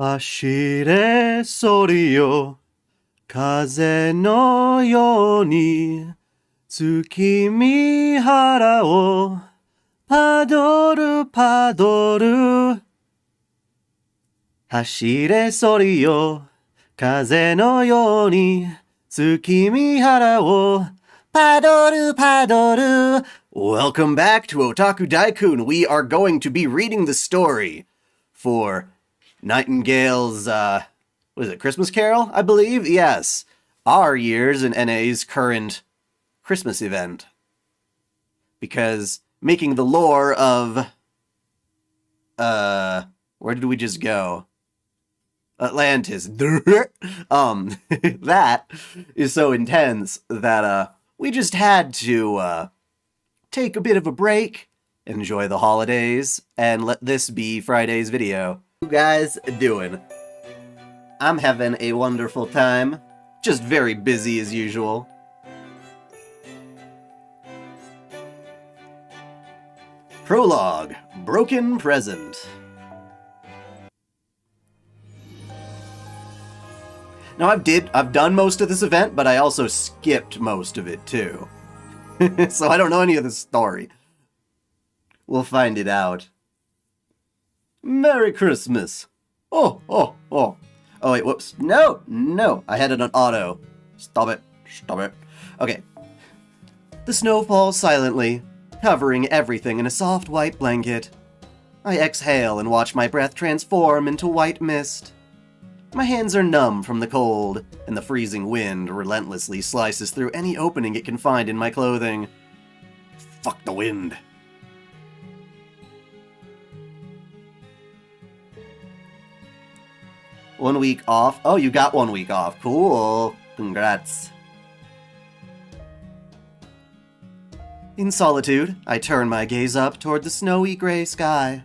走れソリよ風のように月見原をパドルパドル走れソリよ風のように月見原をパドルパドル Welcome back to OtakuDaiKun. We are going to be reading the story for Nightingale's, what is it, Christmas Carol, I believe? Yes. Our year's and NA's current Christmas event. Because making the lore of, where did we just go? Atlantis. That is so intense that, we just had to, take a bit of a break, enjoy the holidays, and let this be Friday's video. How you guys doing? I'm having a wonderful time. Just very busy as usual. Prologue, Broken Present. Now I've done most of this event, but I also skipped most of it too. So I don't know any of the story. We'll find it out. Merry Christmas. Oh. Oh wait, whoops. No. I had it on auto. Stop it. Okay. The snow falls silently, covering everything in a soft white blanket. I exhale and watch my breath transform into white mist. My hands are numb from the cold, and the freezing wind relentlessly slices through any opening it can find in my clothing. Fuck the wind. One week off? Oh, you got 1 week off. Cool. Congrats. In solitude, I turn my gaze up toward the snowy gray sky.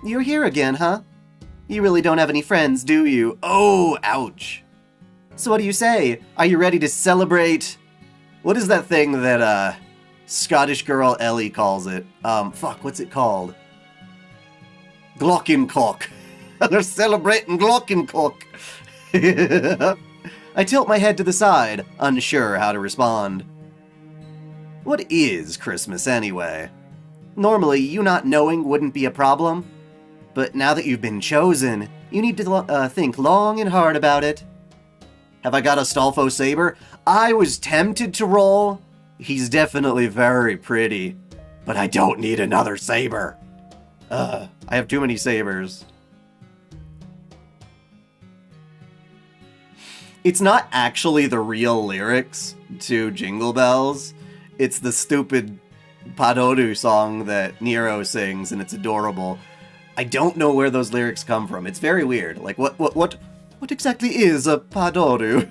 You're here again, huh? You really don't have any friends, do you? Oh, ouch. So what do you say? Are you ready to celebrate? What is that thing that, Scottish girl Ellie calls it? What's it called? Glockencock. They're celebrating Glockencock. I tilt my head to the side, unsure how to respond. What is Christmas anyway? Normally, you not knowing wouldn't be a problem. But now that you've been chosen, you need to think long and hard about it. Have I got a Astolfo saber? I was tempted to roll. He's definitely very pretty. But I don't need another saber. I have too many sabers. It's not actually the real lyrics to Jingle Bells. It's the stupid Padoru song that Nero sings, and it's adorable. I don't know where those lyrics come from. It's very weird. Like, what exactly is a Padoru?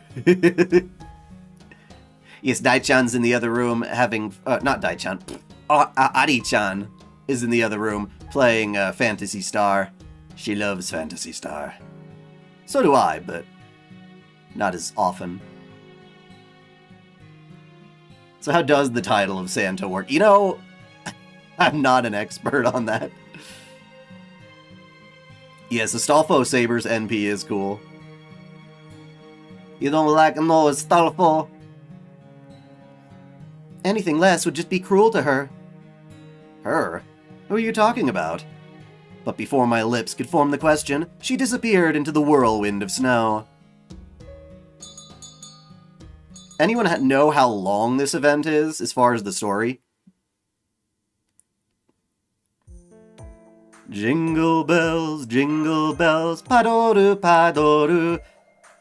Yes, dai-chan's in the other room having... not dai-chan. Ari-chan is in the other room playing Phantasy Star. She loves Phantasy Star. So do I, but not as often. So how does the title of Santa work? You know, I'm not an expert on that. Yes, Astolfo Saber's NP is cool. You don't like no Astolfo? Anything less would just be cruel to her. Her? Who are you talking about? But before my lips could form the question, she disappeared into the whirlwind of snow. Anyone know how long this event is, as far as the story? Jingle bells, padoru, padoru.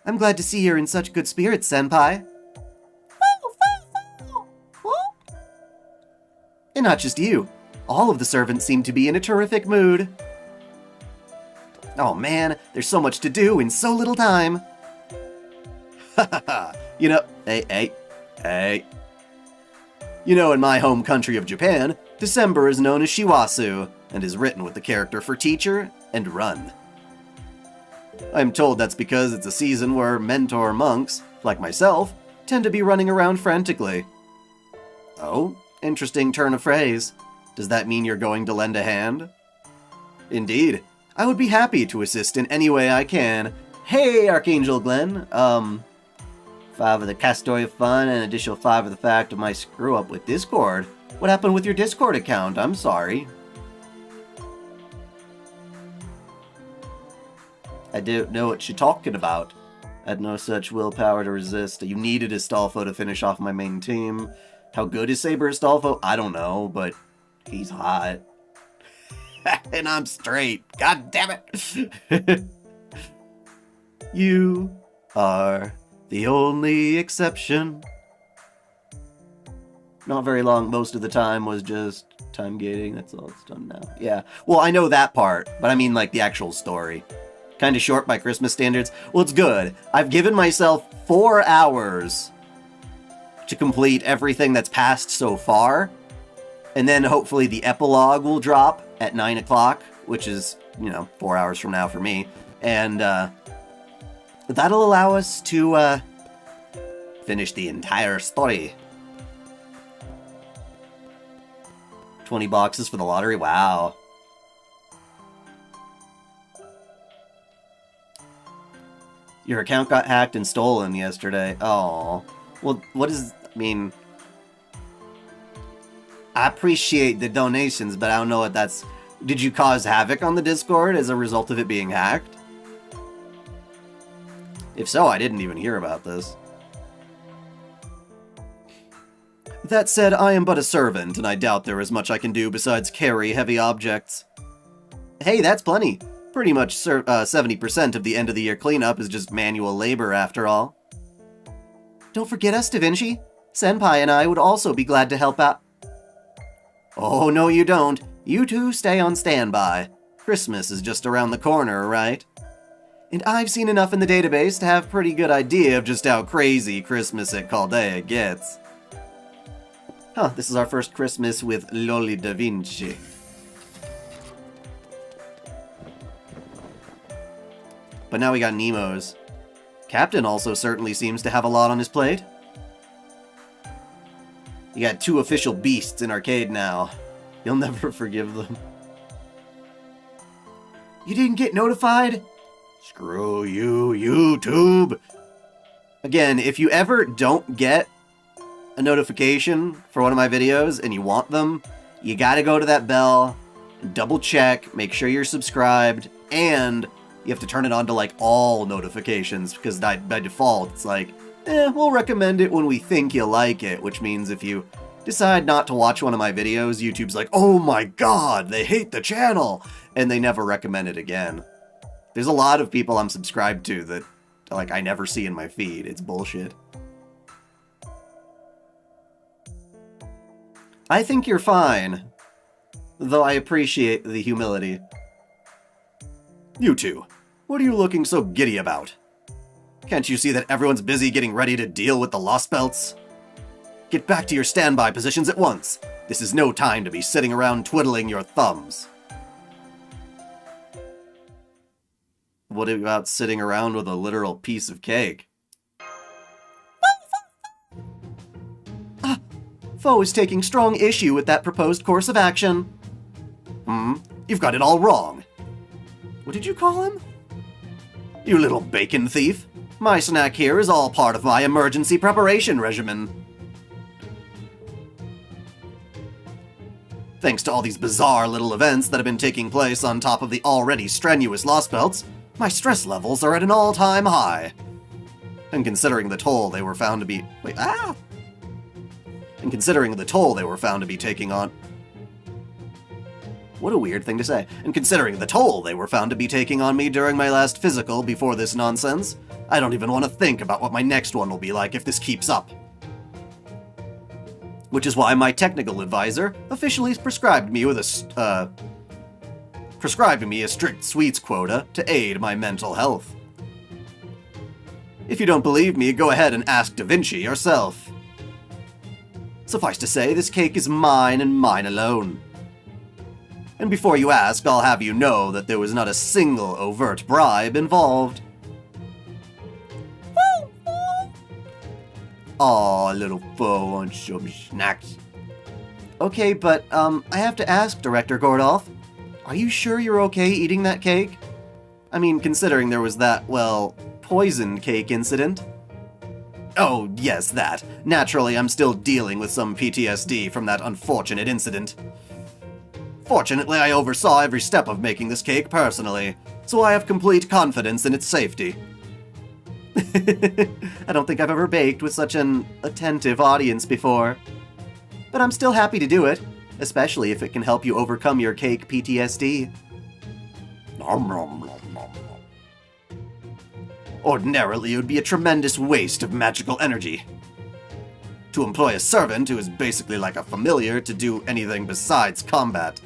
I'm glad to see you're in such good spirits, senpai. And not just you. All of the servants seem to be in a terrific mood. Oh man, there's so much to do in so little time. You know, hey. You know, in my home country of Japan, December is known as Shiwasu, and is written with the character for teacher and run. I'm told that's because it's a season where mentor monks, like myself, tend to be running around frantically. Oh, interesting turn of phrase. Does that mean you're going to lend a hand? Indeed. I would be happy to assist in any way I can. Hey, Archangel Glenn. 5 of the category of fun and additional 5 of the fact of my screw up with Discord. What happened with your Discord account? I'm sorry. I don't know what you're talking about. I had no such willpower to resist. You needed Astolfo to finish off my main team. How good is Saber Astolfo? I don't know, but he's hot. And I'm straight. God damn it. You are the only exception. Not very long. Most of the time was just time gating. That's all it's done now. Yeah. Well, I know that part, but I mean like the actual story. Kind of short by Christmas standards. Well, it's good. I've given myself 4 hours to complete everything that's passed so far. And then hopefully the epilogue will drop at 9 o'clock, which is, 4 hours from now for me. And that'll allow us to finish the entire story. 20 boxes for the lottery? Wow. Your account got hacked and stolen yesterday. Oh. Well, I appreciate the donations, but I don't know what that's... Did you cause havoc on the Discord as a result of it being hacked? If so, I didn't even hear about this. That said, I am but a servant, and I doubt there is much I can do besides carry heavy objects. Hey, that's plenty. Pretty much 70% of the end-of-the-year cleanup is just manual labor, after all. Don't forget us, Da Vinci. Senpai and I would also be glad to help out. Oh, no you don't. You two stay on standby. Christmas is just around the corner, right? And I've seen enough in the database to have a pretty good idea of just how crazy Christmas at Chaldea gets. Huh, this is our first Christmas with Loli Da Vinci. But now we got Nemo's. Captain also certainly seems to have a lot on his plate. You got 2 official beasts in arcade now. You'll never forgive them. You didn't get notified? Screw you, YouTube! Again, if you ever don't get a notification for one of my videos and you want them, you gotta go to that bell, double check, make sure you're subscribed, and you have to turn it on to like all notifications, because by default it's like, we'll recommend it when we think you like it, which means if you decide not to watch one of my videos, YouTube's like, oh my god, they hate the channel, and they never recommend it again. There's a lot of people I'm subscribed to that, like, I never see in my feed. It's bullshit. I think you're fine, though I appreciate the humility. You two, what are you looking so giddy about? Can't you see that everyone's busy getting ready to deal with the Lost Belts? Get back to your standby positions at once. This is no time to be sitting around twiddling your thumbs. What about sitting around with a literal piece of cake? Foe is taking strong issue with that proposed course of action. You've got it all wrong. What did you call him? You little bacon thief. My snack here is all part of my emergency preparation regimen. Thanks to all these bizarre little events that have been taking place on top of the already strenuous Lost Belts, my stress levels are at an all-time high. And considering the toll they were found to be... And considering the toll they were found to be taking on... What a weird thing to say. And considering the toll they were found to be taking on me during my last physical before this nonsense, I don't even want to think about what my next one will be like if this keeps up. Which is why my technical advisor officially prescribed me with a strict sweets quota to aid my mental health. If you don't believe me, go ahead and ask Da Vinci yourself. Suffice to say, this cake is mine and mine alone. And before you ask, I'll have you know that there was not a single overt bribe involved. Aw, little foe on some snacks. Okay, but, I have to ask, Director Gordolf. Are you sure you're okay eating that cake? I mean, considering there was that, well, poisoned cake incident. Oh, yes, that. Naturally, I'm still dealing with some PTSD from that unfortunate incident. Fortunately, I oversaw every step of making this cake personally, so I have complete confidence in its safety. I don't think I've ever baked with such an attentive audience before. But I'm still happy to do it, especially if it can help you overcome your cake PTSD. Ordinarily, it would be a tremendous waste of magical energy to employ a servant who is basically like a familiar to do anything besides combat.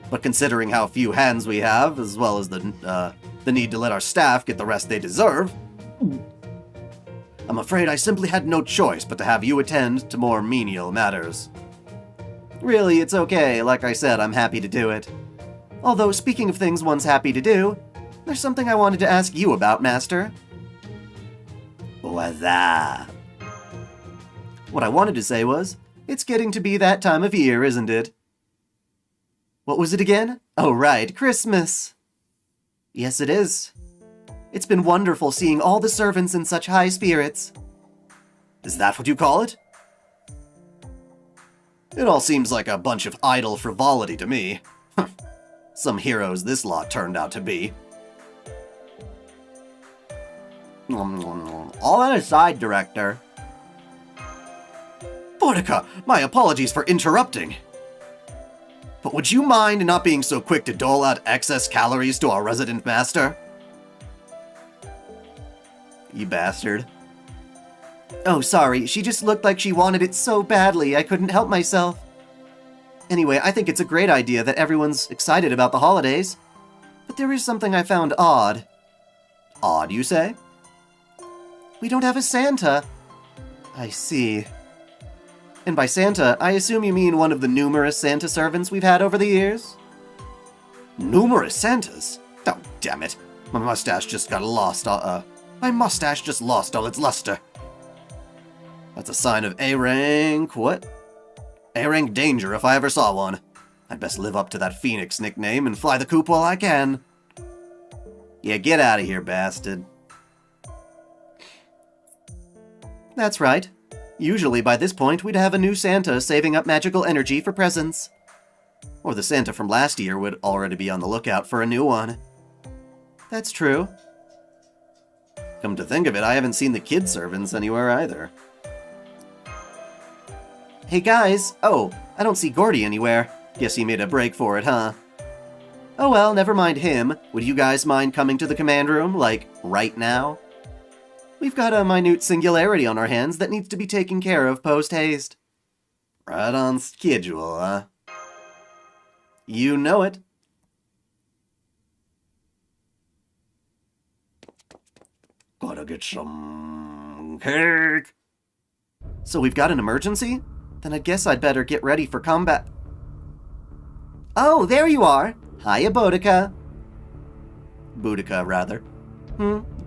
But considering how few hands we have, as well as the need to let our staff get the rest they deserve, I'm afraid I simply had no choice but to have you attend to more menial matters. Really, it's okay. Like I said, I'm happy to do it. Although, speaking of things one's happy to do, there's something I wanted to ask you about, Master. What's that? What I wanted to say was, it's getting to be that time of year, isn't it? What was it again? Oh, right, Christmas. Yes, it is. It's been wonderful seeing all the servants in such high spirits. Is that what you call it? It all seems like a bunch of idle frivolity to me. Some heroes this lot turned out to be. All that aside, Director. Boudica, my apologies for interrupting. But would you mind not being so quick to dole out excess calories to our resident master? You bastard. Oh, sorry, she just looked like she wanted it so badly I couldn't help myself. Anyway, I think it's a great idea that everyone's excited about the holidays. But there is something I found odd. Odd, you say? We don't have a Santa. I see. And by Santa, I assume you mean one of the numerous Santa servants we've had over the years? Numerous Santas? Oh, damn it. My mustache just lost all its luster. That's a sign of A-rank, what? A-rank danger if I ever saw one. I'd best live up to that Phoenix nickname and fly the coop while I can. Yeah, get out of here, bastard. That's right. Usually by this point we'd have a new Santa saving up magical energy for presents. Or the Santa from last year would already be on the lookout for a new one. That's true. Come to think of it, I haven't seen the kid servants anywhere either. Hey guys! Oh, I don't see Gordy anywhere. Guess he made a break for it, huh? Oh well, never mind him. Would you guys mind coming to the command room, like, right now? We've got a minute singularity on our hands that needs to be taken care of post-haste. Right on schedule, huh? You know it. Gotta get some cake. So we've got an emergency? Then I guess I'd better get ready for combat. Oh, there you are. Hiya, Boudica. Boudica, rather.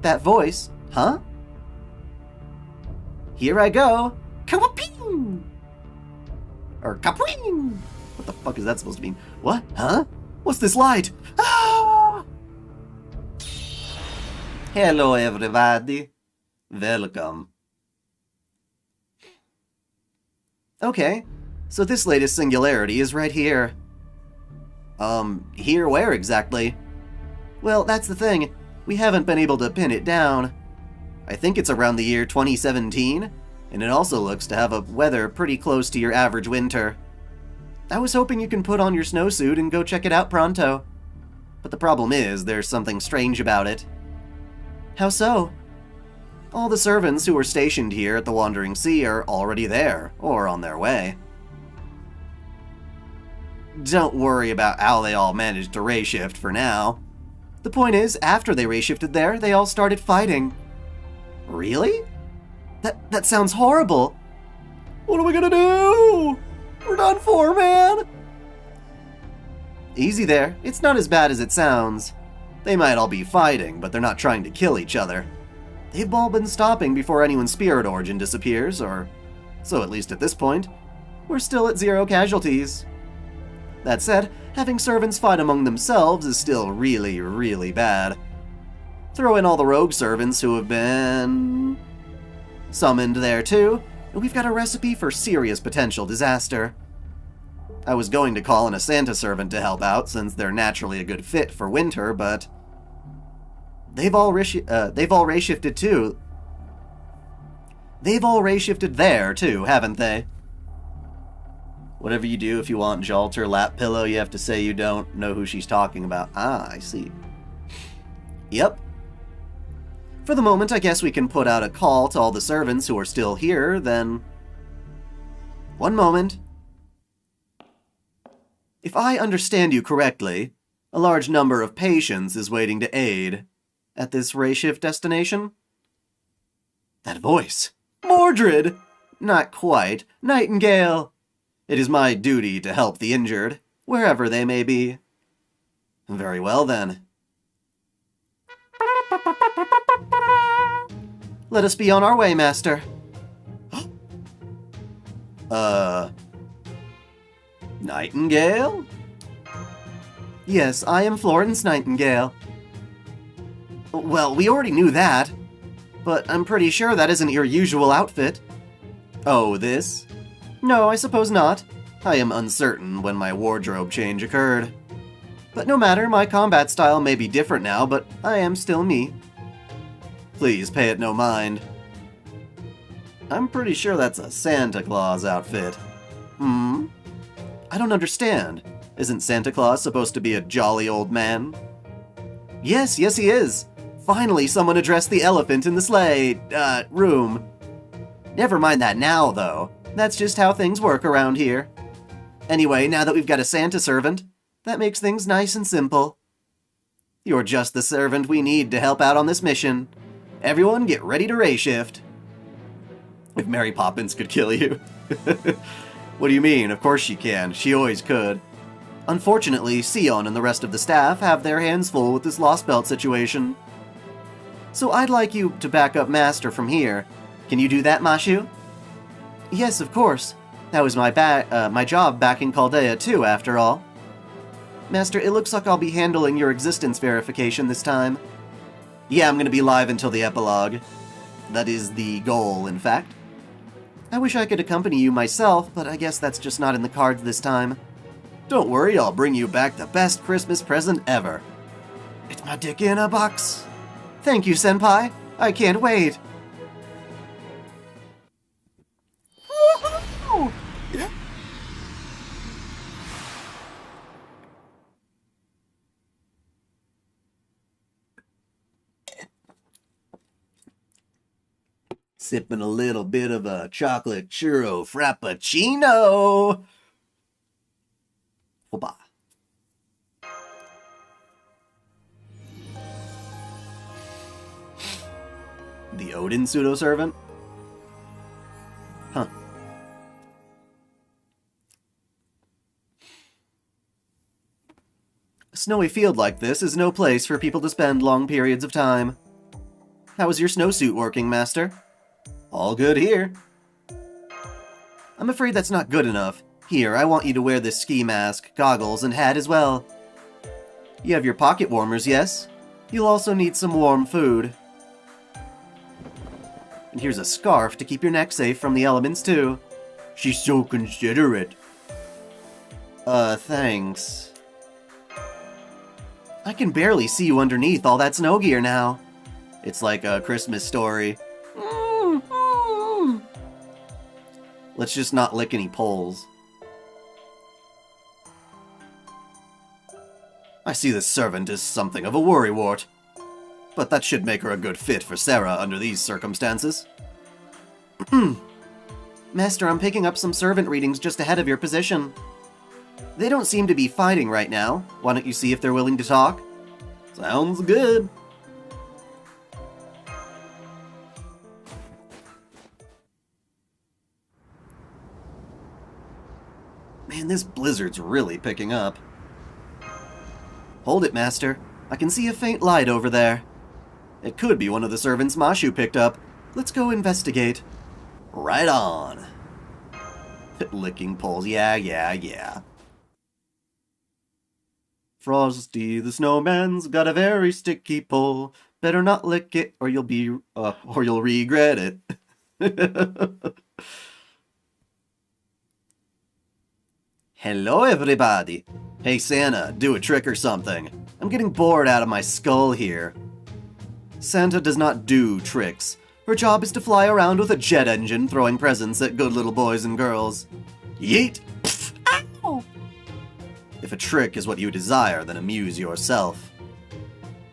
That voice, huh? Here I go. Kawaping! Or kapwing! What the fuck is that supposed to mean? What? Huh? What's this light? Ah! Hello, everybody. Welcome. Okay, so this latest singularity is right here. Here where exactly? Well, that's the thing. We haven't been able to pin it down. I think it's around the year 2017, and it also looks to have a weather pretty close to your average winter. I was hoping you can put on your snowsuit and go check it out pronto. But the problem is, there's something strange about it. How so? All the servants who were stationed here at the Wandering Sea are already there, or on their way. Don't worry about how they all managed to ray-shift for now. The point is, after they ray-shifted there, they all started fighting. Really? That sounds horrible. What are we gonna do? We're done for, man! Easy there. It's not as bad as it sounds. They might all be fighting, but they're not trying to kill each other. They've all been stopping before anyone's spirit origin disappears, or so at least at this point. We're still at 0 casualties. That said, having servants fight among themselves is still really, really bad. Throw in all the rogue servants who have been summoned there too, and we've got a recipe for serious potential disaster. I was going to call in a Santa servant to help out, since they're naturally a good fit for winter, but they've all ray-shifted too. They've all ray-shifted there too, haven't they? Whatever you do, if you want Jalter lap pillow, you have to say you don't know who she's talking about. Ah, I see. Yep. For the moment, I guess we can put out a call to all the servants who are still here, then... One moment. If I understand you correctly, a large number of patients is waiting to aid at this ray-shift destination? That voice! Mordred! Not quite. Nightingale! It is my duty to help the injured, wherever they may be. Very well, then. Let us be on our way, Master. Nightingale? Yes, I am Florence Nightingale. Well, we already knew that, but I'm pretty sure that isn't your usual outfit. Oh, this? No, I suppose not. I am uncertain when my wardrobe change occurred. But no matter, my combat style may be different now, but I am still me. Please pay it no mind. I'm pretty sure that's a Santa Claus outfit. I don't understand. Isn't Santa Claus supposed to be a jolly old man? Yes, he is. Finally, someone addressed the elephant in the sleigh, room. Never mind that now, though. That's just how things work around here. Anyway, now that we've got a Santa servant, that makes things nice and simple. You're just the servant we need to help out on this mission. Everyone get ready to ray-shift. If Mary Poppins could kill you. What do you mean? Of course she can. She always could. Unfortunately, Sion and the rest of the staff have their hands full with this Lost Belt situation. So I'd like you to back up Master from here. Can you do that, Mashu? Yes, of course. That was my job back in Chaldea too, after all. Master, it looks like I'll be handling your existence verification this time. Yeah, I'm gonna be live until the epilogue. That is the goal, in fact. I wish I could accompany you myself, but I guess that's just not in the cards this time. Don't worry, I'll bring you back the best Christmas present ever. It's my dick in a box. Thank you, Senpai. I can't wait. Sipping a little bit of a chocolate churro frappuccino. Opa. The Odin pseudo-servant? Huh. A snowy field like this is no place for people to spend long periods of time. How is your snowsuit working, Master? All good here. I'm afraid that's not good enough. Here, I want you to wear this ski mask, goggles, and hat as well. You have your pocket warmers, yes? You'll also need some warm food. And here's a scarf to keep your neck safe from the elements, too. She's so considerate. Thanks. I can barely see you underneath all that snow gear now. It's like a Christmas story. Let's just not lick any poles. I see this servant is something of a worrywart, but that should make her a good fit for Sarah under these circumstances. Master, I'm picking up some servant readings just ahead of your position. They don't seem to be fighting right now. Why don't you see if they're willing to talk? Sounds good. Man, this blizzard's really picking up. Hold it, Master. I can see a faint light over there. It could be one of the servants Mashu picked up. Let's go investigate. Right on. Licking poles, yeah. Frosty the Snowman's got a very sticky pole. Better not lick it or you'll regret it. Hello, everybody. Hey, Santa, do a trick or something. I'm getting bored out of my skull here. Santa does not do tricks. Her job is to fly around with a jet engine, throwing presents at good little boys and girls. Yeet! Ow! If a trick is what you desire, then amuse yourself.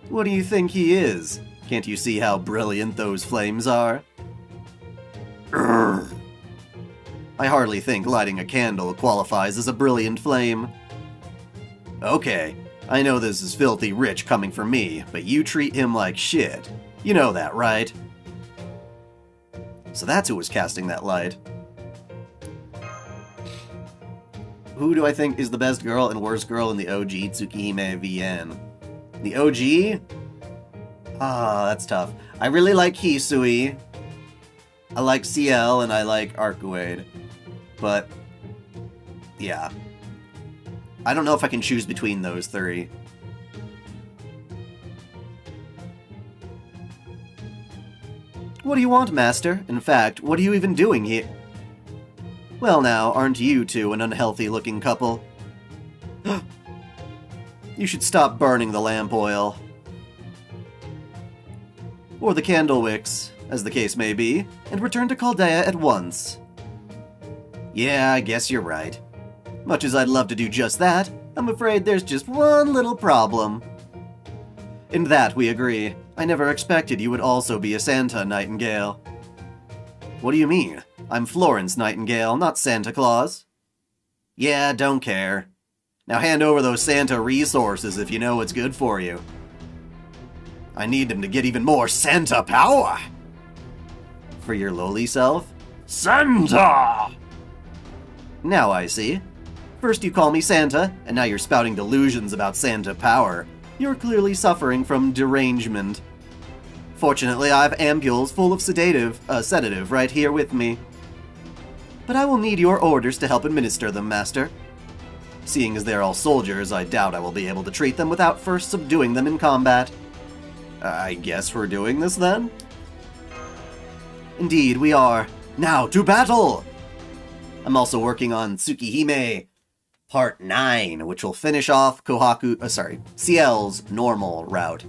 What do you think he is? Can't you see how brilliant those flames are? Urgh. I hardly think lighting a candle qualifies as a brilliant flame. Okay, I know this is filthy rich coming from me, but you treat him like shit. You know that, right? So that's who was casting that light. Who do I think is the best girl and worst girl in the OG Tsukihime VN? The OG? Ah, that's tough. I really like Hisui. I like CL and I like Arcuade. But, yeah. I don't know if I can choose between those three. What do you want, Master? In fact, what are you even doing here? Well now, aren't you two an unhealthy-looking couple? You should stop burning the lamp oil. Or the candle wicks, as the case may be, and return to Chaldea at once. Yeah, I guess you're right. Much as I'd love to do just that, I'm afraid there's just one little problem. In that we agree. I never expected you would also be a Santa, Nightingale. What do you mean? I'm Florence Nightingale, not Santa Claus. Yeah, don't care. Now hand over those Santa resources if you know what's good for you. I need them to get even more Santa power! For your lowly self? Santa! Now I see. First you call me Santa, and now you're spouting delusions about Santa power. You're clearly suffering from derangement. Fortunately, I have ampules full of sedative right here with me. But I will need your orders to help administer them, Master. Seeing as they're all soldiers, I doubt I will be able to treat them without first subduing them in combat. I guess we're doing this then? Indeed, we are. Now to battle! I'm also working on Tsukihime Part 9, which will finish off CL's normal route.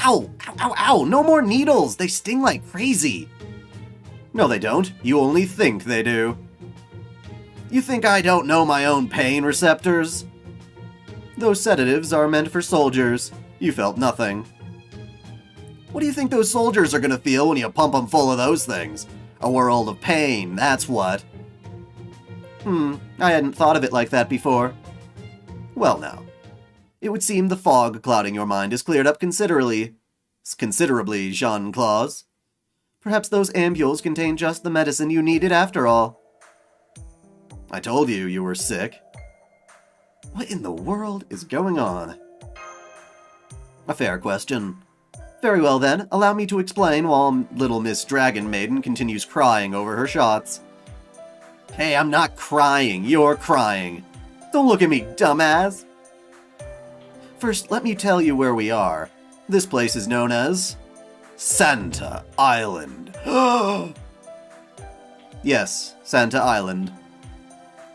Ow! Ow, ow, ow! No more needles! They sting like crazy! No, they don't. You only think they do. You think I don't know my own pain receptors? Those sedatives are meant for soldiers. You felt nothing. What do you think those soldiers are gonna feel when you pump them full of those things? A world of pain, that's what. I hadn't thought of it like that before. Well now, it would seem the fog clouding your mind is cleared up considerably, Jean-Claude. Perhaps those ampules contain just the medicine you needed after all. I told you you were sick. What in the world is going on? A fair question. Very well then, allow me to explain while little Miss Dragon Maiden continues crying over her shots. Hey, I'm not crying, you're crying. Don't look at me, dumbass. First, let me tell you where we are. This place is known as Santa Island. Yes, Santa Island.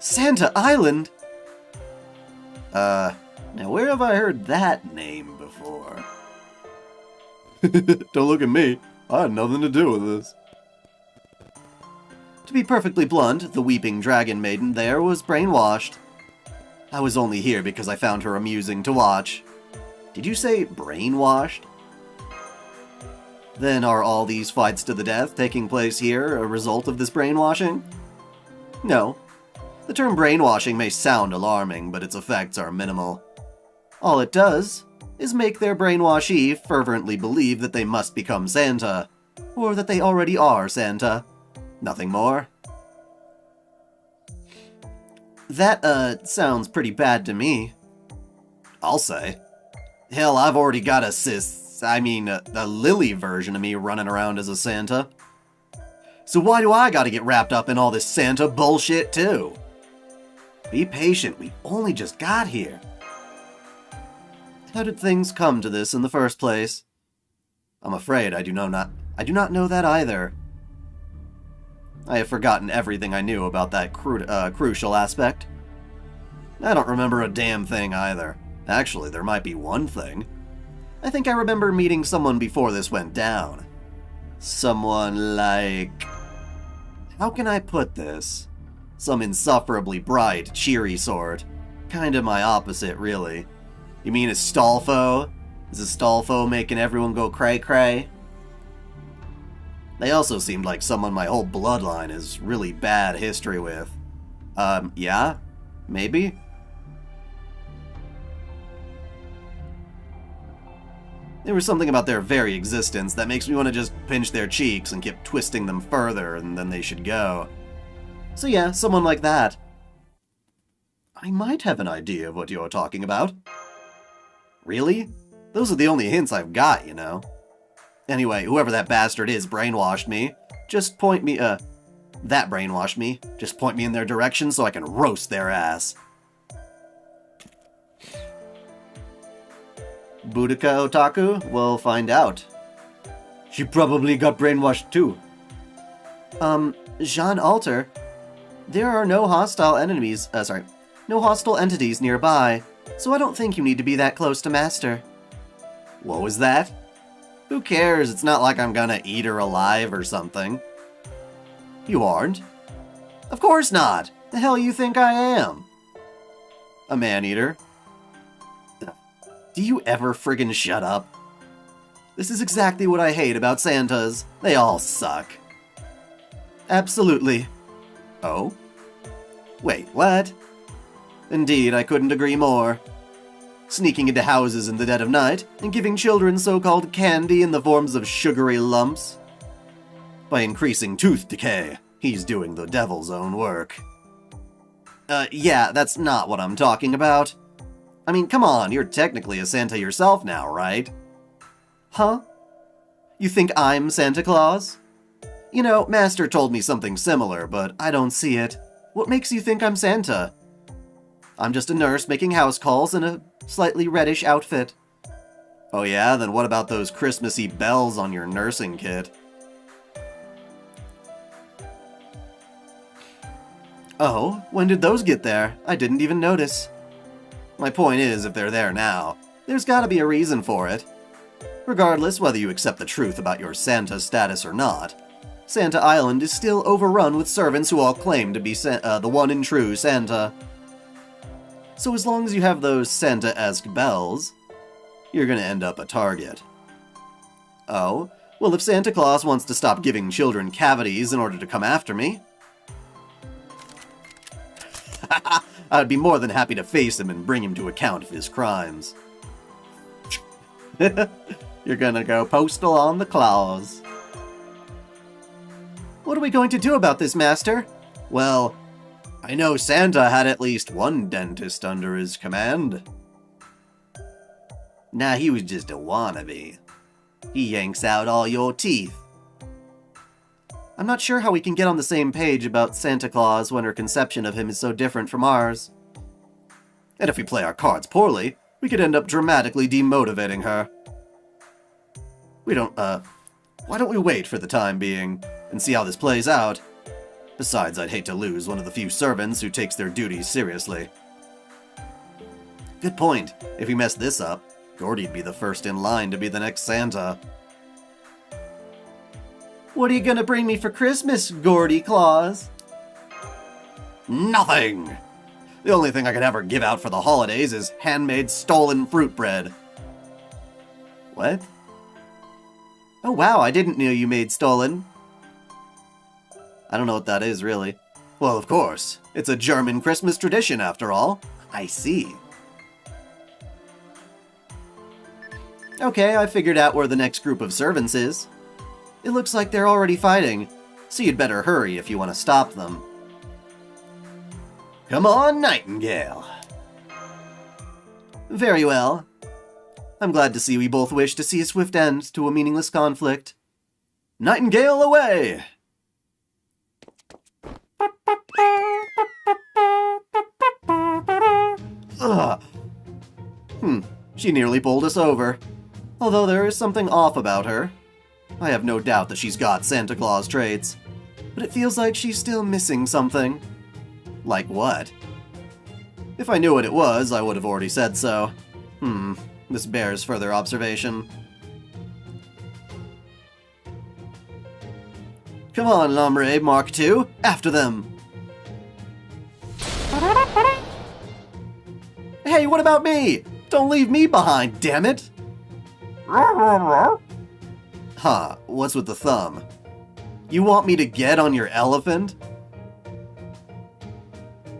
Santa Island? Now where have I heard that name before? Don't look at me. I had nothing to do with this. To be perfectly blunt, the weeping dragon maiden there was brainwashed. I was only here because I found her amusing to watch. Did you say brainwashed? Then are all these fights to the death taking place here a result of this brainwashing? No. The term brainwashing may sound alarming, but its effects are minimal. All it does is make their brainwashee fervently believe that they must become Santa, or that they already are Santa. Nothing more. That, sounds pretty bad to me. I'll say. Hell, I've already got a Lily version of me running around as a Santa. So why do I gotta get wrapped up in all this Santa bullshit, too? Be patient, we only just got here. How did things come to this in the first place? I'm afraid I do not know that either. I have forgotten everything I knew about that crucial aspect. I don't remember a damn thing either. Actually, there might be one thing. I think I remember meeting someone before this went down. Someone like... How can I put this? Some insufferably bright, cheery sort. Kinda my opposite, really. You mean a Stolfo? Is a Stolfo making everyone go cray-cray? They also seemed like someone my whole bloodline has really bad history with. Yeah? Maybe? There was something about their very existence that makes me want to just pinch their cheeks and keep twisting them further, and then they should go. So yeah, someone like that. I might have an idea of what you're talking about. Really? Those are the only hints I've got, you know. Anyway, whoever that bastard is brainwashed me. Just point me, that brainwashed me. Just point me in their direction so I can roast their ass. Boudica Otaku? We'll find out. She probably got brainwashed too. Jean Alter, there are no hostile no hostile entities nearby, so I don't think you need to be that close to Master. What was that? Who cares? It's not like I'm gonna eat her alive or something. You aren't? Of course not! The hell you think I am? A man-eater? Do you ever friggin' shut up? This is exactly what I hate about Santas. They all suck. Absolutely. Oh? Wait, what? Indeed, I couldn't agree more. Sneaking into houses in the dead of night and giving children so-called candy in the forms of sugary lumps. By increasing tooth decay, he's doing the devil's own work. Yeah, that's not what I'm talking about. I mean, come on, you're technically a Santa yourself now, right? Huh? You think I'm Santa Claus? You know, Master told me something similar, but I don't see it. What makes you think I'm Santa? I'm just a nurse making house calls in a slightly reddish outfit. Oh yeah? Then what about those Christmassy bells on your nursing kit? Oh, when did those get there? I didn't even notice. My point is, if they're there now, there's gotta be a reason for it. Regardless whether you accept the truth about your Santa status or not, Santa Island is still overrun with servants who all claim to be the one and true Santa. So as long as you have those Santa-esque bells, you're gonna end up a target. Oh? Well, if Santa Claus wants to stop giving children cavities in order to come after me, I'd be more than happy to face him and bring him to account of his crimes. You're gonna go postal on the claws. What are we going to do about this, Master? Well, I know Santa had at least one dentist under his command. Nah, he was just a wannabe. He yanks out all your teeth. I'm not sure how we can get on the same page about Santa Claus when her conception of him is so different from ours. And if we play our cards poorly, we could end up dramatically demotivating her. Why don't we wait for the time being, and see how this plays out? Besides, I'd hate to lose one of the few servants who takes their duties seriously. Good point. If we mess this up, Gordy'd be the first in line to be the next Santa. What are you gonna bring me for Christmas, Gordy Claus? Nothing! The only thing I could ever give out for the holidays is handmade stolen fruit bread. What? Oh wow, I didn't know you made stolen. I don't know what that is, really. Well, of course. It's a German Christmas tradition, after all. I see. Okay, I figured out where the next group of servants is. It looks like they're already fighting, so you'd better hurry if you want to stop them. Come on, Nightingale. Very well. I'm glad to see we both wish to see a swift end to a meaningless conflict. Nightingale away! She nearly bowled us over. Although there is something off about her. I have no doubt that she's got Santa Claus traits, but it feels like she's still missing something. Like what? If I knew what it was, I would have already said so. This bears further observation. Come on, L'Ombre Mark II, after them! Hey, what about me? Don't leave me behind, damn it! Huh, what's with the thumb? You want me to get on your elephant?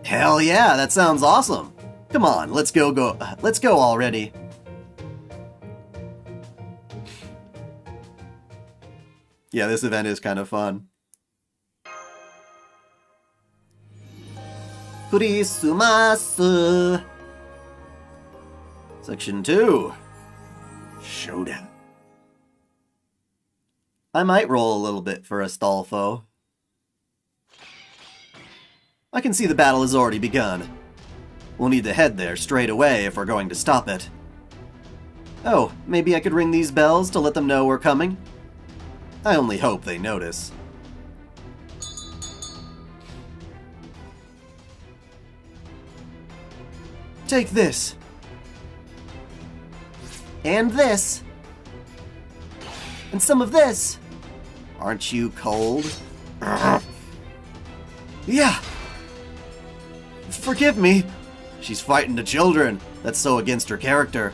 Hell yeah, that sounds awesome! Come on, let's go already. Yeah, this event is kind of fun. Kurisumasu! Section 2. Showdown. I might roll a little bit for Astolfo. I can see the battle has already begun. We'll need to head there straight away if we're going to stop it. Oh, maybe I could ring these bells to let them know we're coming? I only hope they notice. Take this. And this. And some of this. Aren't you cold? Yeah. Forgive me. She's fighting the children. That's so against her character.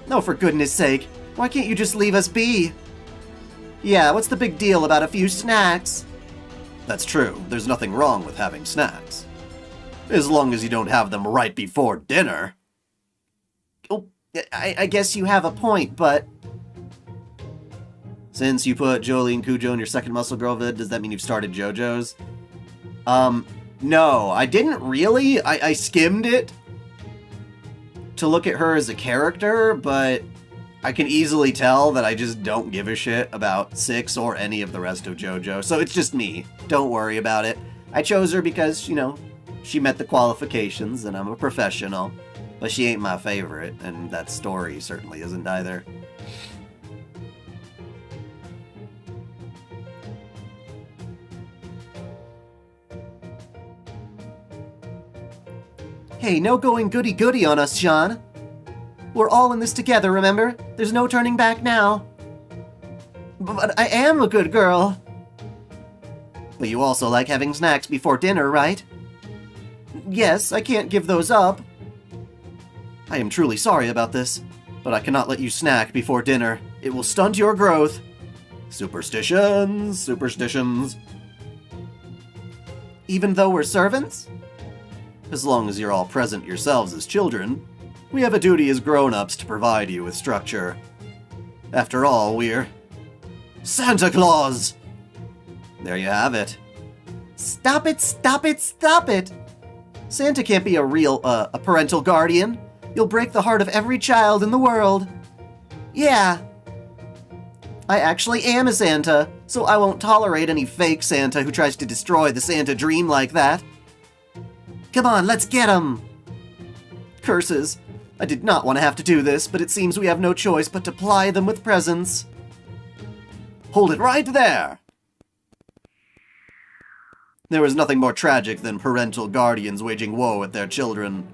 No, for goodness sake. Why can't you just leave us be? Yeah, what's the big deal about a few snacks? That's true. There's nothing wrong with having snacks. As long as you don't have them right before dinner. Oh, I guess you have a point, but... Since you put Jolie and Cujo in your second Muscle Girl vid, does that mean you've started JoJo's? No, I didn't really. I skimmed it to look at her as a character, but I can easily tell that I just don't give a shit about 6 or any of the rest of JoJo, so it's just me. Don't worry about it. I chose her because, you know, she met the qualifications and I'm a professional, but she ain't my favorite, and that story certainly isn't either. Hey, no going goody-goody on us, Sean. We're all in this together, remember? There's no turning back now. But I am a good girl. But you also like having snacks before dinner, right? Yes, I can't give those up. I am truly sorry about this, but I cannot let you snack before dinner. It will stunt your growth. Superstitions, superstitions. Even though we're servants? As long as you're all present yourselves as children, we have a duty as grown-ups to provide you with structure. After all, we're... Santa Claus! There you have it. Stop it, stop it, stop it! Santa can't be a parental guardian. You'll break the heart of every child in the world. Yeah. I actually am a Santa, so I won't tolerate any fake Santa who tries to destroy the Santa dream like that. Come on, let's get him! Curses. I did not want to have to do this, but it seems we have no choice but to ply them with presents. Hold it right there! There was nothing more tragic than parental guardians waging woe at their children.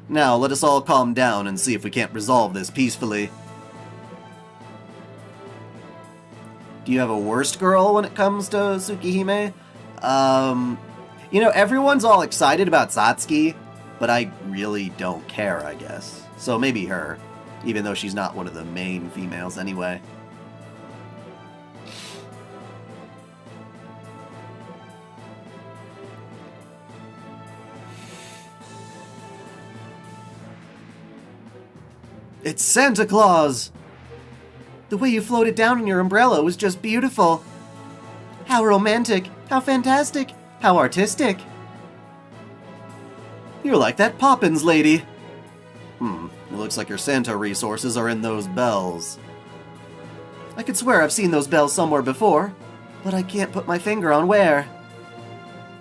Now, let us all calm down and see if we can't resolve this peacefully. Do you have a worst girl when it comes to Tsukihime? You know, everyone's all excited about Satsuki, but I really don't care, I guess. So maybe her, even though she's not one of the main females anyway. It's Santa Claus! The way you floated down in your umbrella was just beautiful. How romantic, how fantastic, how artistic. You're like that Poppins lady. It looks like your Santa resources are in those bells. I could swear I've seen those bells somewhere before, but I can't put my finger on where.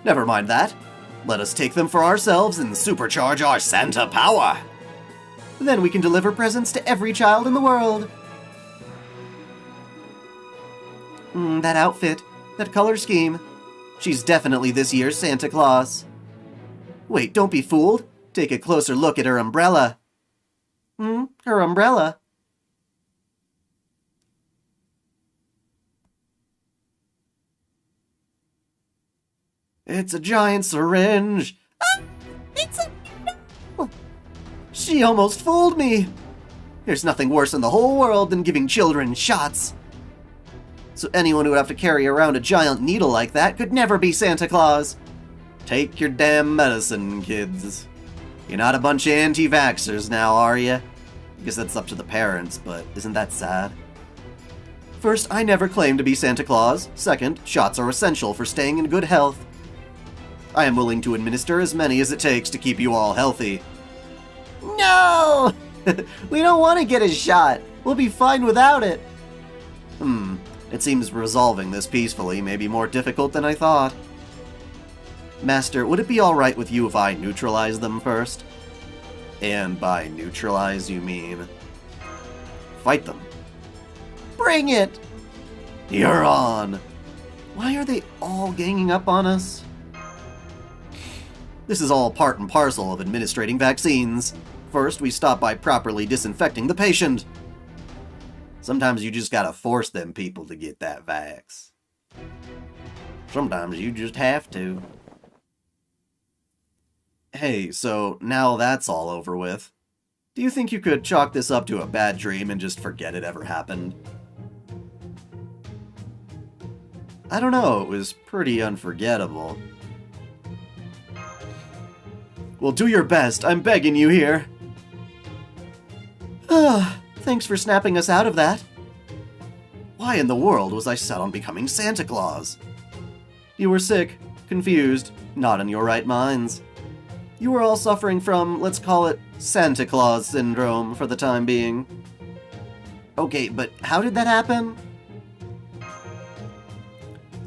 Never mind that. Let us take them for ourselves and supercharge our Santa power. Then we can deliver presents to every child in the world. That outfit, that color scheme. She's definitely this year's Santa Claus. Wait, don't be fooled. Take a closer look at her umbrella. Her umbrella. It's a giant syringe. It's a... No. She almost fooled me. There's nothing worse in the whole world than giving children shots. So anyone who would have to carry around a giant needle like that could never be Santa Claus. Take your damn medicine, kids. You're not a bunch of anti-vaxxers now, are you? I guess that's up to the parents, but isn't that sad? First, I never claimed to be Santa Claus. Second, shots are essential for staying in good health. I am willing to administer as many as it takes to keep you all healthy. No! We don't want to get a shot. We'll be fine without it. It seems resolving this peacefully may be more difficult than I thought. Master, would it be alright with you if I neutralize them first? And by neutralize, you mean... fight them. Bring it! You're on! Why are they all ganging up on us? This is all part and parcel of administrating vaccines. First, we stop by properly disinfecting the patient. Sometimes you just gotta force them people to get that vax. Sometimes you just have to. Hey, so now that's all over with. Do you think you could chalk this up to a bad dream and just forget it ever happened? I don't know, it was pretty unforgettable. Well, do your best, I'm begging you here. Thanks for snapping us out of that. Why in the world was I set on becoming Santa Claus? You were sick, confused, not in your right minds. You were all suffering from, let's call it, Santa Claus syndrome for the time being. Okay, but how did that happen?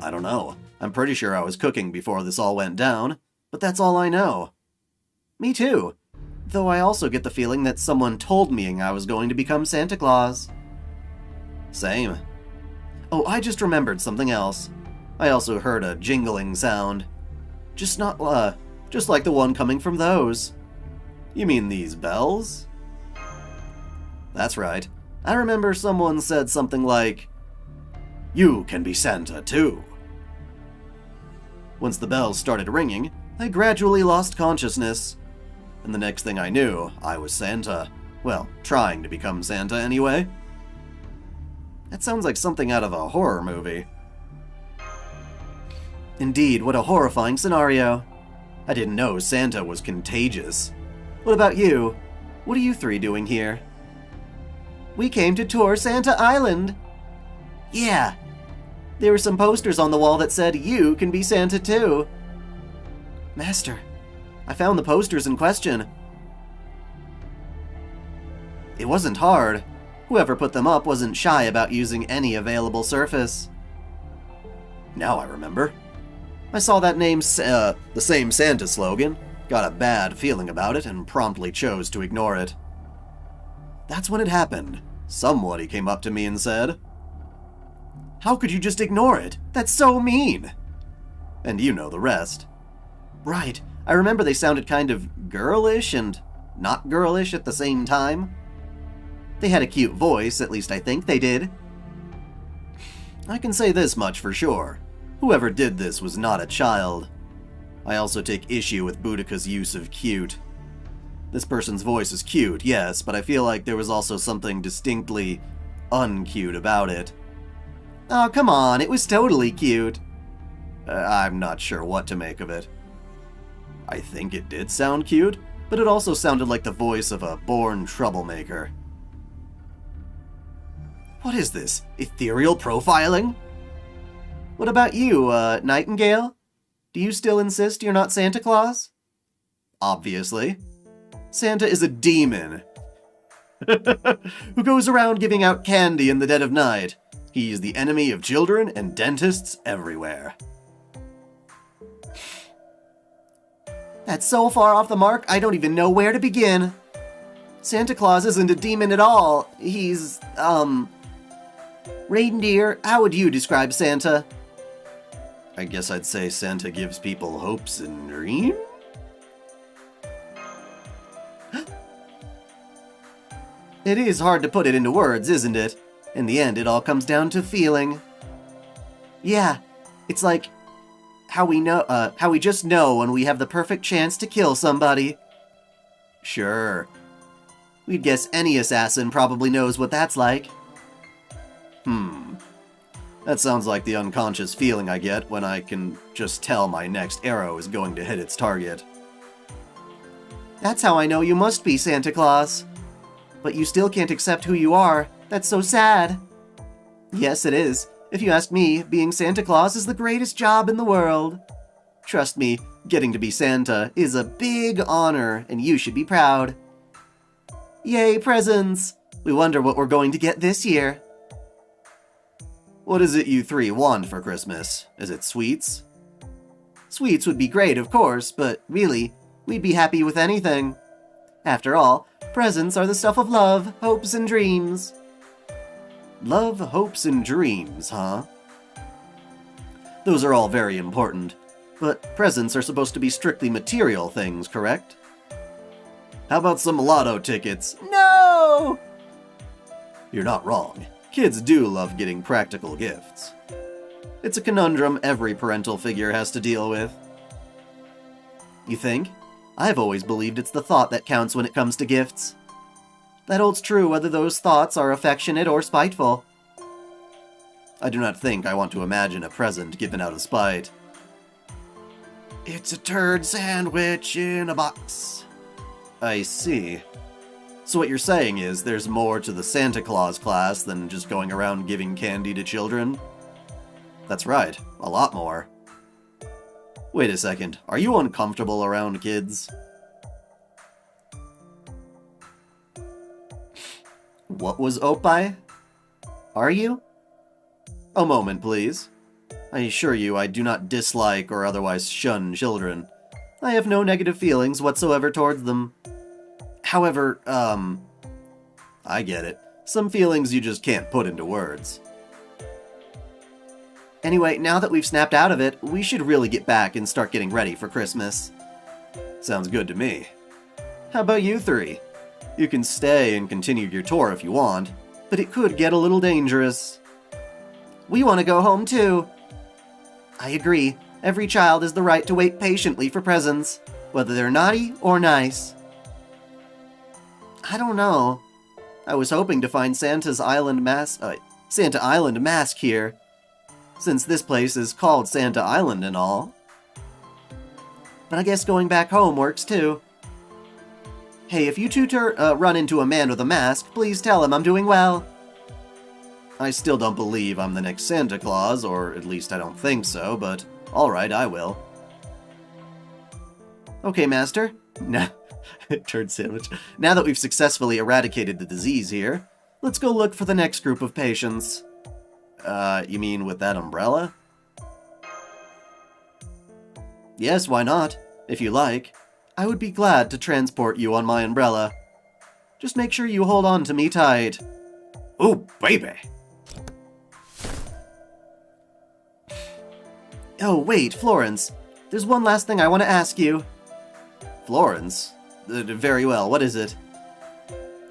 I don't know. I'm pretty sure I was cooking before this all went down, but that's all I know. Me too. Though I also get the feeling that someone told me I was going to become Santa Claus. Same. Oh, I just remembered something else. I also heard a jingling sound. Just like the one coming from those. You mean these bells? That's right. I remember someone said something like, "You can be Santa too." Once the bells started ringing, I gradually lost consciousness. And the next thing I knew, I was Santa. Well, trying to become Santa anyway. That sounds like something out of a horror movie. Indeed, what a horrifying scenario. I didn't know Santa was contagious. What about you? What are you three doing here? We came to tour Santa Island. Yeah. There were some posters on the wall that said, "You can be Santa too." Master, I found the posters in question. It wasn't hard. Whoever put them up wasn't shy about using any available surface. Now I remember. I saw that name, the same Santa slogan, got a bad feeling about it, and promptly chose to ignore it. That's when it happened. Somebody came up to me and said, "How could you just ignore it? That's so mean!" And you know the rest. Right, I remember they sounded kind of girlish and not girlish at the same time. They had a cute voice, at least I think they did. I can say this much for sure. Whoever did this was not a child. I also take issue with Boudica's use of cute. This person's voice is cute, yes, but I feel like there was also something distinctly uncute about it. Oh, come on, it was totally cute. I'm not sure what to make of it. I think it did sound cute, but it also sounded like the voice of a born troublemaker. What is this? Ethereal profiling? What about you, Nightingale? Do you still insist you're not Santa Claus? Obviously. Santa is a demon who goes around giving out candy in the dead of night. He's the enemy of children and dentists everywhere. That's so far off the mark, I don't even know where to begin. Santa Claus isn't a demon at all. He's, Reindeer, how would you describe Santa? I guess I'd say Santa gives people hopes and dreams? It is hard to put it into words, isn't it? In the end, it all comes down to feeling. Yeah, it's like how we just know when we have the perfect chance to kill somebody. Sure. We'd guess any assassin probably knows what that's like. That sounds like the unconscious feeling I get when I can just tell my next arrow is going to hit its target. That's how I know you must be Santa Claus. But you still can't accept who you are. That's so sad. Yes, it is. If you ask me, being Santa Claus is the greatest job in the world. Trust me, getting to be Santa is a big honor, and you should be proud. Yay, presents! We wonder what we're going to get this year. What is it you three want for Christmas? Is it sweets? Sweets would be great, of course, but really, we'd be happy with anything. After all, presents are the stuff of love, hopes, and dreams. Love, hopes, and dreams, huh? Those are all very important, but presents are supposed to be strictly material things, correct? How about some lotto tickets? No! You're not wrong. Kids do love getting practical gifts. It's a conundrum every parental figure has to deal with. You think? I've always believed it's the thought that counts when it comes to gifts. That holds true whether those thoughts are affectionate or spiteful. I do not think I want to imagine a present given out of spite. It's a turd sandwich in a box. I see. So what you're saying is there's more to the Santa Claus class than just going around giving candy to children? That's right, a lot more. Wait a second, are you uncomfortable around kids? What was Opai? Are you? A moment, please. I assure you I do not dislike or otherwise shun children. I have no negative feelings whatsoever towards them. However, I get it. Some feelings you just can't put into words. Anyway, now that we've snapped out of it, we should really get back and start getting ready for Christmas. Sounds good to me. How about you three? You can stay and continue your tour if you want, but it could get a little dangerous. We want to go home too. I agree. Every child has the right to wait patiently for presents, whether they're naughty or nice. I don't know. I was hoping to find Santa Island mask here, since this place is called Santa Island and all. But I guess going back home works too. Hey, if you two run into a man with a mask, please tell him I'm doing well. I still don't believe I'm the next Santa Claus, or at least I don't think so, but alright, I will. Okay, Master. Nah. Turd sandwich. Now that we've successfully eradicated the disease here, let's go look for the next group of patients. You mean with that umbrella? Yes, why not? If you like. I would be glad to transport you on my umbrella. Just make sure you hold on to me tight. Ooh, baby! Oh, wait, Florence. There's one last thing I want to ask you. Florence? Very well, what is it?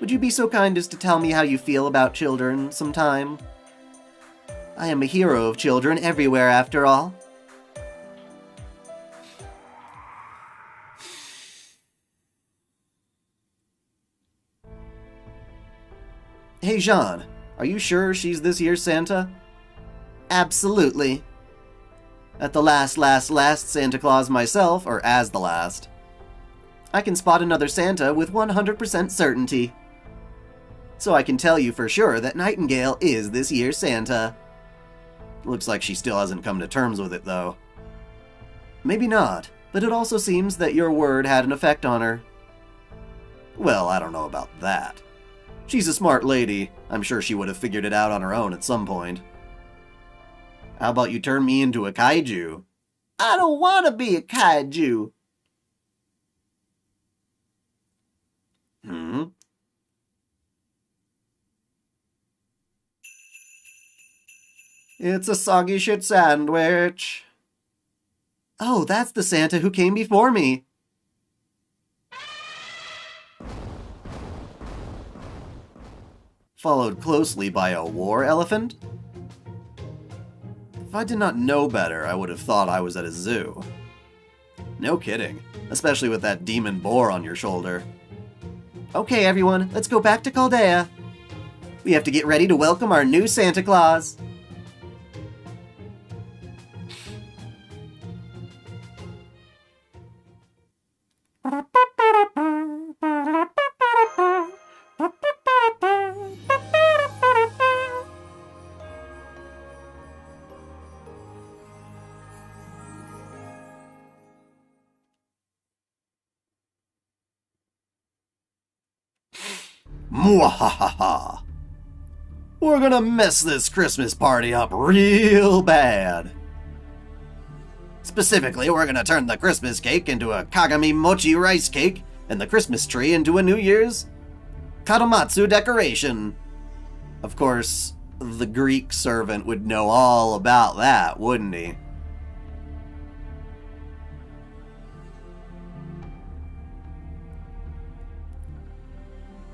Would you be so kind as to tell me how you feel about children sometime? I am a hero of children everywhere, after all. Hey, Jean, are you sure she's this year's Santa? Absolutely. At the last Santa Claus myself, or as the last, I can spot another Santa with 100% certainty. So I can tell you for sure that Nightingale is this year's Santa. Looks like she still hasn't come to terms with it, though. Maybe not, but it also seems that your word had an effect on her. Well, I don't know about that. She's a smart lady. I'm sure she would have figured it out on her own at some point. How about you turn me into a kaiju? I don't want to be a kaiju. It's a soggy shit sandwich. Oh, that's the Santa who came before me. Followed closely by a war elephant? If I did not know better, I would have thought I was at a zoo. No kidding, especially with that demon boar on your shoulder. Okay, everyone, let's go back to Chaldea. We have to get ready to welcome our new Santa Claus. Mwahaha! We're gonna mess this Christmas party up real bad. Specifically, we're gonna turn the Christmas cake into a Kagami Mochi rice cake, and the Christmas tree into a New Year's Kadomatsu decoration. Of course, the Greek servant would know all about that, wouldn't he?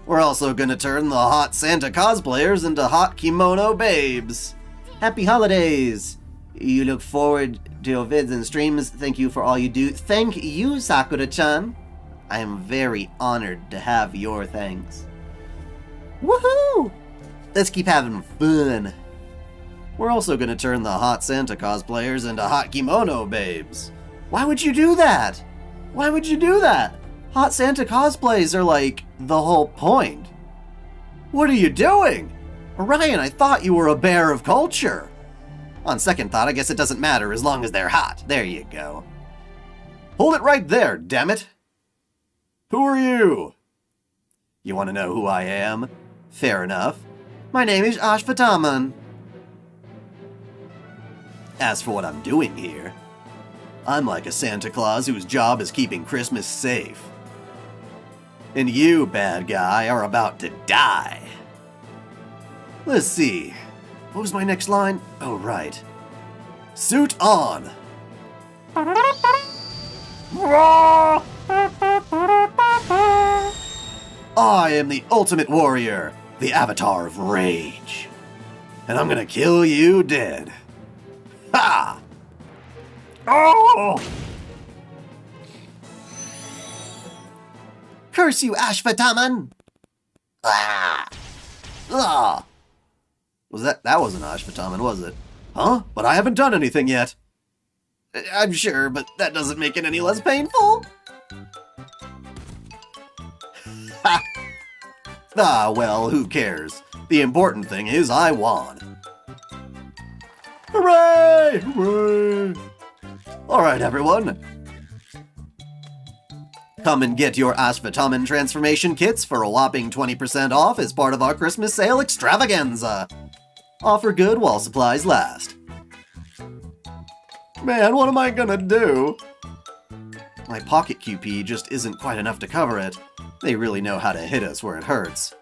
We're also gonna turn the hot Santa cosplayers into hot kimono babes. Happy holidays! You look forward to your vids and streams. Thank you for all you do. Thank you, Sakura-chan. I am very honored to have your thanks. Woohoo! Let's keep having fun. We're also gonna turn the hot Santa cosplayers into hot kimono babes. Why would you do that? Why would you do that? Hot Santa cosplays are like the whole point. What are you doing? Orion, I thought you were a bear of culture. On second thought, I guess it doesn't matter as long as they're hot. There you go. Hold it right there, damn it. Who are you? You want to know who I am? Fair enough. My name is Ashvataman. As for what I'm doing here, I'm like a Santa Claus whose job is keeping Christmas safe. And you, bad guy, are about to die. Let's see. What was my next line? Oh, right. Suit on! I am the ultimate warrior, the avatar of rage. And I'm gonna kill you dead. Ha! Oh! Curse you, Ashvataman! Ah! Ah! That wasn't Ashvataman, was it? Huh? But I haven't done anything yet. I'm sure, but that doesn't make it any less painful. Ha! Ah, well, who cares? The important thing is I won. Hooray! Hooray! Alright, everyone. Come and get your Ashvataman transformation kits for a whopping 20% off as part of our Christmas sale extravaganza. Offer good while supplies last. Man, what am I gonna do? My pocket QP just isn't quite enough to cover it. They really know how to hit us where it hurts.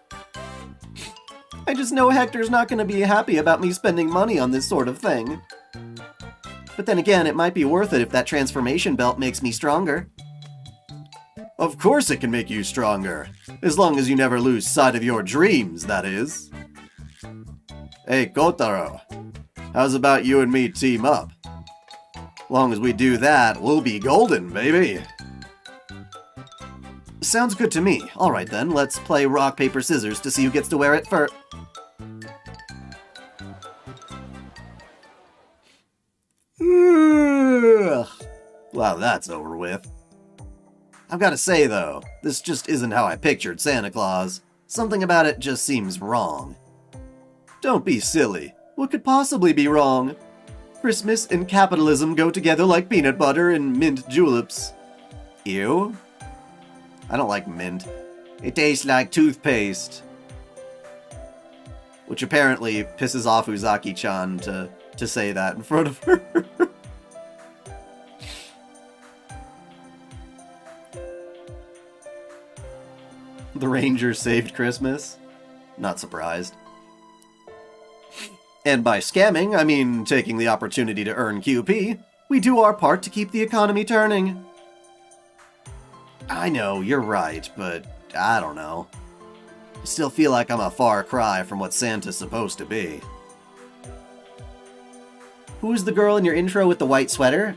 I just know Hector's not gonna be happy about me spending money on this sort of thing. But then again, it might be worth it if that transformation belt makes me stronger. Of course it can make you stronger. As long as you never lose sight of your dreams, that is. Hey, Kotaro. How's about you and me team up? Long as we do that, we'll be golden, baby. Sounds good to me. Alright then, let's play rock, paper, scissors to see who gets to wear it first. Wow, that's over with. I've got to say, though, this just isn't how I pictured Santa Claus. Something about it just seems wrong. Don't be silly. What could possibly be wrong? Christmas and capitalism go together like peanut butter and mint juleps. Ew? I don't like mint. It tastes like toothpaste. Which apparently pisses off Uzaki-chan to say that in front of her. The Ranger saved Christmas? Not surprised. And by scamming, I mean taking the opportunity to earn QP. We do our part to keep the economy turning. I know, you're right, but I don't know. I still feel like I'm a far cry from what Santa's supposed to be. Who's the girl in your intro with the white sweater?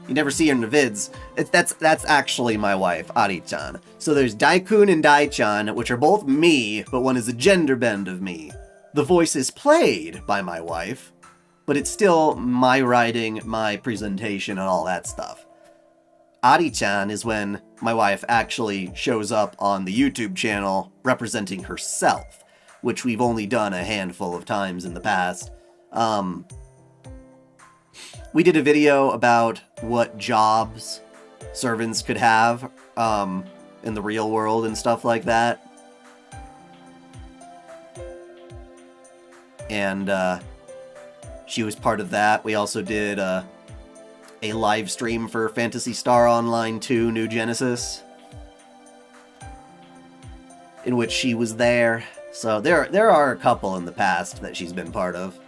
You never see her in the vids. That's actually my wife, Ari-chan. So there's Daikun and Dai-chan, which are both me, but one is a gender bend of me. The voice is played by my wife, but it's still my writing, my presentation, and all that stuff. Ari-chan is when my wife actually shows up on the YouTube channel representing herself, which we've only done a handful of times in the past. We did a video about what jobs servants could have in the real world and stuff like that. And she was part of that. We also did a live stream for Phantasy Star Online 2 New Genesis, in which she was there. So there are a couple in the past that she's been part of,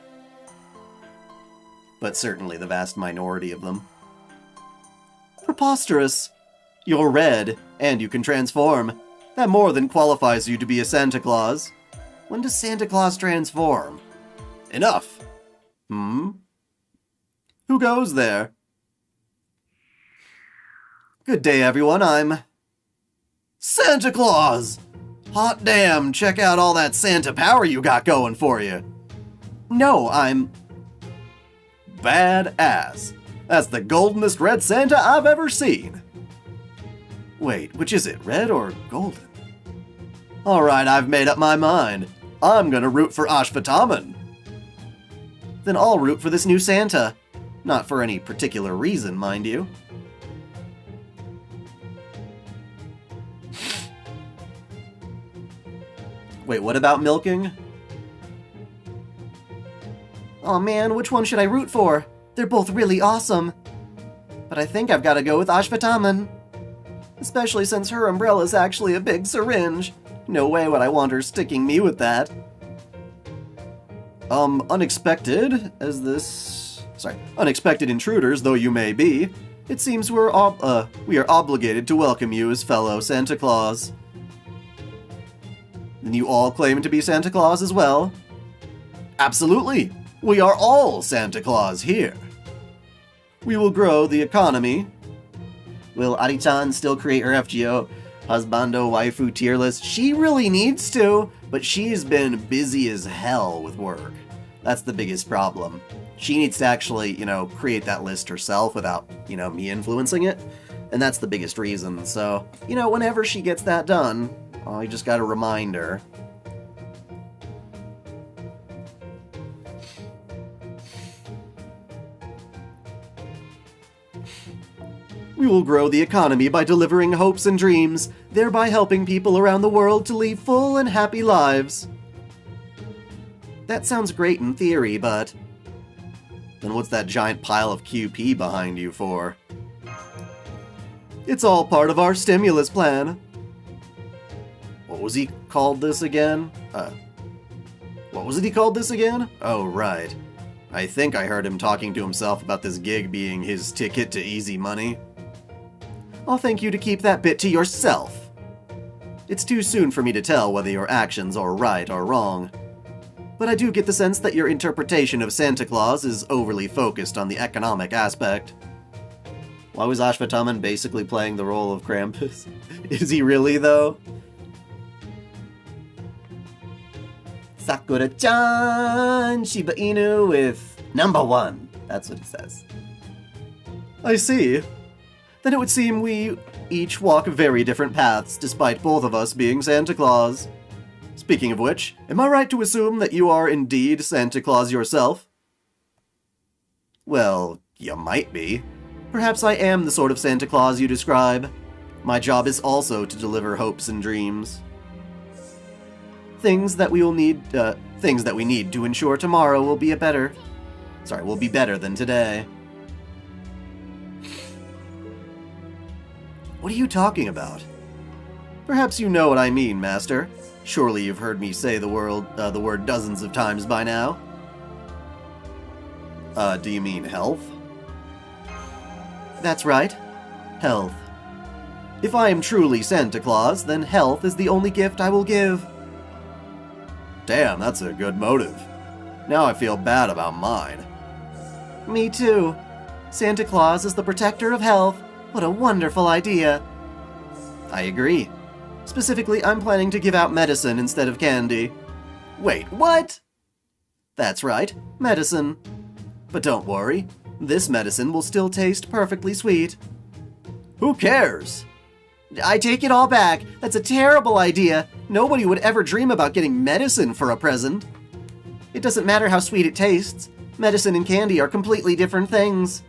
but certainly the vast minority of them. Preposterous! You're red, and you can transform. That more than qualifies you to be a Santa Claus. When does Santa Claus transform? Enough! Who goes there? Good day, everyone, I'm... Santa Claus! Hot damn, check out all that Santa power you got going for you. No, I'm... Badass. That's the goldenest red Santa I've ever seen. Wait, which is it, red or golden? Alright, I've made up my mind. I'm gonna root for Ashvataman. Then I'll root for this new Santa. Not for any particular reason, mind you. Wait, what about milking? Oh man, which one should I root for? They're both really awesome. But I think I've got to go with Ashvataman. Especially since her umbrella's actually a big syringe. No way would I want her sticking me with that. Unexpected intruders though you may be, it seems we are obligated to welcome you as fellow Santa Claus. Then you all claim to be Santa Claus as well? Absolutely! We are all Santa Claus here. We will grow the economy. Will Ari-chan still create her FGO husbando waifu tier list? She really needs to, but she's been busy as hell with work. That's the biggest problem. She needs to actually, create that list herself without, me influencing it. And that's the biggest reason. So, whenever she gets that done, I just gotta remind her. We will grow the economy by delivering hopes and dreams, thereby helping people around the world to lead full and happy lives. That sounds great in theory, but... then what's that giant pile of QP behind you for? It's all part of our stimulus plan. What was he called this again? What was it he called this again? Oh, right. I think I heard him talking to himself about this gig being his ticket to easy money. I'll thank you to keep that bit to yourself. It's too soon for me to tell whether your actions are right or wrong. But I do get the sense that your interpretation of Santa Claus is overly focused on the economic aspect. Why was Ashvataman basically playing the role of Krampus? Is he really, though? Sakura-chan Shiba Inu with number 1. That's what it says. I see. Then it would seem we each walk very different paths, despite both of us being Santa Claus. Speaking of which, am I right to assume that you are indeed Santa Claus yourself? Well, you might be. Perhaps I am the sort of Santa Claus you describe. My job is also to deliver hopes and dreams. Things that we need to ensure tomorrow will be better than today. What are you talking about? Perhaps you know what I mean, Master. Surely you've heard me say the word dozens of times by now. Do you mean health? That's right. Health. If I am truly Santa Claus, then health is the only gift I will give. Damn, that's a good motive. Now I feel bad about mine. Me too. Santa Claus is the protector of health. What a wonderful idea. I agree. Specifically, I'm planning to give out medicine instead of candy. Wait, what? That's right, medicine. But don't worry, this medicine will still taste perfectly sweet. Who cares? I take it all back. That's a terrible idea. Nobody would ever dream about getting medicine for a present. It doesn't matter how sweet it tastes. Medicine and candy are completely different things.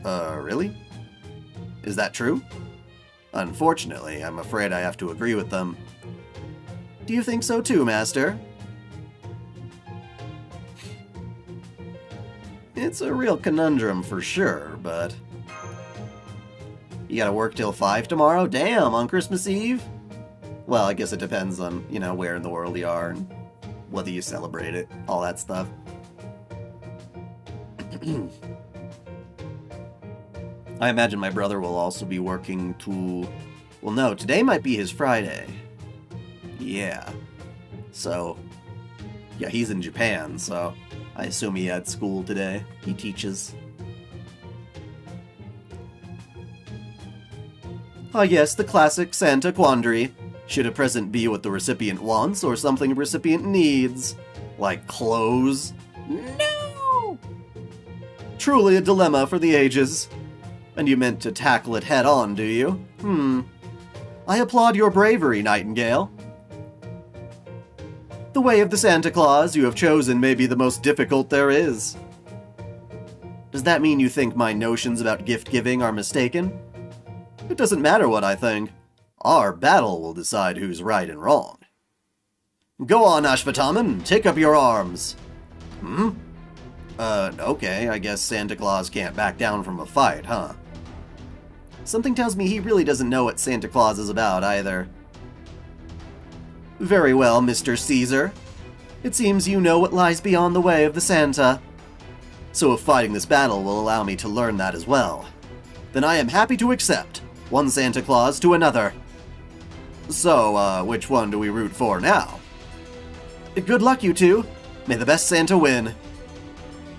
Really? Is that true? Unfortunately, I'm afraid I have to agree with them. Do you think so too, Master? It's a real conundrum for sure, but... You gotta work till 5 tomorrow? Damn, on Christmas Eve? Well, I guess it depends on, where in the world you are and whether you celebrate it, all that stuff. I imagine my brother will also be working to... Well, no, today might be his Friday. Yeah. So, yeah, he's in Japan, so I assume he had school today. He teaches. Ah, yes, the classic Santa quandary. Should a present be what the recipient wants or something the recipient needs? Like clothes? No! Truly a dilemma for the ages. And you meant to tackle it head on, do you? I applaud your bravery, Nightingale. The way of the Santa Claus you have chosen may be the most difficult there is. Does that mean you think my notions about gift-giving are mistaken? It doesn't matter what I think. Our battle will decide who's right and wrong. Go on, Ashvataman, take up your arms. Okay, I guess Santa Claus can't back down from a fight, huh? Something tells me he really doesn't know what Santa Claus is about, either. Very well, Mr. Caesar. It seems you know what lies beyond the way of the Santa. So if fighting this battle will allow me to learn that as well, then I am happy to accept one Santa Claus to another. So, which one do we root for now? Good luck, you two. May the best Santa win.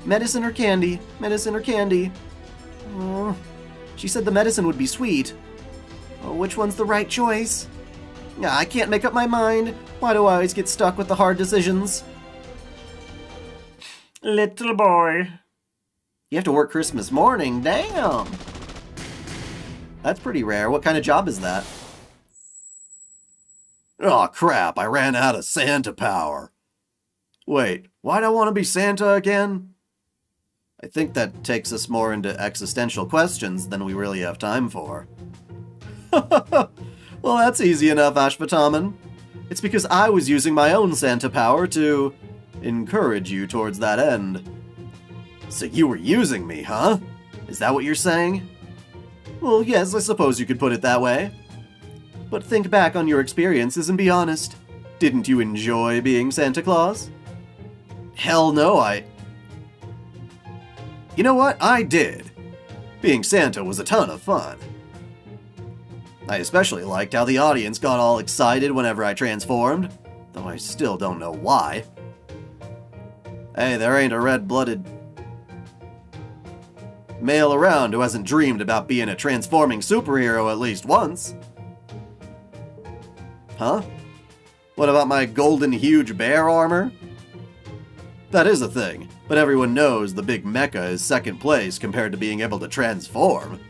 Medicine or candy? Medicine or candy? She said the medicine would be sweet. Which one's the right choice? I can't make up my mind. Why do I always get stuck with the hard decisions? Little boy. You have to work Christmas morning? Damn! That's pretty rare. What kind of job is that? Oh crap, I ran out of Santa power. Wait, why'd I want to be Santa again? I think that takes us more into existential questions than we really have time for. Well, that's easy enough, Ashvataman. It's because I was using my own Santa power to encourage you towards that end. So you were using me, huh? Is that what you're saying? Well, yes, I suppose you could put it that way. But think back on your experiences and be honest. Didn't you enjoy being Santa Claus? Hell no, You know what? I did. Being Santa was a ton of fun. I especially liked how the audience got all excited whenever I transformed, though I still don't know why. Hey, there ain't a red-blooded male around who hasn't dreamed about being a transforming superhero at least once. Huh? What about my golden huge bear armor? That is a thing, but everyone knows the big mecha is second place compared to being able to transform.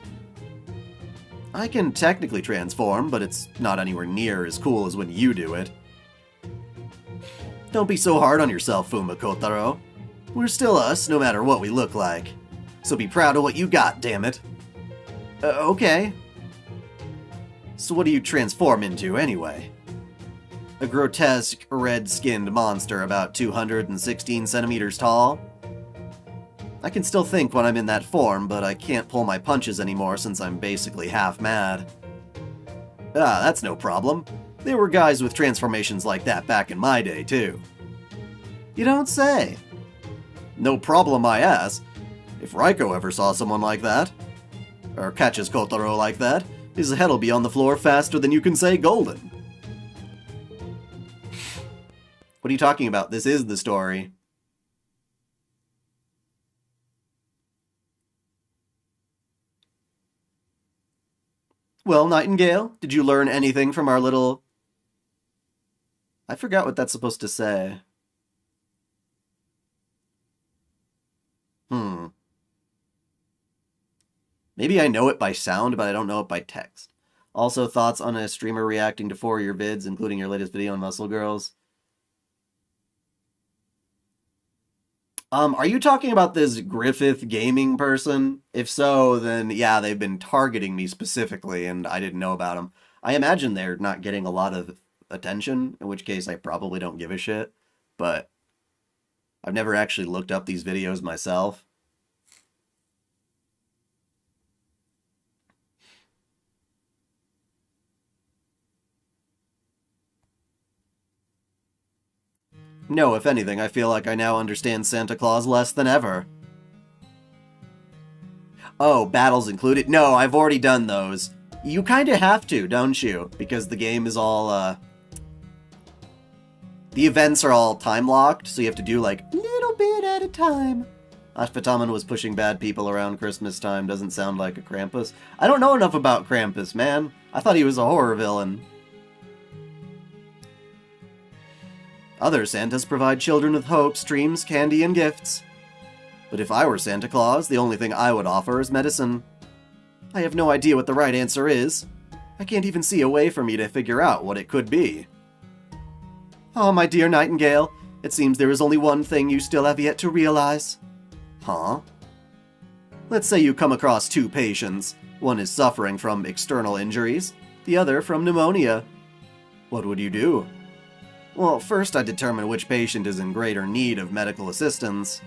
I can technically transform, but it's not anywhere near as cool as when you do it. Don't be so hard on yourself, Fuma Kotaro. We're still us, no matter what we look like. So be proud of what you got, damn it. Okay. So what do you transform into, anyway? A grotesque, red-skinned monster about 216 centimeters tall? I can still think when I'm in that form, but I can't pull my punches anymore since I'm basically half mad. Ah, that's no problem. There were guys with transformations like that back in my day, too. You don't say. No problem, my ass. If Raiko ever saw someone like that, or catches Kotaro like that, his head'll be on the floor faster than you can say golden. What are you talking about? This is the story. Well, Nightingale, did you learn anything from our little... I forgot what that's supposed to say. Maybe I know it by sound, but I don't know it by text. Also, thoughts on a streamer reacting to 4 of your vids, including your latest video on Muscle Girls. Are you talking about this Griffith gaming person? If so, then yeah, they've been targeting me specifically, and I didn't know about them. I imagine they're not getting a lot of attention, in which case I probably don't give a shit, but I've never actually looked up these videos myself. No, if anything, I feel like I now understand Santa Claus less than ever. Oh, battles included? No, I've already done those. You kinda have to, don't you? Because the game is all, the events are all time-locked, so you have to do, like, little bit at a time. Ashpataman was pushing bad people around Christmas time. Doesn't sound like a Krampus. I don't know enough about Krampus, man. I thought he was a horror villain. Other Santas provide children with hopes, dreams, candy, and gifts. But if I were Santa Claus, the only thing I would offer is medicine. I have no idea what the right answer is. I can't even see a way for me to figure out what it could be. Oh, my dear Nightingale, it seems there is only one thing you still have yet to realize. Huh? Let's say you come across 2 patients. One is suffering from external injuries, the other from pneumonia. What would you do? Well, first I'd determine which patient is in greater need of medical assistance.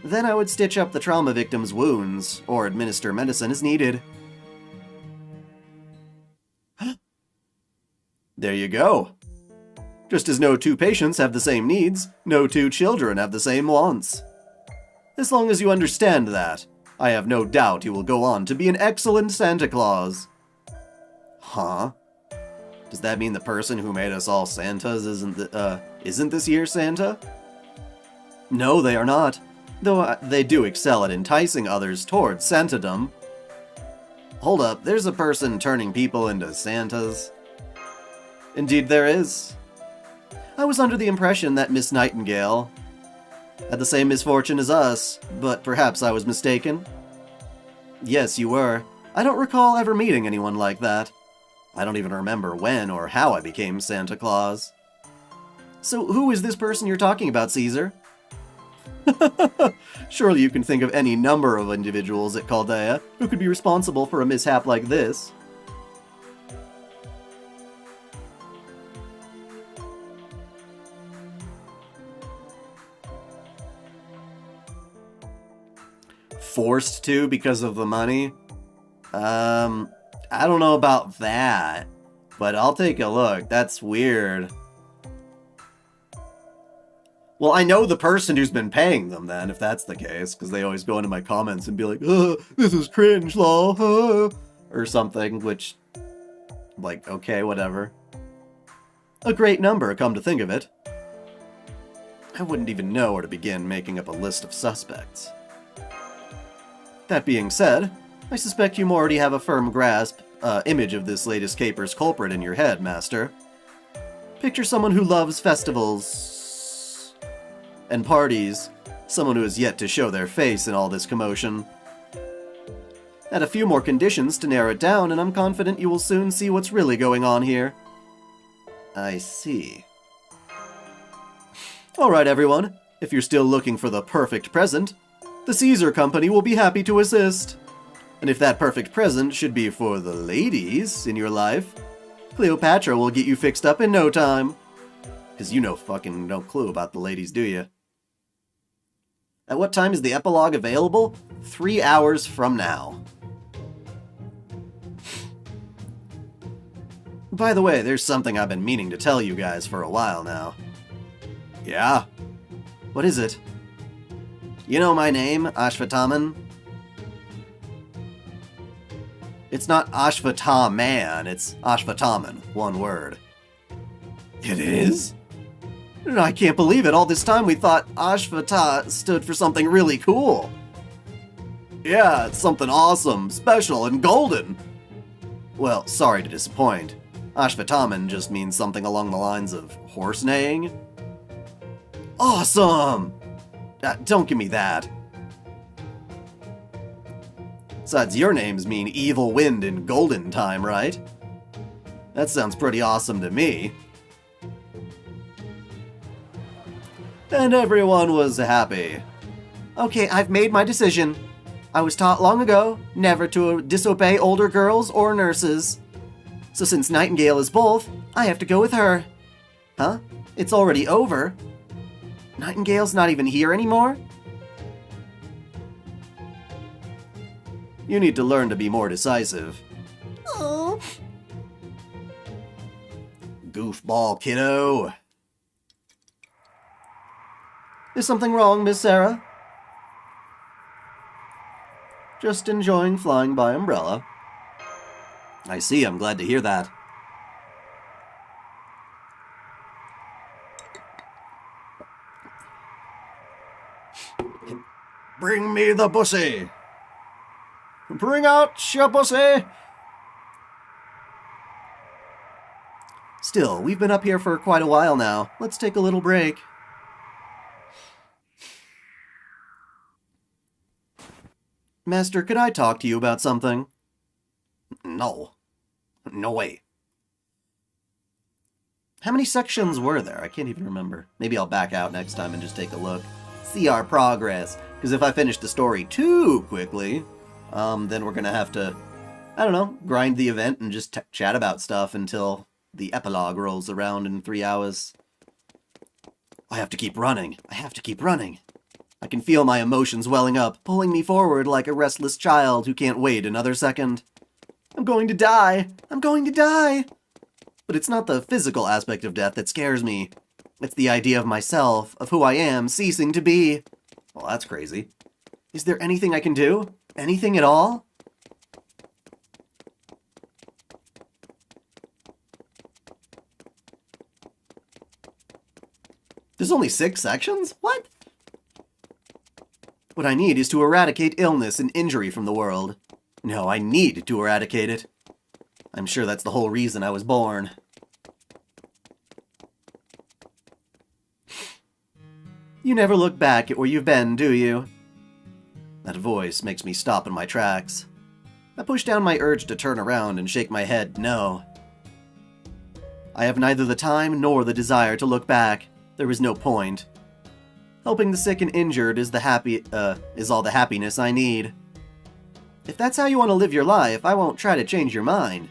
Then I would stitch up the trauma victim's wounds, or administer medicine as needed. There you go. Just as no 2 patients have the same needs, no 2 children have the same wants. As long as you understand that, I have no doubt you will go on to be an excellent Santa Claus. Huh? Does that mean the person who made us all Santas isn't this year's Santa? No, they are not. Though they do excel at enticing others towards Santadom. Hold up, there's a person turning people into Santas. Indeed there is. I was under the impression that Miss Nightingale had the same misfortune as us, but perhaps I was mistaken. Yes, you were. I don't recall ever meeting anyone like that. I don't even remember when or how I became Santa Claus. So who is this person you're talking about, Caesar? Surely you can think of any number of individuals at Chaldea who could be responsible for a mishap like this. Forced to because of the money? I don't know about that, but I'll take a look. That's weird. Well, I know the person who's been paying them then, if that's the case, because they always go into my comments and be like, this is cringe, lol, or something, which, like, okay, whatever. A great number, come to think of it. I wouldn't even know where to begin making up a list of suspects. That being said, I suspect you already have a firm image of this latest caper's culprit in your head, Master. Picture someone who loves festivals and parties, someone who has yet to show their face in all this commotion. Add a few more conditions to narrow it down, and I'm confident you will soon see what's really going on here. I see. Alright everyone, if you're still looking for the perfect present, the Caesar Company will be happy to assist. And if that perfect present should be for the ladies in your life, Cleopatra will get you fixed up in no time. Because you know fucking no clue about the ladies, do you? At what time is the epilogue available? 3 hours from now. By the way, there's something I've been meaning to tell you guys for a while now. Yeah? What is it? You know my name, Ashvataman? It's not Ashvataman, it's Ashvataman, one word. It is? I can't believe it. All this time we thought Ashvata stood for something really cool. Yeah, it's something awesome, special, and golden. Well, sorry to disappoint. Ashvataman just means something along the lines of horse neighing. Awesome! Don't give me that. Besides, your names mean evil wind in golden time, right? That sounds pretty awesome to me. And everyone was happy. Okay, I've made my decision. I was taught long ago never to disobey older girls or nurses. So since Nightingale is both, I have to go with her. Huh? It's already over? Nightingale's not even here anymore? You need to learn to be more decisive. Oh. Goofball, kiddo. Is something wrong, Miss Sarah? Just enjoying flying by umbrella. I see, I'm glad to hear that. Bring me the pussy! Bring out your pussy! Still, we've been up here for quite a while now. Let's take a little break. Master, could I talk to you about something? No. No way. How many sections were there? I can't even remember. Maybe I'll back out next time and just take a look. See our progress. Because if I finish the story too quickly, then we're gonna have to, I don't know, grind the event and just chat about stuff until the epilogue rolls around in 3 hours. I have to keep running. I have to keep running. I can feel my emotions welling up, pulling me forward like a restless child who can't wait another second. I'm going to die! I'm going to die! But it's not the physical aspect of death that scares me. It's the idea of myself, of who I am, ceasing to be. Well, that's crazy. Is there anything I can do? Anything at all? There's only 6 sections? What? What I need is to eradicate illness and injury from the world. No, I need to eradicate it. I'm sure that's the whole reason I was born. You never look back at where you've been, do you? That voice makes me stop in my tracks. I push down my urge to turn around and shake my head no. I have neither the time nor the desire to look back. There is no point. Helping the sick and injured is all the happiness I need. If that's how you want to live your life, I won't try to change your mind.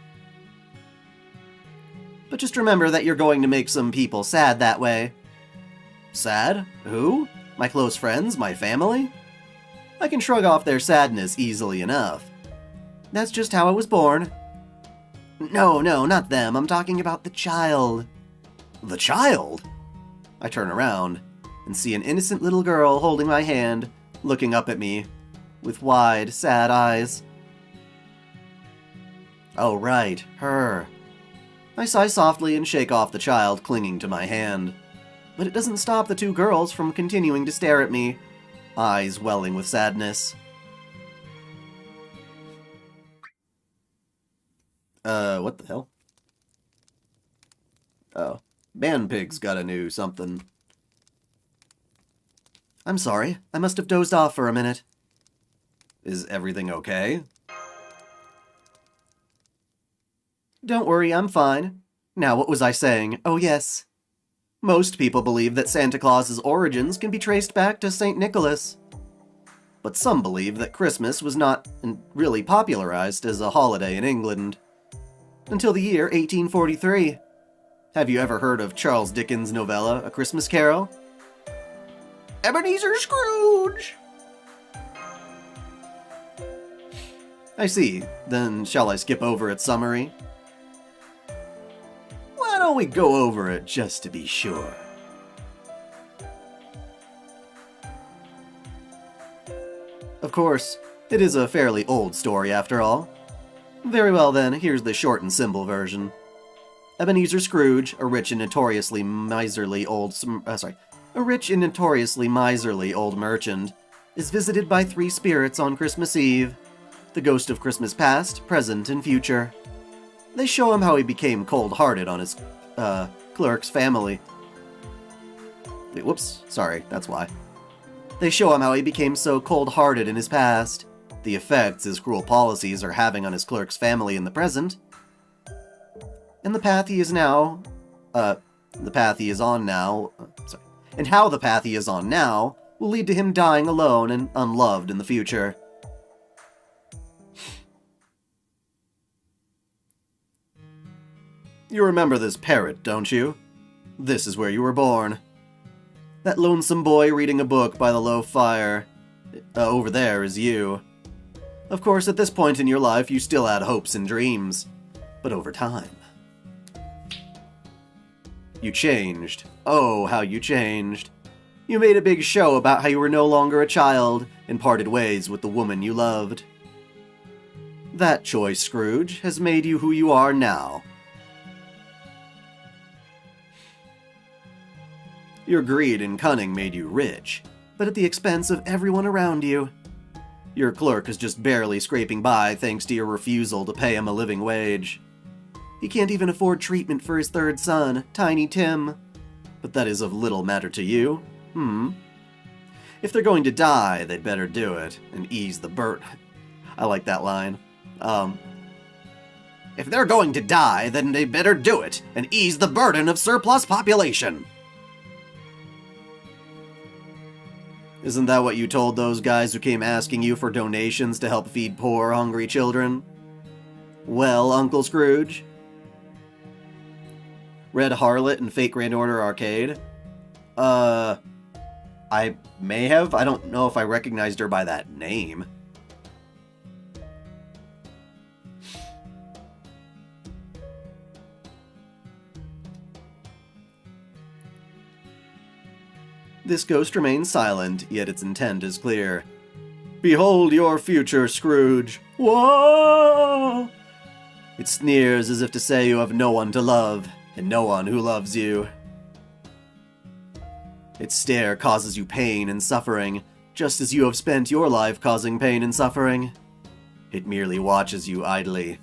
But just remember that you're going to make some people sad that way. Sad? Who? My close friends? My family? I can shrug off their sadness easily enough. That's just how I was born. No, not them. I'm talking about the child. The child? I turn around and see an innocent little girl holding my hand, looking up at me with wide, sad eyes. Oh, right, her. I sigh softly and shake off the child clinging to my hand. But it doesn't stop the 2 girls from continuing to stare at me, eyes welling with sadness. What the hell? Oh, Bandpig's got a new something. I'm sorry, I must have dozed off for a minute. Is everything okay? Don't worry, I'm fine. Now, what was I saying? Oh, yes. Most people believe that Santa Claus's origins can be traced back to St. Nicholas. But some believe that Christmas was not really popularized as a holiday in England until the year 1843. Have you ever heard of Charles Dickens' novella, A Christmas Carol? Ebenezer Scrooge! I see. Then shall I skip over its summary? Why don't we go over it just to be sure? course, it is a fairly old story after all. Very well then, here's the short and simple version. Ebenezer Scrooge, a rich and notoriously miserly old merchant, is visited by three spirits on Christmas Eve, the ghost of Christmas past, present, and future. They show him how he became cold-hearted on his, clerk's family. Whoops, sorry, that's why. They show him how he became so cold-hearted in his past, the effects his cruel policies are having on his clerk's family in the present, and how the path he is on now will lead to him dying alone and unloved in the future. You remember this parrot, don't you? This is where you were born. That lonesome boy reading a book by the low fire. Over there is you. Of course, at this point in your life, you still had hopes and dreams. But over time, you changed. Oh, how you changed. You made a big show about how you were no longer a child and parted ways with the woman you loved. That choice, Scrooge, has made you who you are now. Your greed and cunning made you rich, but at the expense of everyone around you. Your clerk is just barely scraping by thanks to your refusal to pay him a living wage. He can't even afford treatment for his third son, Tiny Tim. But that is of little matter to you. If they're going to die, they'd better do it and ease the burden. I like that line. If they're going to die, then they better do it and ease the burden of surplus population. Isn't that what you told those guys who came asking you for donations to help feed poor, hungry children? Well, Uncle Scrooge? Red Harlot and Fate Grand Order Arcade? I may have. I don't know if I recognized her by that name. This ghost remains silent, yet its intent is clear. Behold your future, Scrooge. Whoa! It sneers as if to say you have no one to love, and no one who loves you. Its stare causes you pain and suffering, just as you have spent your life causing pain and suffering. It merely watches you idly.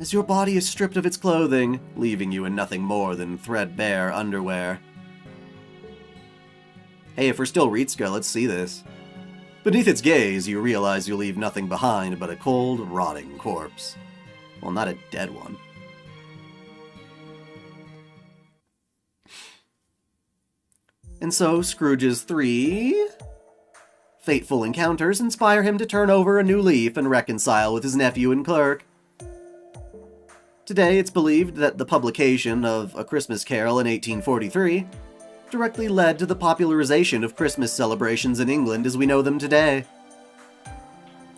As your body is stripped of its clothing, leaving you in nothing more than threadbare underwear. Hey, if we're still Ritsuka, let's see this. Beneath its gaze, you realize you leave nothing behind but a cold, rotting corpse. Well, not a dead one. And so, Scrooge's 3 fateful encounters inspire him to turn over a new leaf and reconcile with his nephew and clerk. Today, it's believed that the publication of A Christmas Carol in 1843 directly led to the popularization of Christmas celebrations in England as we know them today.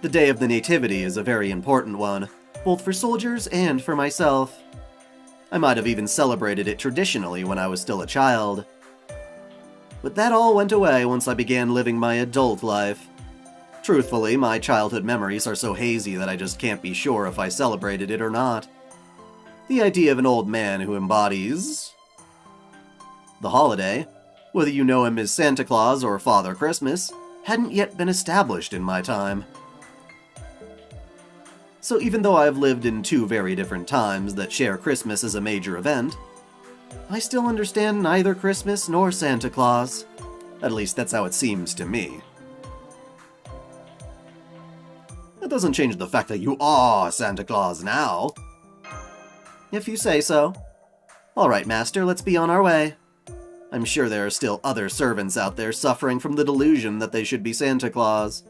The Day of the Nativity is a very important one, both for soldiers and for myself. I might have even celebrated it traditionally when I was still a child. But that all went away once I began living my adult life. Truthfully, my childhood memories are so hazy that I just can't be sure if I celebrated it or not. The idea of an old man who embodies the holiday, whether you know him as Santa Claus or Father Christmas, hadn't yet been established in my time. So even though I have lived in two very different times that share Christmas as a major event, I still understand neither Christmas nor Santa Claus. At least that's how it seems to me. That doesn't change the fact that you are Santa Claus now. If you say so. Alright, Master, let's be on our way. I'm sure there are still other servants out there suffering from the delusion that they should be Santa Claus.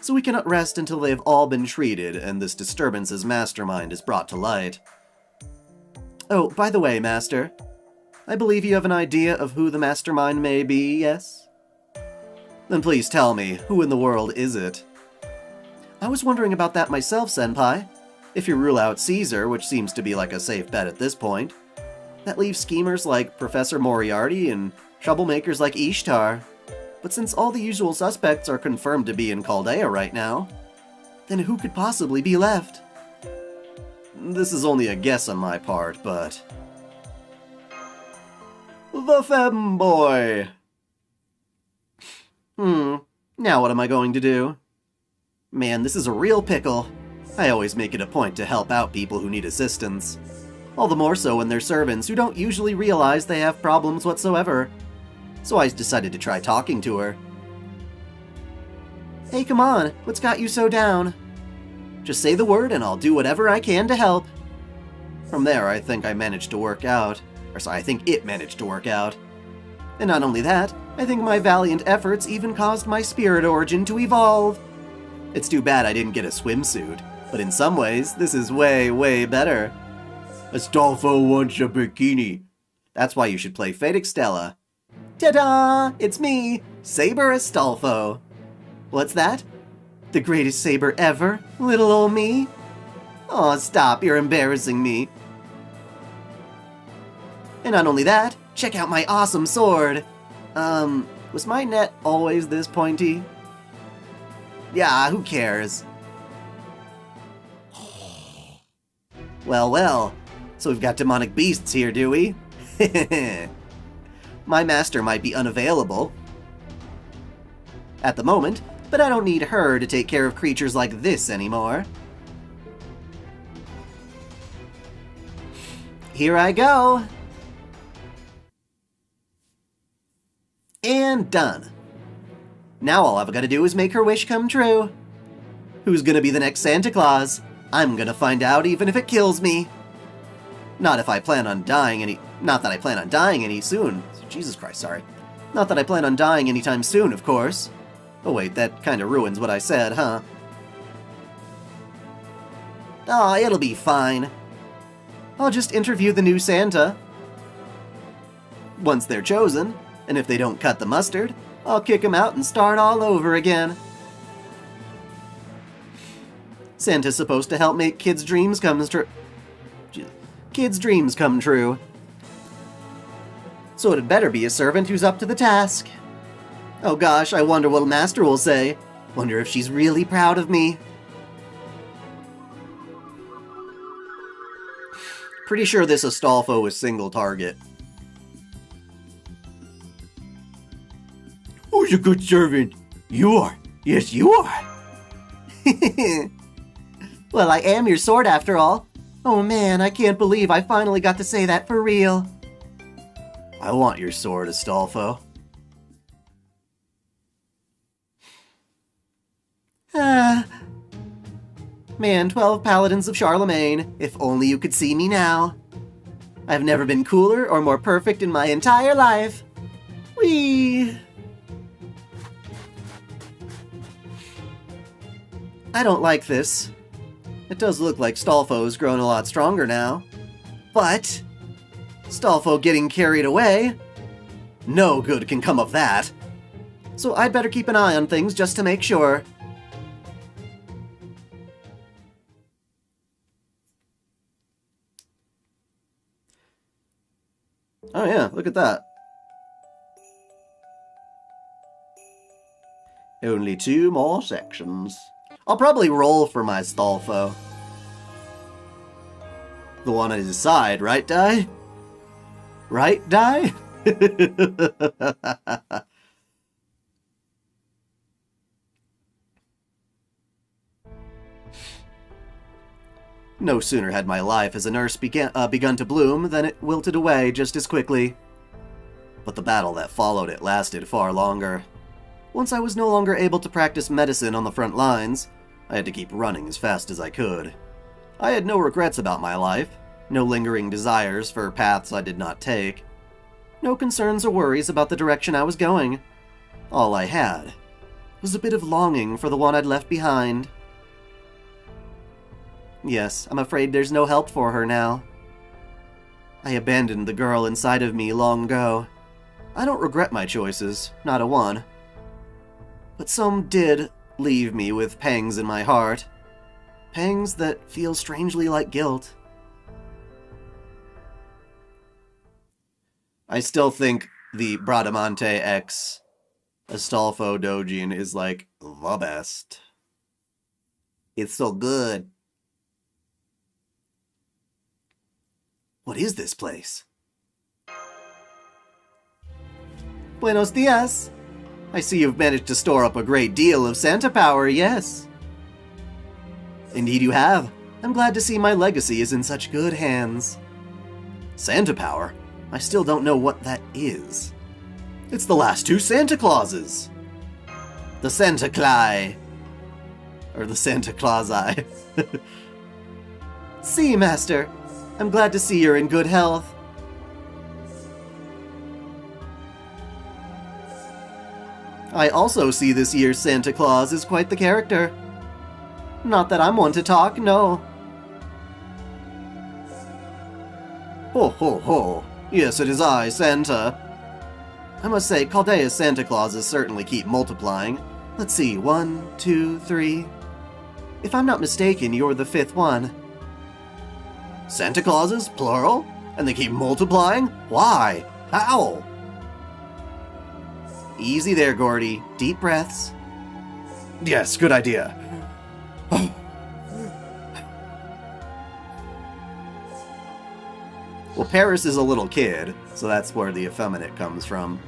So we cannot rest until they have all been treated and this disturbance's mastermind is brought to light. Oh, by the way, Master, I believe you have an idea of who the mastermind may be, yes? Then please tell me, who in the world is it? I was wondering about that myself, Senpai. If you rule out Caesar, which seems to be like a safe bet at this point, that leaves schemers like Professor Moriarty and troublemakers like Ishtar. But since all the usual suspects are confirmed to be in Chaldea right now, then who could possibly be left? This is only a guess on my part, but... The femboy! Now what am I going to do? Man, this is a real pickle. I always make it a point to help out people who need assistance. All the more so when they're servants who don't usually realize they have problems whatsoever. So I decided to try talking to her. Hey, come on, what's got you so down? Just say the word and I'll do whatever I can to help. From there, I think it managed to work out. And not only that, I think my valiant efforts even caused my spirit origin to evolve. It's too bad I didn't get a swimsuit, but in some ways, this is way, way better. Astolfo wants a bikini. That's why you should play Fate Extella. Ta-da! It's me, Saber Astolfo. What's that? The greatest saber ever, little ol' me? Aw, stop, you're embarrassing me. And not only that, check out my awesome sword. Was my net always this pointy? Yeah, who cares? Well, well, so we've got demonic beasts here, do we? My master might be unavailable at the moment, but I don't need her to take care of creatures like this anymore. Here I go! And done. Now all I've got to do is make her wish come true. Who's gonna be the next Santa Claus? I'm gonna find out even if it kills me. Not that I plan on dying any soon. Jesus Christ, sorry. Not that I plan on dying anytime soon, of course. Oh wait, that kinda ruins what I said, huh? Aw, it'll be fine. I'll just interview the new Santa. Once they're chosen, and if they don't cut the mustard, I'll kick them out and start all over again. Santa's supposed to help make kids' dreams come true. So it'd better be a servant who's up to the task. Oh gosh, I wonder what Master will say. Wonder if she's really proud of me. Pretty sure this Astolfo is single target. Who's a good servant? You are. Yes, you are. Well, I am your sword after all. Oh man, I can't believe I finally got to say that for real. I want your sword, Astolfo. Man, 12 Paladins of Charlemagne, if only you could see me now. I've never been cooler or more perfect in my entire life. Whee! I don't like this. It does look like Stolfo's grown a lot stronger now. But Stolfo getting carried away? No good can come of that. So I'd better keep an eye on things just to make sure. Oh yeah, look at that. Only 2 more sections. I'll probably roll for my Stolfo. The one on his side, right, Dai? Right, Dai? No sooner had my life as a nurse begun to bloom than it wilted away just as quickly. But the battle that followed it lasted far longer. Once I was no longer able to practice medicine on the front lines, I had to keep running as fast as I could. I had no regrets about my life, no lingering desires for paths I did not take, no concerns or worries about the direction I was going. All I had was a bit of longing for the one I'd left behind. Yes, I'm afraid there's no help for her now. I abandoned the girl inside of me long ago. I don't regret my choices, not a one. But some did leave me with pangs in my heart. Pangs that feel strangely like guilt. I still think the Bradamante X Astolfo Dojin is like the best. It's so good. What is this place? Buenos dias. I see you've managed to store up a great deal of Santa power, yes. Indeed you have. I'm glad to see my legacy is in such good hands. Santa power? I still don't know what that is. It's the last two Santa Clauses. The Santa Claus. Or the Santa Claus-I. See, Master. I'm glad to see you're in good health. I also see this year's Santa Claus is quite the character. Not that I'm one to talk, no. Ho ho ho. Yes, it is I, Santa. I must say, Chaldea's Santa Clauses certainly keep multiplying. Let's see, 1, 2, 3. If I'm not mistaken, you're the 5th one. Santa Clauses, plural? And they keep multiplying? Why? How? Easy there, Gordy. Deep breaths. Yes, good idea. Well, Paris is a little kid, so that's where the effeminate comes from.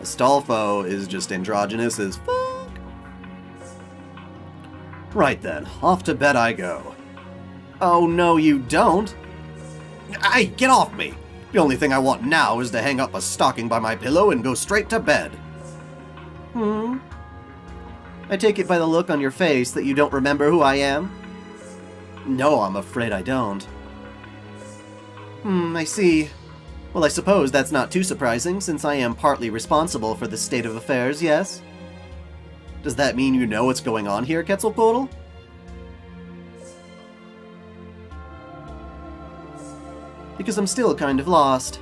Astolfo is just androgynous as fuck. Right then, off to bed I go. Oh, no, you don't. Hey, get off me! The only thing I want now is to hang up a stocking by my pillow and go straight to bed. I take it by the look on your face that you don't remember who I am? No, I'm afraid I don't. I see. Well, I suppose that's not too surprising, since I am partly responsible for the state of affairs, yes? Does that mean you know what's going on here, Quetzalcoatl? Because I'm still kind of lost.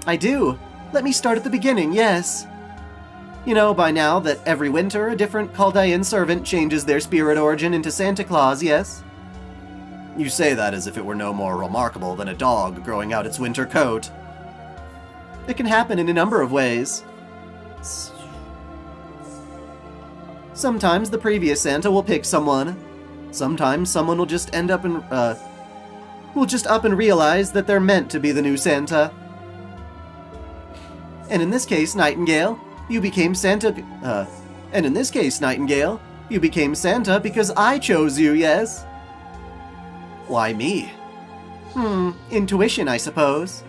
I do! Let me start at the beginning, yes. You know by now that every winter a different Chaldean servant changes their spirit origin into Santa Claus, yes? You say that as if it were no more remarkable than a dog growing out its winter coat. It can happen in a number of ways. Sometimes the previous Santa will pick someone. Sometimes someone will just end up and realize that they're meant to be the new Santa. And in this case, Nightingale, you became Santa because I chose you, yes? Why me? Intuition, I suppose.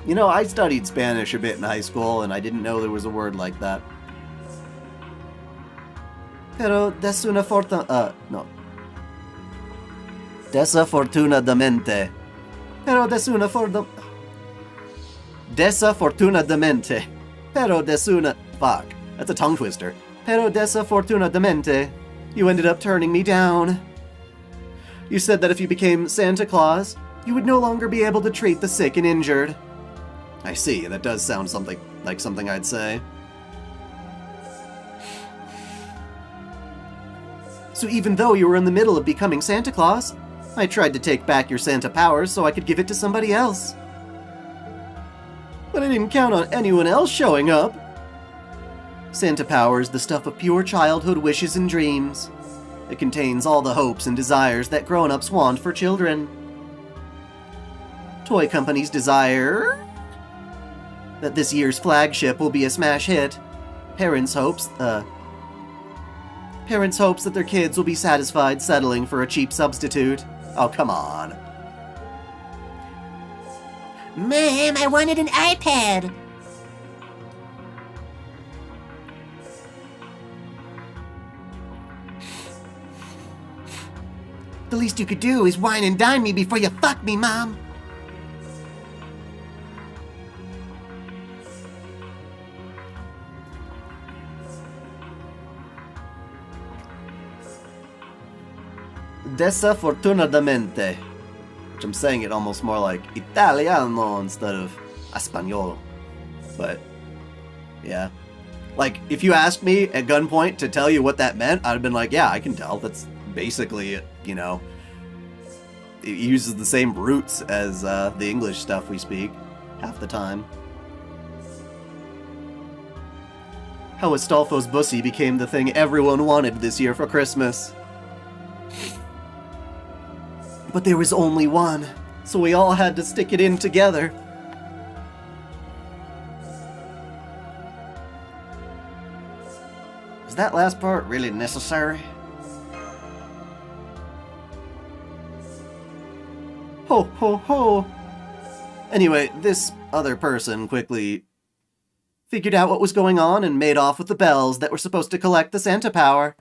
You know, I studied Spanish a bit in high school, and I didn't know there was a word like that. Pero desafortunadamente. Fuck, that's a tongue twister. Pero desafortunadamente, you ended up turning me down. You said that if you became Santa Claus, you would no longer be able to treat the sick and injured. I see, that does sound like something I'd say. So even though you were in the middle of becoming Santa Claus, I tried to take back your Santa powers so I could give it to somebody else. But I didn't count on anyone else showing up. Santa power is the stuff of pure childhood wishes and dreams. It contains all the hopes and desires that grown-ups want for children. Toy companies desire that this year's flagship will be a smash hit. Parents hopes that their kids will be satisfied settling for a cheap substitute. Oh, come on. Mom, I wanted an iPad. The least you could do is wine and dine me before you fuck me, Mom. Desafortunadamente. Which I'm saying it almost more like Italiano instead of Español. But, yeah. Like, if you asked me at gunpoint to tell you what that meant, I'd have been like, yeah, I can tell. That's basically, you know, it uses the same roots as the English stuff we speak half the time. How Astolfo's bussy became the thing everyone wanted this year for Christmas. But there was only one, so we all had to stick it in together. Is that last part really necessary? Ho ho ho! Anyway, this other person quickly figured out what was going on and made off with the bells that were supposed to collect the Santa power.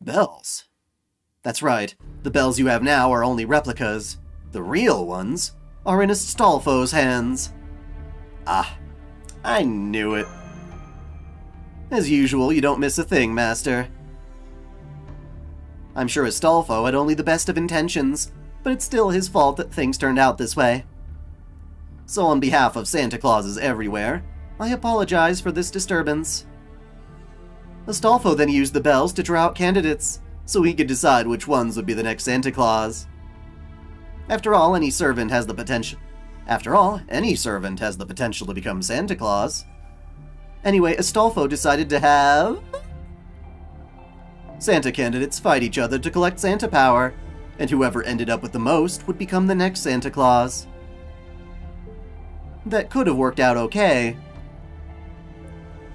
Bells? That's right, the bells you have now are only replicas. The real ones are in Astolfo's hands. Ah, I knew it. As usual, you don't miss a thing, Master. I'm sure Astolfo had only the best of intentions, but it's still his fault that things turned out this way. So on behalf of Santa Clauses everywhere, I apologize for this disturbance. Astolfo then used the bells to draw out candidates, so he could decide which ones would be the next Santa Claus. After all, any servant has the potential to become Santa Claus. Anyway, Astolfo decided to have Santa candidates fight each other to collect Santa power, and whoever ended up with the most would become the next Santa Claus. That could have worked out okay,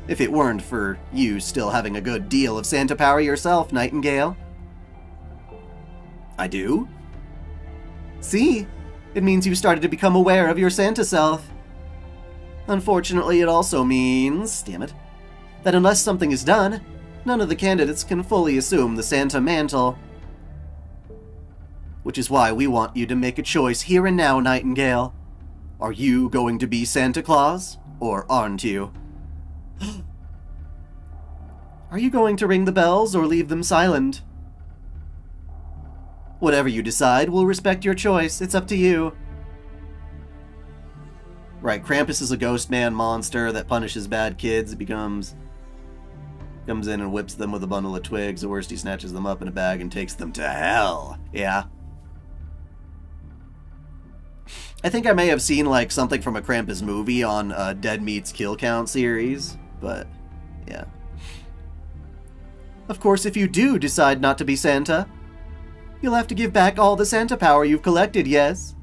if it weren't for you still having a good deal of Santa power yourself, Nightingale. I do? See? It means you started to become aware of your Santa self. Unfortunately, it also means, damn it, that unless something is done, none of the candidates can fully assume the Santa mantle. Which is why we want you to make a choice here and now, Nightingale. Are you going to be Santa Claus, or aren't you? Are you going to ring the bells or leave them silent? Whatever you decide, we'll respect your choice. It's up to you. Right, Krampus is a ghost man monster that punishes bad kids. It comes in and whips them with a bundle of twigs. The worst, he snatches them up in a bag and takes them to hell. Yeah. I think I may have seen, like, something from a Krampus movie on Dead Meat's Kill Count series, but, yeah. Of course, if you do decide not to be Santa, you'll have to give back all the Santa power you've collected, yes?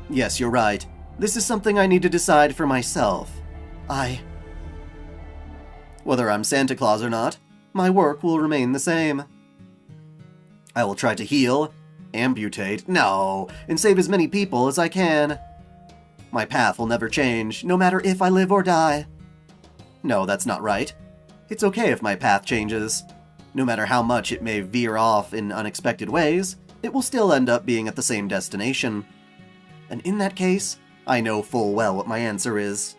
Yes, you're right. This is something I need to decide for myself. Whether I'm Santa Claus or not, my work will remain the same. I will try to heal, amputate, and save as many people as I can. My path will never change, no matter if I live or die. No, that's not right. It's okay if my path changes. No matter how much it may veer off in unexpected ways, it will still end up being at the same destination. And in that case, I know full well what my answer is.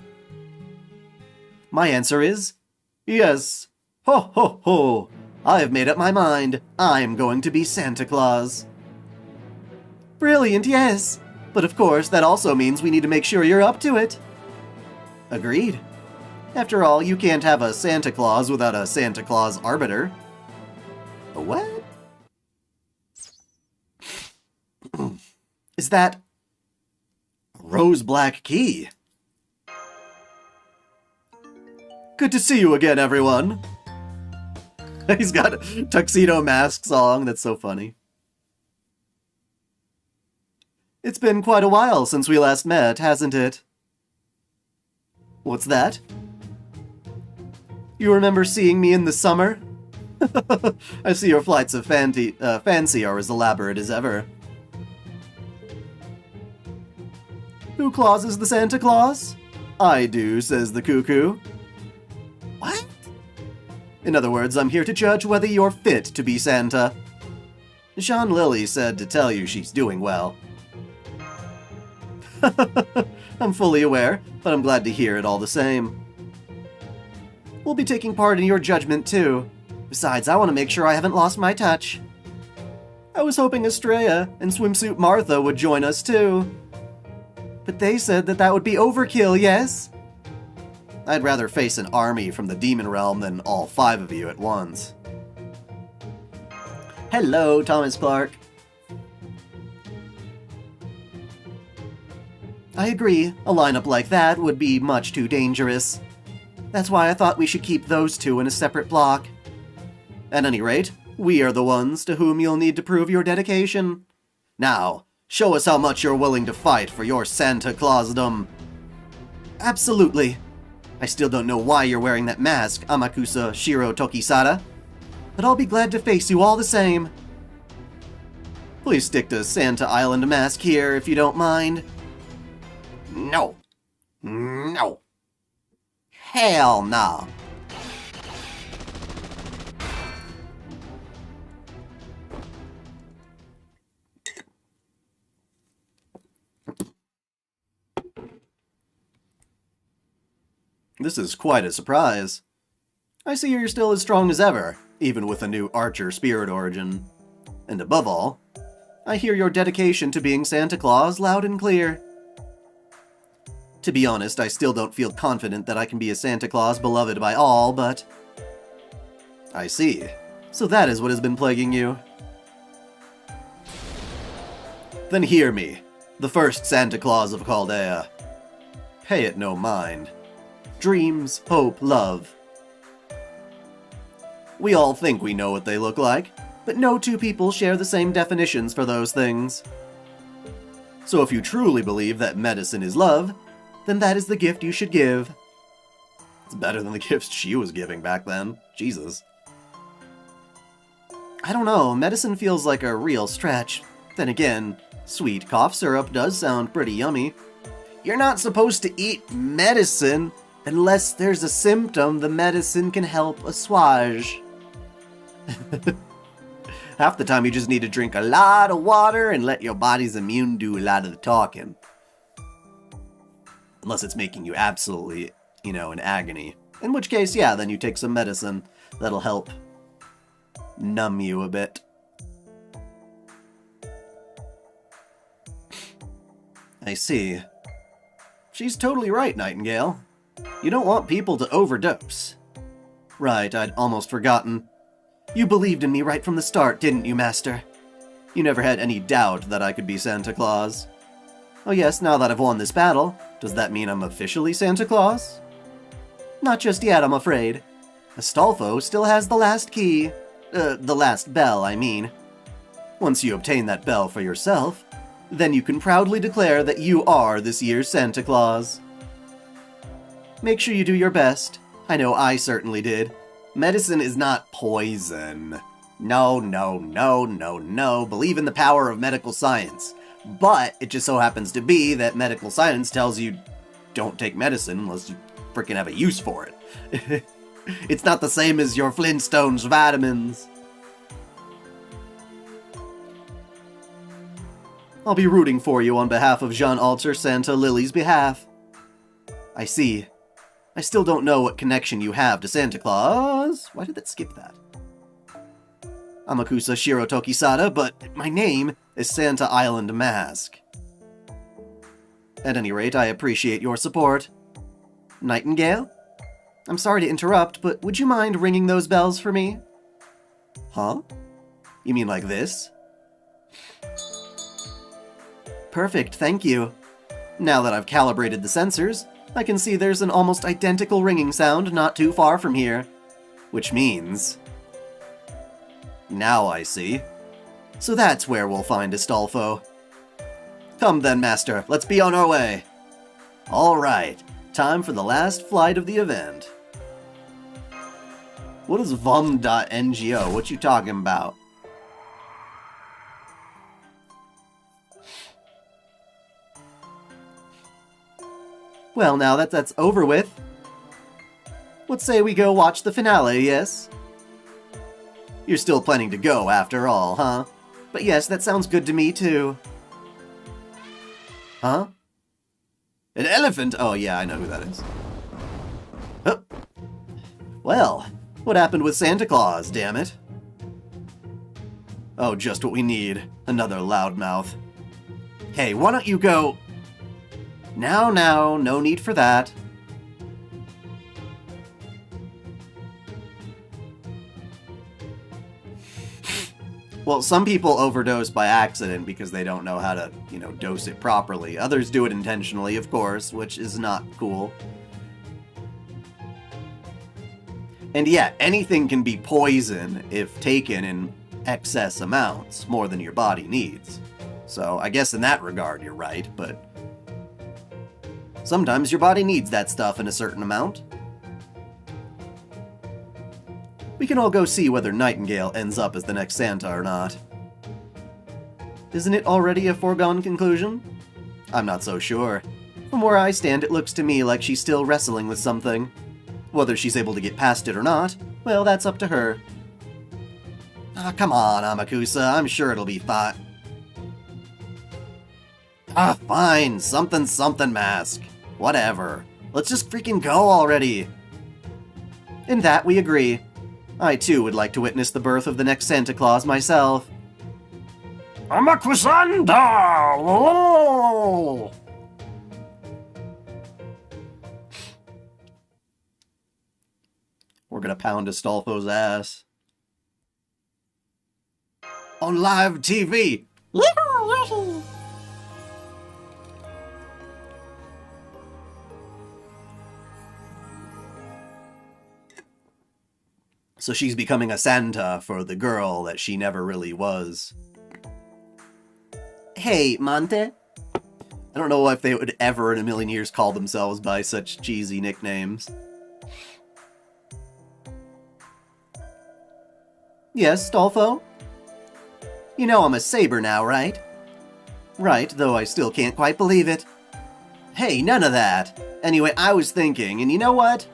My answer is, yes. Ho ho ho! I've made up my mind. I'm going to be Santa Claus. Brilliant, yes. But of course, that also means we need to make sure you're up to it. Agreed. After all, you can't have a Santa Claus without a Santa Claus arbiter. A what? Is that a rose black key? Good to see you again, everyone. He's got a tuxedo mask song. That's so funny. It's been quite a while since we last met, hasn't it? What's that? You remember seeing me in the summer? I see your flights of fancy are as elaborate as ever. Who clauses the Santa Claus? I do, says the cuckoo. What? In other words, I'm here to judge whether you're fit to be Santa. Jean Lily said to tell you she's doing well. I'm fully aware, but I'm glad to hear it all the same. We'll be taking part in your judgment, too. Besides, I want to make sure I haven't lost my touch. I was hoping Estrella and Swimsuit Martha would join us, too. But they said that that would be overkill, yes? I'd rather face an army from the demon realm than all 5 of you at once. Hello, Thomas Clark. I agree, a lineup like that would be much too dangerous. That's why I thought we should keep those 2 in a separate block. At any rate, we are the ones to whom you'll need to prove your dedication. Now, show us how much you're willing to fight for your Santa Clausdom. Absolutely. I still don't know why you're wearing that mask, Amakusa Shiro Tokisada, but I'll be glad to face you all the same. Please stick to Santa Island mask here, if you don't mind. No. No. Hell no. This is quite a surprise. I see you're still as strong as ever, even with a new archer spirit origin. And above all, I hear your dedication to being Santa Claus loud and clear. To be honest, I still don't feel confident that I can be a Santa Claus beloved by all, but... I see. So that is what has been plaguing you. Then hear me, the first Santa Claus of Chaldea. Pay it no mind. Dreams, hope, love. We all think we know what they look like, but no 2 people share the same definitions for those things. So if you truly believe that medicine is love, then that is the gift you should give. It's better than the gifts she was giving back then. Jesus. I don't know, medicine feels like a real stretch. Then again, sweet cough syrup does sound pretty yummy. You're not supposed to eat medicine unless there's a symptom the medicine can help assuage. Half the time you just need to drink a lot of water and let your body's immune do a lot of the talking. Unless it's making you absolutely, in agony. In which case, yeah, then you take some medicine that'll help numb you a bit. I see. She's totally right, Nightingale. You don't want people to overdose. Right, I'd almost forgotten. You believed in me right from the start, didn't you, Master? You never had any doubt that I could be Santa Claus. Oh yes, now that I've won this battle, does that mean I'm officially Santa Claus? Not just yet, I'm afraid. Astolfo still has the last key. The last bell, I mean. Once you obtain that bell for yourself, then you can proudly declare that you are this year's Santa Claus. Make sure you do your best. I know I certainly did. Medicine is not poison. No, no, no, no, no. Believe in the power of medical science. But it just so happens to be that medical science tells you don't take medicine unless you freaking have a use for it. It's not the same as your Flintstones vitamins. I'll be rooting for you on behalf of Jean Alter Santa Lily's behalf. I see. I still don't know what connection you have to Santa Claus. Why did that skip that? Amakusa Shiro Tokisada, but my name is Santa Island Mask. At any rate, I appreciate your support. Nightingale? I'm sorry to interrupt, but would you mind ringing those bells for me? Huh? You mean like this? Perfect, thank you. Now that I've calibrated the sensors, I can see there's an almost identical ringing sound not too far from here. Which means... Now I see. So that's where we'll find Astolfo. Come then, Master, let's be on our way. Alright, time for the last flight of the event. What is vum.ngo? What you talking about? Well, now that that's over with, let's say we go watch the finale, yes? You're still planning to go after all, huh? But yes, that sounds good to me too. Huh? An elephant? Oh yeah, I know who that is. Oh. Well, what happened with Santa Claus, damn it? Oh, just what we need. Another loudmouth. Hey, why don't you go... Now, no need for that. Well, some people overdose by accident because they don't know how to, dose it properly. Others do it intentionally, of course, which is not cool. And yeah, anything can be poison if taken in excess amounts, more than your body needs. So I guess in that regard, you're right, but sometimes your body needs that stuff in a certain amount. We can all go see whether Nightingale ends up as the next Santa or not. Isn't it already a foregone conclusion? I'm not so sure. From where I stand, it looks to me like she's still wrestling with something. Whether she's able to get past it or not, well, that's up to her. Ah, come on, Amakusa, I'm sure it'll be fine. Ah, fine, something mask. Whatever. Let's just freaking go already. In that, we agree. I, too, would like to witness the birth of the next Santa Claus myself. Amakusanda! Oh! We're gonna pound Astolfo's ass. On live TV! Yoo-hoo! So she's becoming a Santa for the girl that she never really was. Hey, Monte? I don't know if they would ever in a million years call themselves by such cheesy nicknames. Yes, Stolfo? You know I'm a saber now, right? Right, though I still can't quite believe it. Hey, none of that. Anyway, I was thinking, and you know what?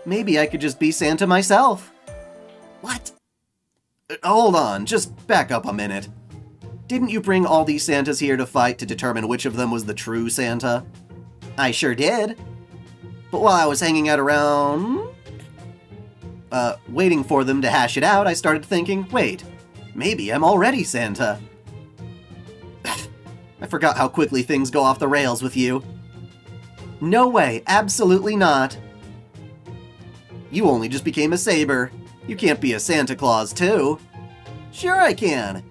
Maybe I could just be Santa myself. What? Hold on, just back up a minute. Didn't you bring all these Santas here to fight to determine which of them was the true Santa? I sure did. But while I was hanging out around... waiting for them to hash it out, I started thinking, wait, maybe I'm already Santa. I forgot how quickly things go off the rails with you. No way, absolutely not. You only just became a saber. You can't be a Santa Claus, too. Sure I can.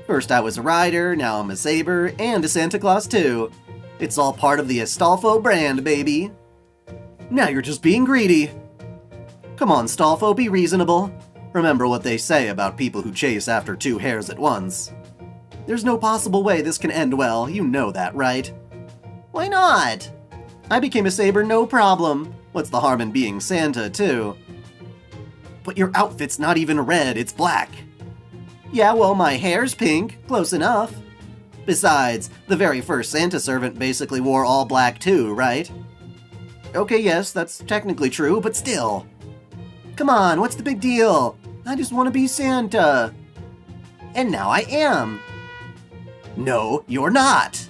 First I was a rider, now I'm a saber, and a Santa Claus, too. It's all part of the Astolfo brand, baby. Now you're just being greedy. Come on, Stolfo, be reasonable. Remember what they say about people who chase after two hares at once. There's no possible way this can end well, you know that, right? Why not? I became a saber, no problem. What's the harm in being Santa, too? But your outfit's not even red, it's black. Yeah, well, my hair's pink, close enough. Besides, the very first Santa servant basically wore all black too, right? Okay, yes, that's technically true, but still. Come on, what's the big deal? I just want to be Santa. And now I am. No, you're not.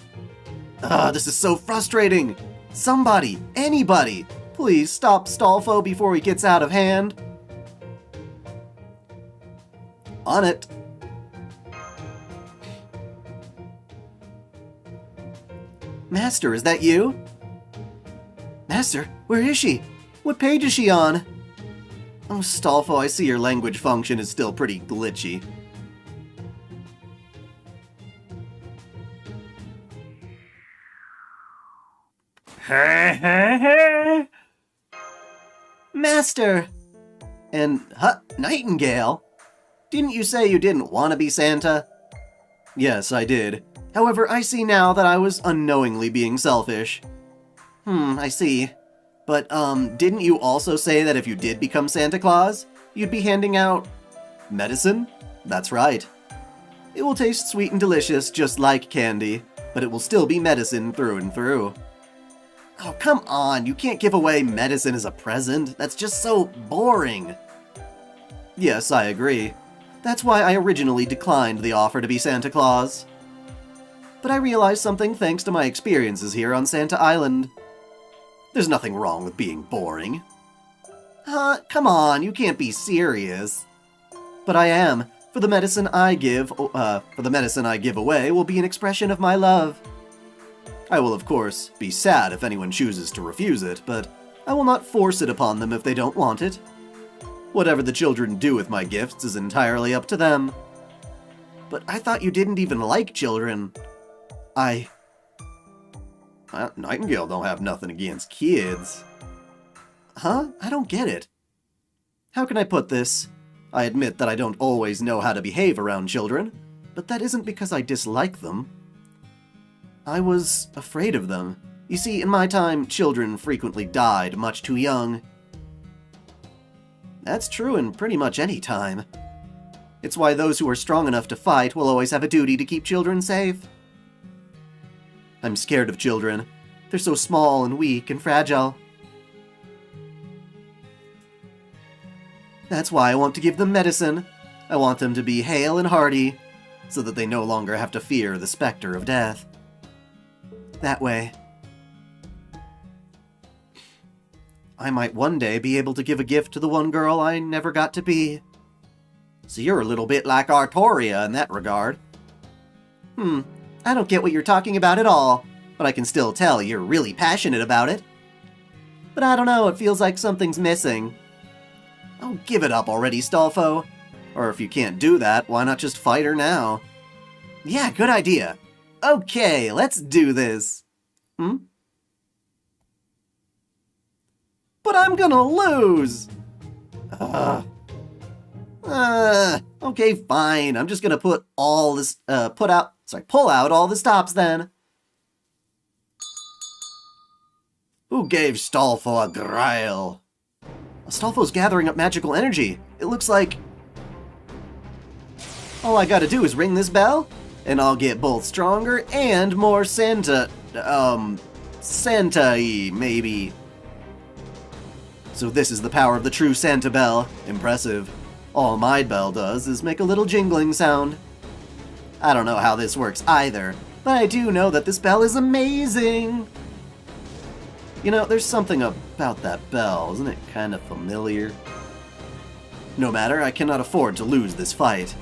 This is so frustrating. Somebody, anybody, please stop Stolfo before he gets out of hand. On it. Master, is that you? Master, where is she? What page is she on? Oh, Stolfo, I see your language function is still pretty glitchy. Master! And, Nightingale? Didn't you say you didn't want to be Santa? Yes, I did. However, I see now that I was unknowingly being selfish. I see. But, didn't you also say that if you did become Santa Claus, you'd be handing out... medicine? That's right. It will taste sweet and delicious, just like candy, but it will still be medicine through and through. Oh, come on, you can't give away medicine as a present. That's just so boring. Yes, I agree. That's why I originally declined the offer to be Santa Claus. But I realized something thanks to my experiences here on Santa Island. There's nothing wrong with being boring. Come on, you can't be serious. But I am. For the medicine I give away will be an expression of my love. I will, of course, be sad if anyone chooses to refuse it, but I will not force it upon them if they don't want it. Whatever the children do with my gifts is entirely up to them. But I thought you didn't even like children. Nightingale don't have nothing against kids. Huh? I don't get it. How can I put this? I admit that I don't always know how to behave around children, but that isn't because I dislike them. I was afraid of them. You see, in my time, children frequently died much too young. That's true in pretty much any time. It's why those who are strong enough to fight will always have a duty to keep children safe. I'm scared of children. They're so small and weak and fragile. That's why I want to give them medicine. I want them to be hale and hearty, so that they no longer have to fear the specter of death. That way, I might one day be able to give a gift to the one girl I never got to be. So you're a little bit like Artoria in that regard. I don't get what you're talking about at all, but I can still tell you're really passionate about it. But I don't know, it feels like something's missing. Oh, give it up already, Stolfo. Or if you can't do that, why not just fight her now? Yeah, good idea. Okay, let's do this. But I'm gonna lose! Okay, fine. I'm just gonna pull out all the stops then. Who gave Stolfo a grail? Stolfo's gathering up magical energy. It looks like... all I gotta do is ring this bell, and I'll get both stronger and more Santa-y, maybe. So this is the power of the true Santa bell. Impressive. All my bell does is make a little jingling sound. I don't know how this works either, but I do know that this bell is amazing. You know, there's something about that bell, isn't it kind of familiar? No matter, I cannot afford to lose this fight.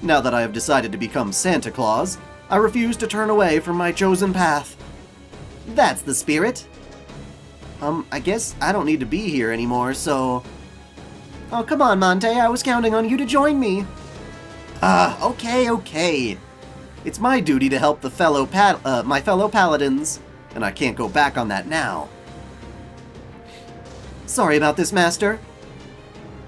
Now that I have decided to become Santa Claus, I refuse to turn away from my chosen path. That's the spirit. I guess I don't need to be here anymore, so... Oh, come on, Monte, I was counting on you to join me. Okay. It's my duty to help the my fellow paladins, and I can't go back on that now. Sorry about this, Master.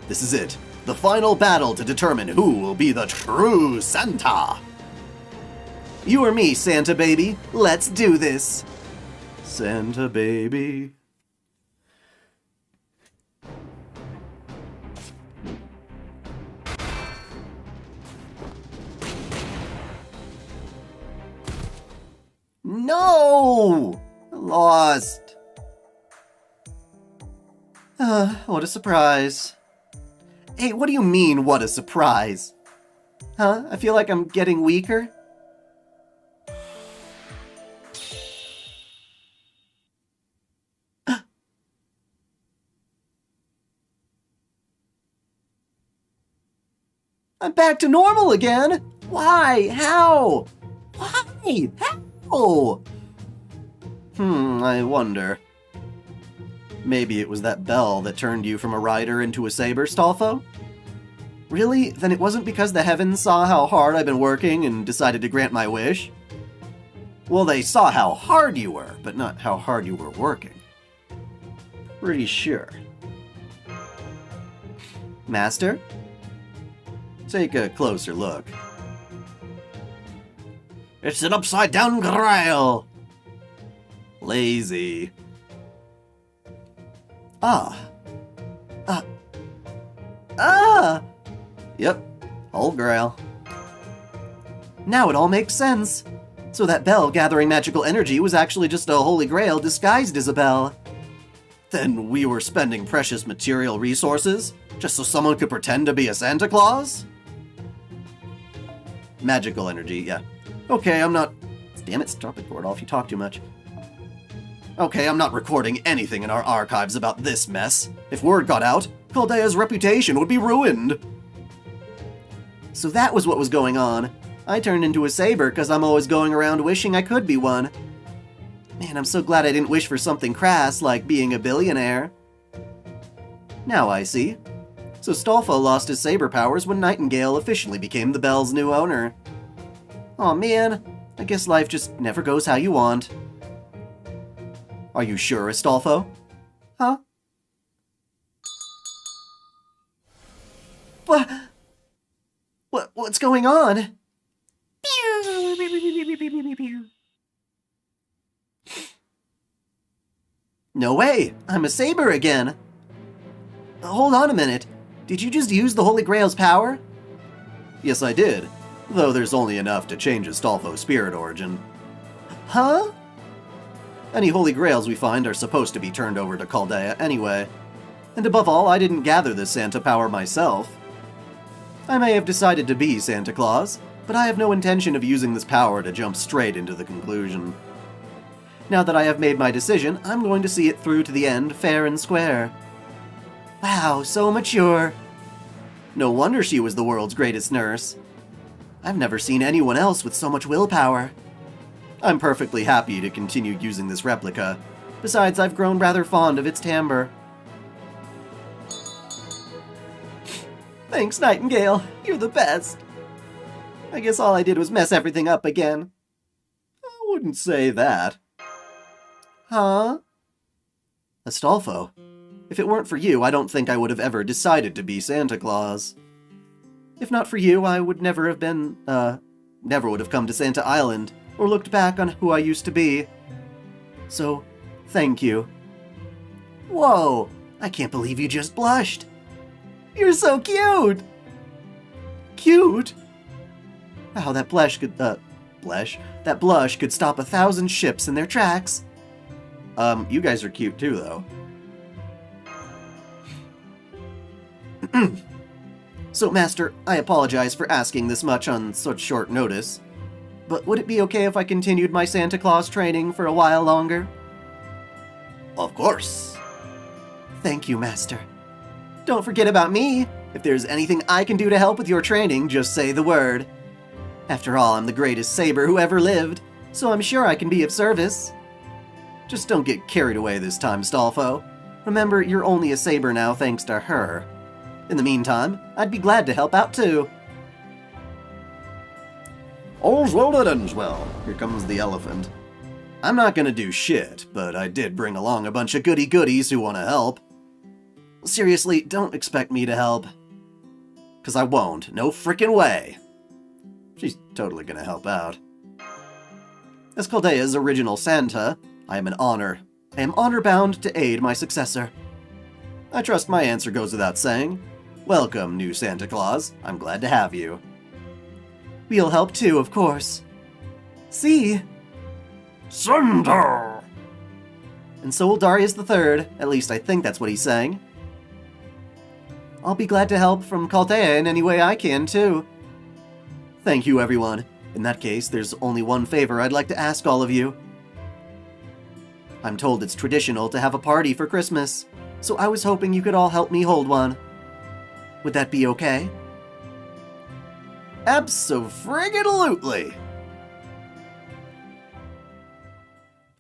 This is it. The final battle to determine who will be the true Santa. You or me, Santa baby. Let's do this. Santa baby. No! I lost. What a surprise. Hey, what do you mean, what a surprise? Huh? I feel like I'm getting weaker? I'm back to normal again! Why? How? Why? How? I wonder. Maybe it was that bell that turned you from a rider into a saber, Stolfo? Really? Then it wasn't because the heavens saw how hard I've been working and decided to grant my wish? Well, they saw how hard you were, but not how hard you were working. Pretty sure. Master? Take a closer look. It's an upside-down grail! Lazy. Yep, whole grail. Now it all makes sense. So that bell gathering magical energy was actually just a holy grail disguised as a bell. Then we were spending precious material resources just so someone could pretend to be a Santa Claus? Magical energy, yeah. Okay, I'm not... Damn it, stop it, Gordolf, you talk too much. Okay, I'm not recording anything in our archives about this mess. If word got out, Caldea's reputation would be ruined. So that was what was going on. I turned into a saber because I'm always going around wishing I could be one. Man, I'm so glad I didn't wish for something crass like being a billionaire. Now I see. So Stolfo lost his saber powers when Nightingale officially became the bell's new owner. Aw man, I guess life just never goes how you want. Are you sure, Astolfo? Huh? What's going on? No way! I'm a saber again! Hold on a minute. Did you just use the Holy Grail's power? Yes, I did. Though there's only enough to change Astolfo's spirit origin. Huh? Any Holy Grails we find are supposed to be turned over to Chaldea anyway. And above all, I didn't gather this Santa power myself. I may have decided to be Santa Claus, but I have no intention of using this power to jump straight into the conclusion. Now that I have made my decision, I'm going to see it through to the end fair and square. Wow, so mature. No wonder she was the world's greatest nurse. I've never seen anyone else with so much willpower. I'm perfectly happy to continue using this replica. Besides, I've grown rather fond of its timbre. Thanks, Nightingale. You're the best. I guess all I did was mess everything up again. I wouldn't say that. Huh? Astolfo, if it weren't for you, I don't think I would have ever decided to be Santa Claus. If not for you, I would never have been, never would have come to Santa Island, or looked back on who I used to be. So, thank you. Whoa, I can't believe you just blushed. You're so cute! Cute? Wow, that blush could, that blush could stop 1,000 ships in their tracks. You guys are cute too, though. So, Master, I apologize for asking this much on such short notice, but would it be okay if I continued my Santa Claus training for a while longer? Of course. Thank you, Master. Don't forget about me. If there's anything I can do to help with your training, just say the word. After all, I'm the greatest saber who ever lived, so I'm sure I can be of service. Just don't get carried away this time, Stolfo. Remember, you're only a saber now thanks to her. In the meantime, I'd be glad to help out too. All's well that ends well. Here comes the elephant. I'm not gonna do shit, but I did bring along a bunch of goody-goodies who want to help. Seriously, don't expect me to help. 'Cause I won't. No frickin' way. She's totally gonna help out. As Chaldea's original Santa, I am honor-bound to aid my successor. I trust my answer goes without saying. Welcome, new Santa Claus. I'm glad to have you. We'll help too, of course. See? Santa! And so will Darius III. At least I think that's what he's saying. I'll be glad to help from Chaldea in any way I can, too. Thank you, everyone. In that case, there's only one favor I'd like to ask all of you. I'm told it's traditional to have a party for Christmas, so I was hoping you could all help me hold one. Would that be okay? Abso-friggin-lutely!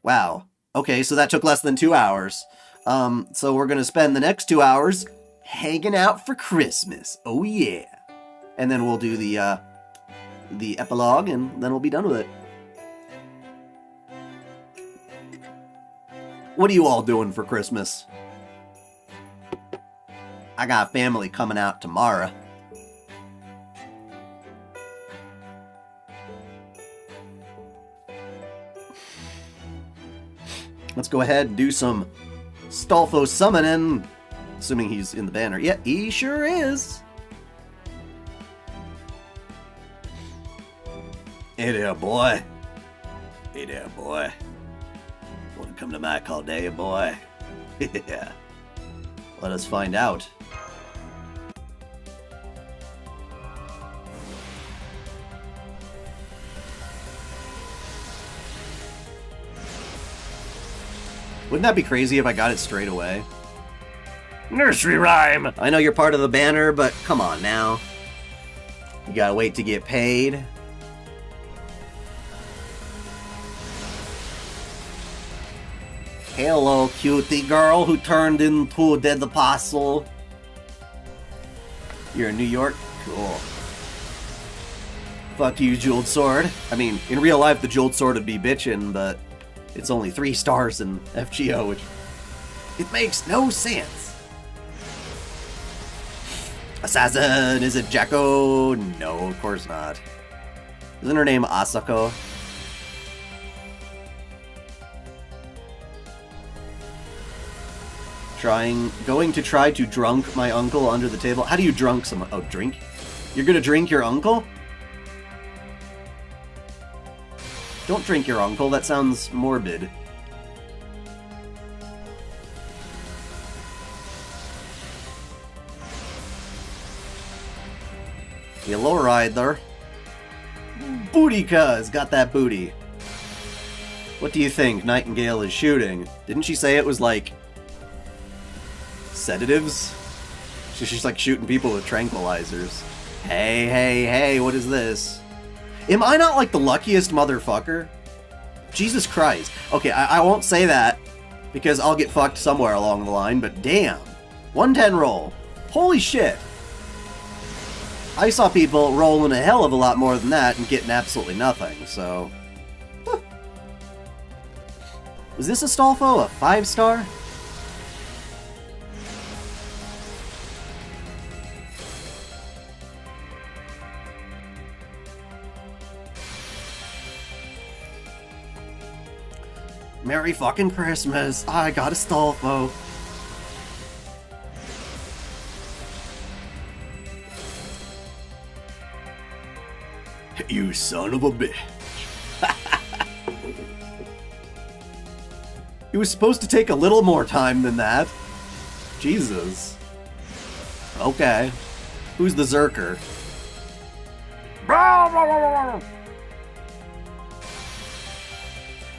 Wow. Okay, so that took less than 2 hours. So we're gonna spend the next 2 hours hanging out for Christmas. Oh yeah. And then we'll do the epilogue, and then we'll be done with it. What are you all doing for Christmas? I got family coming out tomorrow. Let's go ahead and do some Stolfo summoning. Assuming he's in the banner. Yeah, he sure is. Hey there, boy. Hey there, boy. Want to come to my Chaldea, boy? Yeah. Let us find out. Wouldn't that be crazy if I got it straight away? Nursery rhyme! I know you're part of the banner, but come on now. You gotta wait to get paid. Hello, cutie girl who turned into a dead apostle. You're in New York? Cool. Fuck you, Jeweled Sword. I mean, in real life, the Jeweled Sword would be bitchin', but it's only 3 stars in FGO, which... it makes no sense. Assassin, is it Jacko? No, of course not. Isn't her name Asako? Going to try to drunk my uncle under the table. How do you drunk someone? Oh, drink? You're gonna drink your uncle? Don't drink your uncle, that sounds morbid. Hello, Rider. Booty cuz, got that booty. What do you think Nightingale is shooting? Didn't she say it was like sedatives? She's like shooting people with tranquilizers. Hey, hey, hey, what is this? Am I not like the luckiest motherfucker? Jesus Christ. Okay, I won't say that because I'll get fucked somewhere along the line, but damn. 110 roll. Holy shit. I saw people rolling a hell of a lot more than that and getting absolutely nothing, so... Huh. Was this Astolfo a 5-star? Merry fucking Christmas! I got Astolfo! You son of a bitch. It was supposed to take a little more time than that. Jesus. Okay. Who's the Zerker?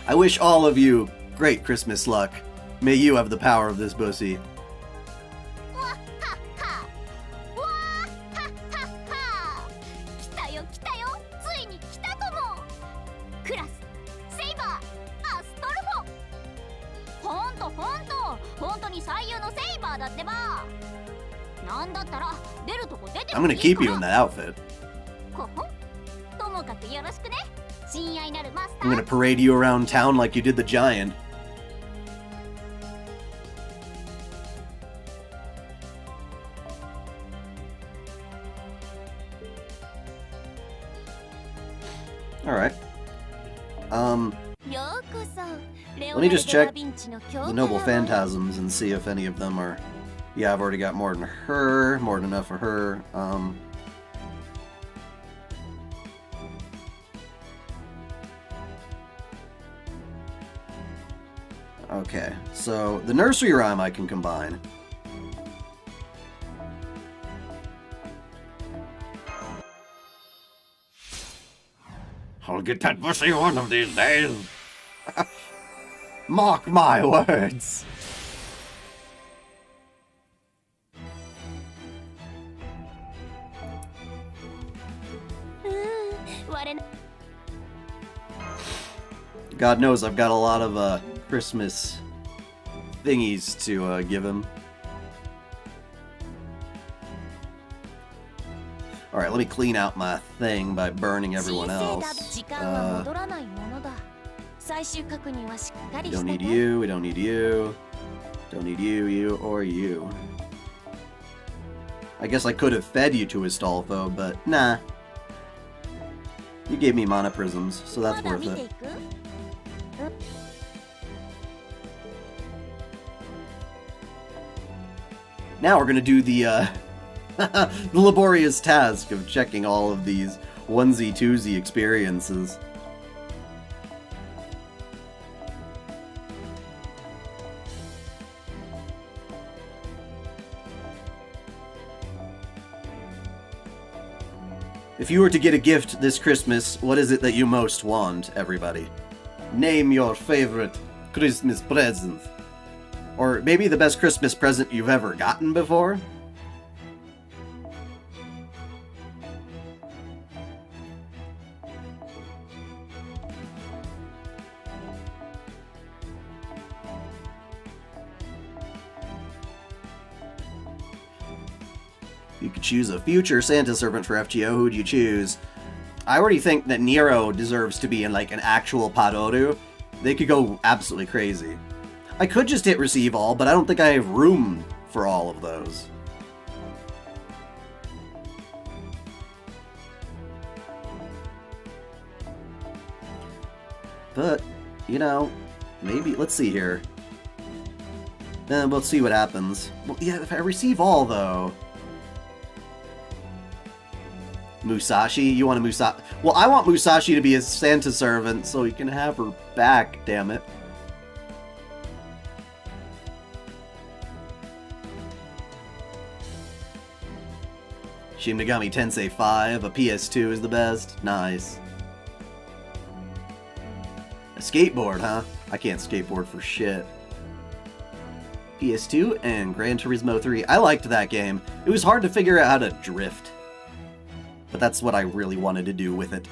I wish all of you great Christmas luck. May you have the power of this pussy. I'm gonna keep you in that outfit. I'm gonna parade you around town like you did the giant. Alright. Let me just check the Noble Phantasms and see if any of them are... Yeah, I've already got more than her, more than enough for her. Okay, so the nursery rhyme I can combine. I'll get that pussy one of these days. Mark my words. God knows I've got a lot of Christmas thingies to give him. Alright, let me clean out my thing by burning everyone else. We don't need you, we don't need you. Don't need you, you, or you. I guess I could have fed you to Astolfo, but nah. You gave me mana prisms, so that's worth it. Now we're gonna do the the laborious task of checking all of these onesie-twosie experiences. If you were to get a gift this Christmas, what is it that you most want, everybody? Name your favorite Christmas present. Or maybe the best Christmas present you've ever gotten before? You could choose a future Santa servant for FGO. Who would you choose? I already think that Nero deserves to be in like an actual Padoru. They could go absolutely crazy. I could just hit receive all, but I don't think I have room for all of those. But, you know, maybe, let's see here. We'll see what happens. Well, yeah, if I receive all, though... Musashi? You want a Musashi? Well, I want Musashi to be a Santa servant so he can have her back, damn it. Shin Megami Tensei 5, a PS2 is the best. Nice. A skateboard, huh? I can't skateboard for shit. PS2 and Gran Turismo 3. I liked that game. It was hard to figure out how to drift. But that's what I really wanted to do with it.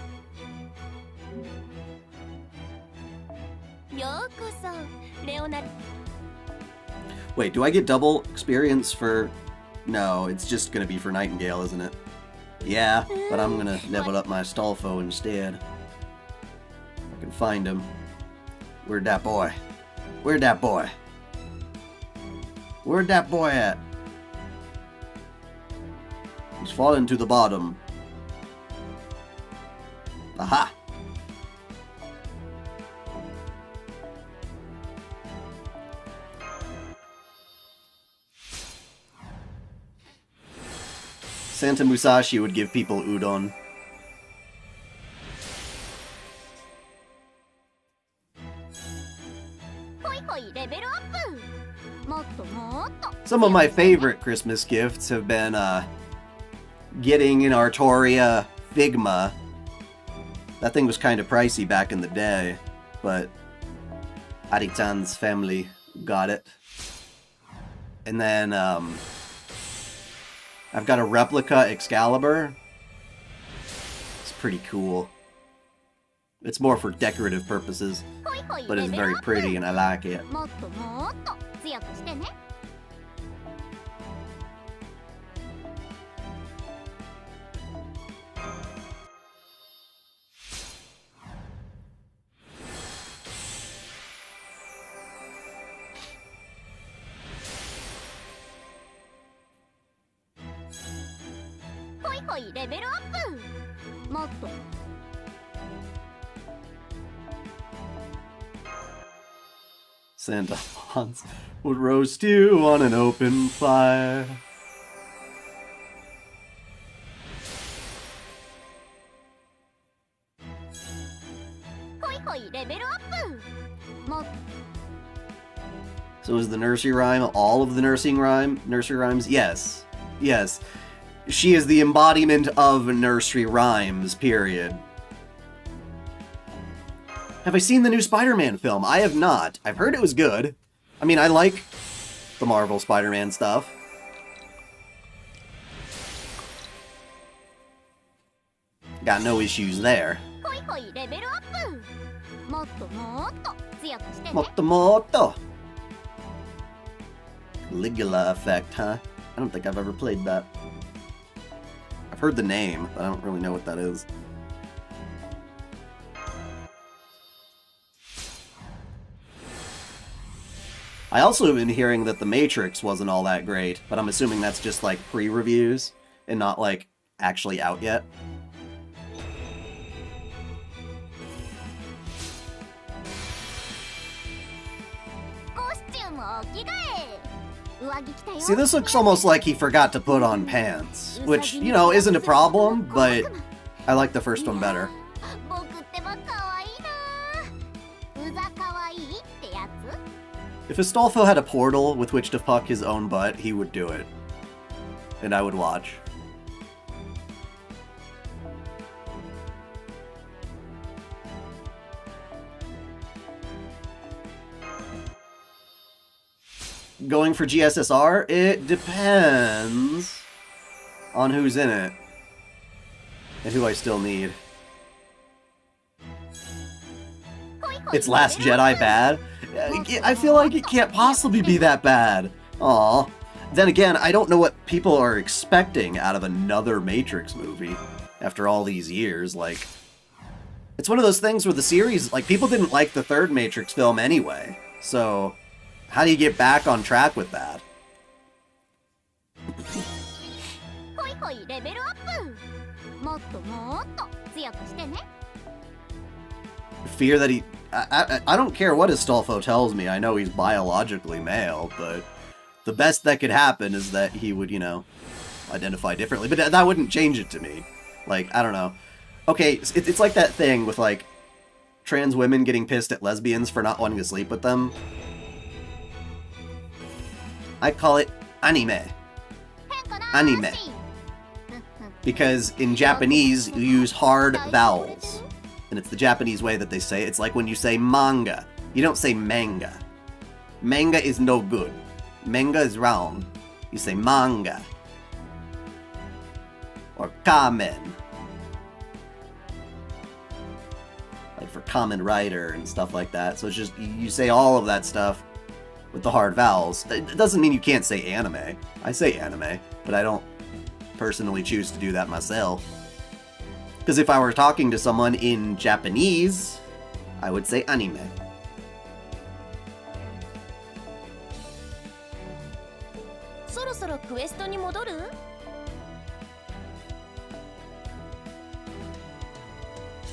Wait, do I get double experience for... No, it's just gonna be for Nightingale, isn't it? Yeah, but I'm gonna level up my Stolfo instead. I can find him. Where'd that boy? Where'd that boy? Where'd that boy at? He's fallen to the bottom. Aha! Santa Musashi would give people udon. Some of my favorite Christmas gifts have been getting an Artoria Figma. That thing was kind of pricey back in the day, but Ari-chan's family got it. And then I've got a replica Excalibur. It's pretty cool. It's more for decorative purposes, but it's very pretty and I like it. Santa Hans would roast you on an open fire. So is the nursery rhyme all of the nursery rhymes? Yes. Yes. She is the embodiment of nursery rhymes, period. Have I seen the new Spider-Man film? I have not. I've heard it was good. I mean, I like the Marvel Spider-Man stuff. Got no issues there. Motto motto. Caligula effect, huh? I don't think I've ever played that. I've heard the name, but I don't really know what that is. I also have been hearing that The Matrix wasn't all that great, but I'm assuming that's just like pre-reviews and not like actually out yet. See, this looks almost like he forgot to put on pants, which, you know, isn't a problem, but I like the first one better. If Astolfo had a portal with which to fuck his own butt, he would do it. And I would watch. Going for GSSR? It depends on who's in it. And who I still need. It's Last Jedi bad? I feel like it can't possibly be that bad. Aw. Then again, I don't know what people are expecting out of another Matrix movie after all these years. Like, it's one of those things where the series, like, people didn't like the third Matrix film anyway. So, how do you get back on track with that? Fear that he... I don't care what Astolfo tells me. I know he's biologically male, but the best that could happen is that he would, you know, identify differently. But that wouldn't change it to me. Like, I don't know. Okay, it's like that thing with, like, trans women getting pissed at lesbians for not wanting to sleep with them. I call it anime. Anime. Because in Japanese, you use hard vowels. And it's the Japanese way that they say it. It's like when you say manga. You don't say manga. Manga is no good. Manga is wrong. You say manga. Or kamen. Like for Kamen Rider and stuff like that. So it's just, you say all of that stuff with the hard vowels. It doesn't mean you can't say anime. I say anime, but I don't personally choose to do that myself. Because if I were talking to someone in Japanese, I would say anime.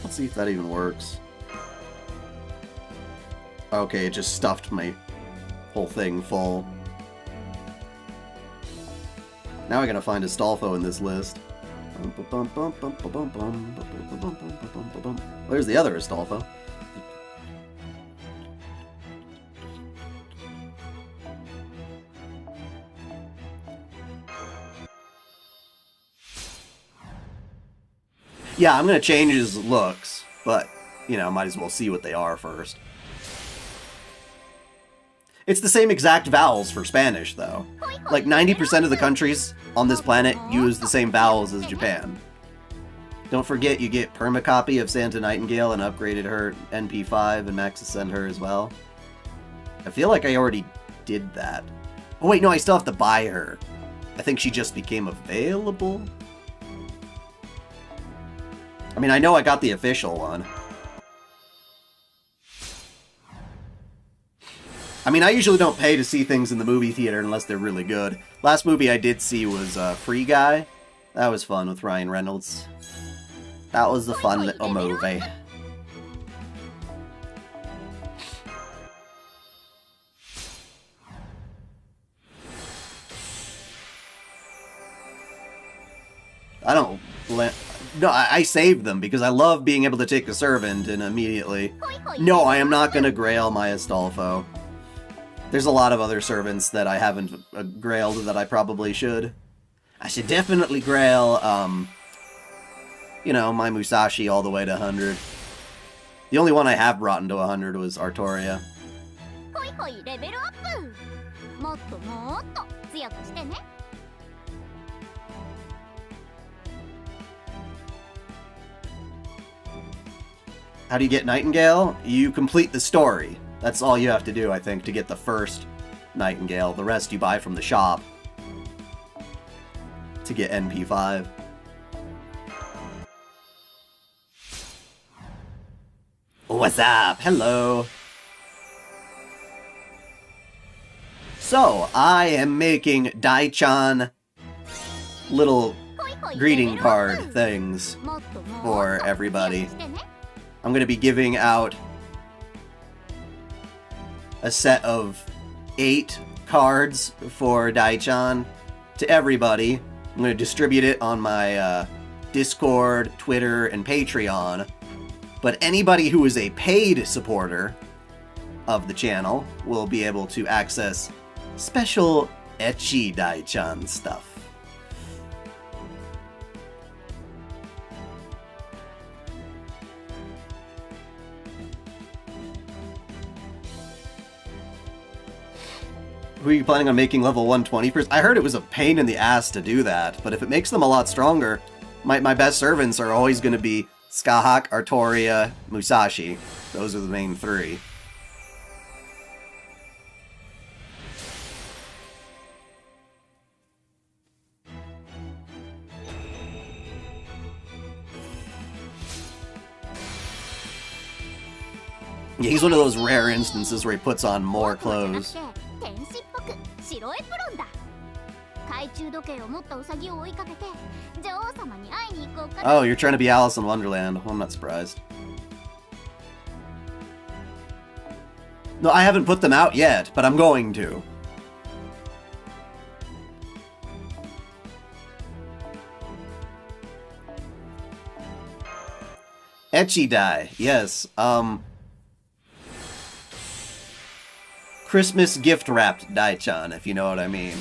Let's see if that even works. Okay, it just stuffed my whole thing full. Now I gotta find Astolfo in this list. Where's the other Astolfo? Yeah, I'm gonna change his looks, but, you know, might as well see what they are first. It's the same exact vowels for Spanish, though. Like, 90% of the countries on this planet use the same vowels as Japan. Don't forget, you get permacopy of Santa Nightingale and upgraded her NP5 and max ascend her as well. I feel like I already did that. Oh wait, no, I still have to buy her. I think she just became available? I mean, I know I got the official one. I mean, I usually don't pay to see things in the movie theater unless they're really good. Last movie I did see was Free Guy. That was fun with Ryan Reynolds. That was a fun little movie. I don't... No, I saved them because I love being able to take a servant and immediately... No, I am not going to grail my Astolfo. There's a lot of other servants that I haven't grailed that I probably should. I should definitely grail, you know, my Musashi all the way to 100. The only one I have brought into 100 was Artoria. How do you get Nightingale? You complete the story. That's all you have to do, I think, to get the first Nightingale. The rest you buy from the shop to get NP5. What's up? Hello. So, I am making dai-chan little greeting card things for everybody. I'm going to be giving out a set of 8 cards for dai-chan to everybody. I'm going to distribute it on my Discord, Twitter, and Patreon. But anybody who is a paid supporter of the channel will be able to access special ecchi dai-chan stuff. Who are you planning on making level 120 first? I heard it was a pain in the ass to do that, but if it makes them a lot stronger, my best servants are always going to be Skahak, Artoria, Musashi. Those are the main 3. Yeah, he's one of those rare instances where he puts on more clothes. Oh, you're trying to be Alice in Wonderland. Well, I'm not surprised. No, I haven't put them out yet, but I'm going to. Ecchi dai, yes. Christmas gift wrapped dai-chan, if you know what I mean.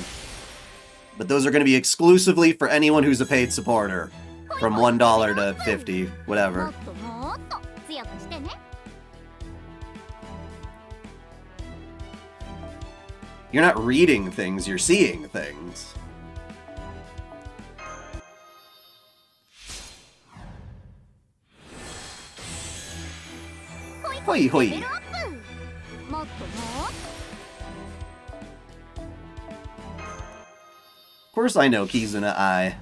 But those are going to be exclusively for anyone who's a paid supporter. From $1 to $50, whatever. You're not reading things, you're seeing things. Hoi hoi. Of course I know Kizuna Ai.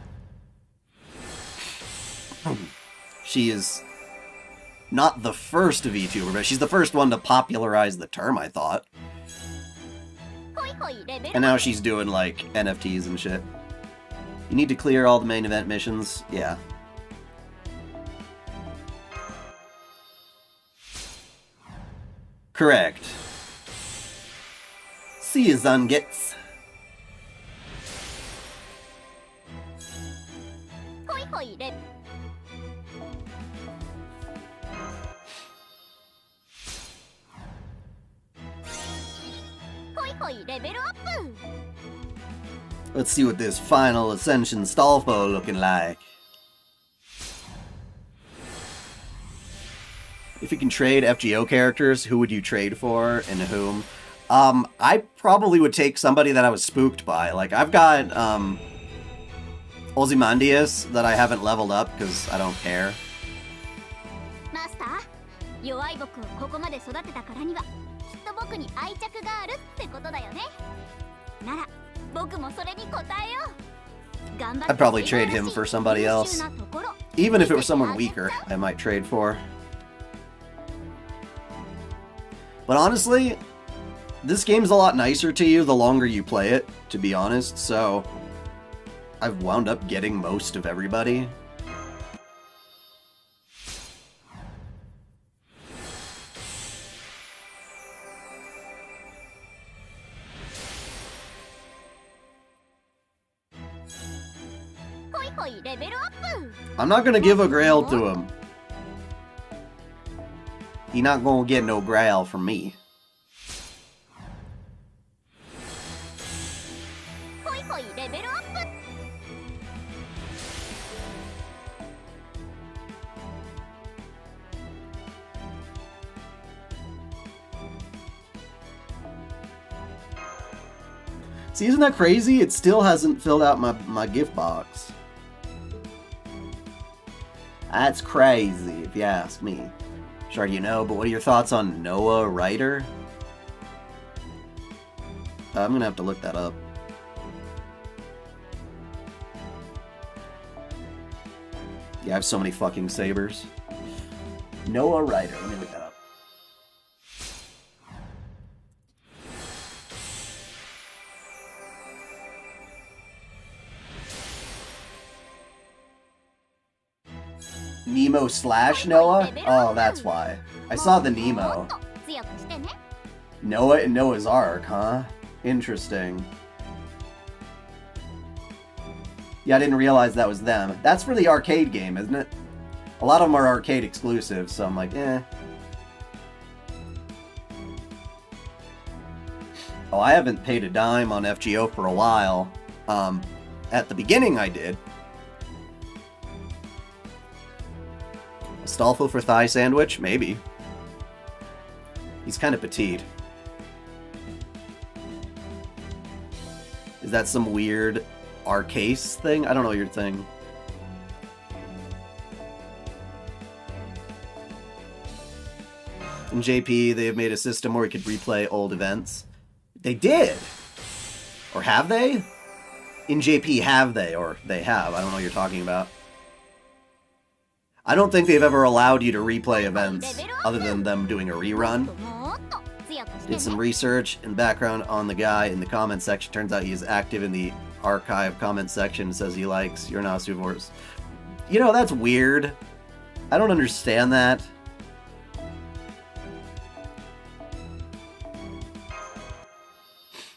She is not the first VTuber, but she's the first one to popularize the term, I thought. And now she's doing, like, NFTs and shit. You need to clear all the main event missions? Yeah. Correct. See you, Zungits. Let's see what this final Ascension Stallfo looking like. If you can trade FGO characters, who would you trade for and whom? I probably would take somebody that I was spooked by. Like, I've got Ozymandias that I haven't leveled up because I don't care. I'd probably trade him for somebody else. Even if it was someone weaker, I might trade for. But honestly, this game's a lot nicer to you the longer you play it, to be honest, so I've wound up getting most of everybody. I'm not gonna give a grail to him. He not gonna get no grail from me. See, isn't that crazy? It still hasn't filled out my gift box. That's crazy, if you ask me. Sure, you know, but what are your thoughts on Noah Ryder? I'm gonna have to look that up. Yeah, I have so many fucking sabers. Noah Ryder, let me look that up. Nemo / Noah? Oh, that's why. I saw the Nemo. Noah and Noah's Ark, huh? Interesting. Yeah, I didn't realize that was them. That's for the arcade game, isn't it? A lot of them are arcade exclusive, so I'm like, eh. Oh, I haven't paid a dime on FGO for a while. At the beginning I did. Astolfo for thigh sandwich? Maybe. He's kind of petite. Is that some weird arcase thing? I don't know your thing. In JP, they have made a system where we could replay old events. They did! Or have they? In JP, have they? Or they have. I don't know what you're talking about. I don't think they've ever allowed you to replay events other than them doing a rerun. Did some research and background on the guy in the comment section. Turns out he's active in the archive comment section. Says he likes You're Not Super Wars. You know, that's weird. I don't understand that.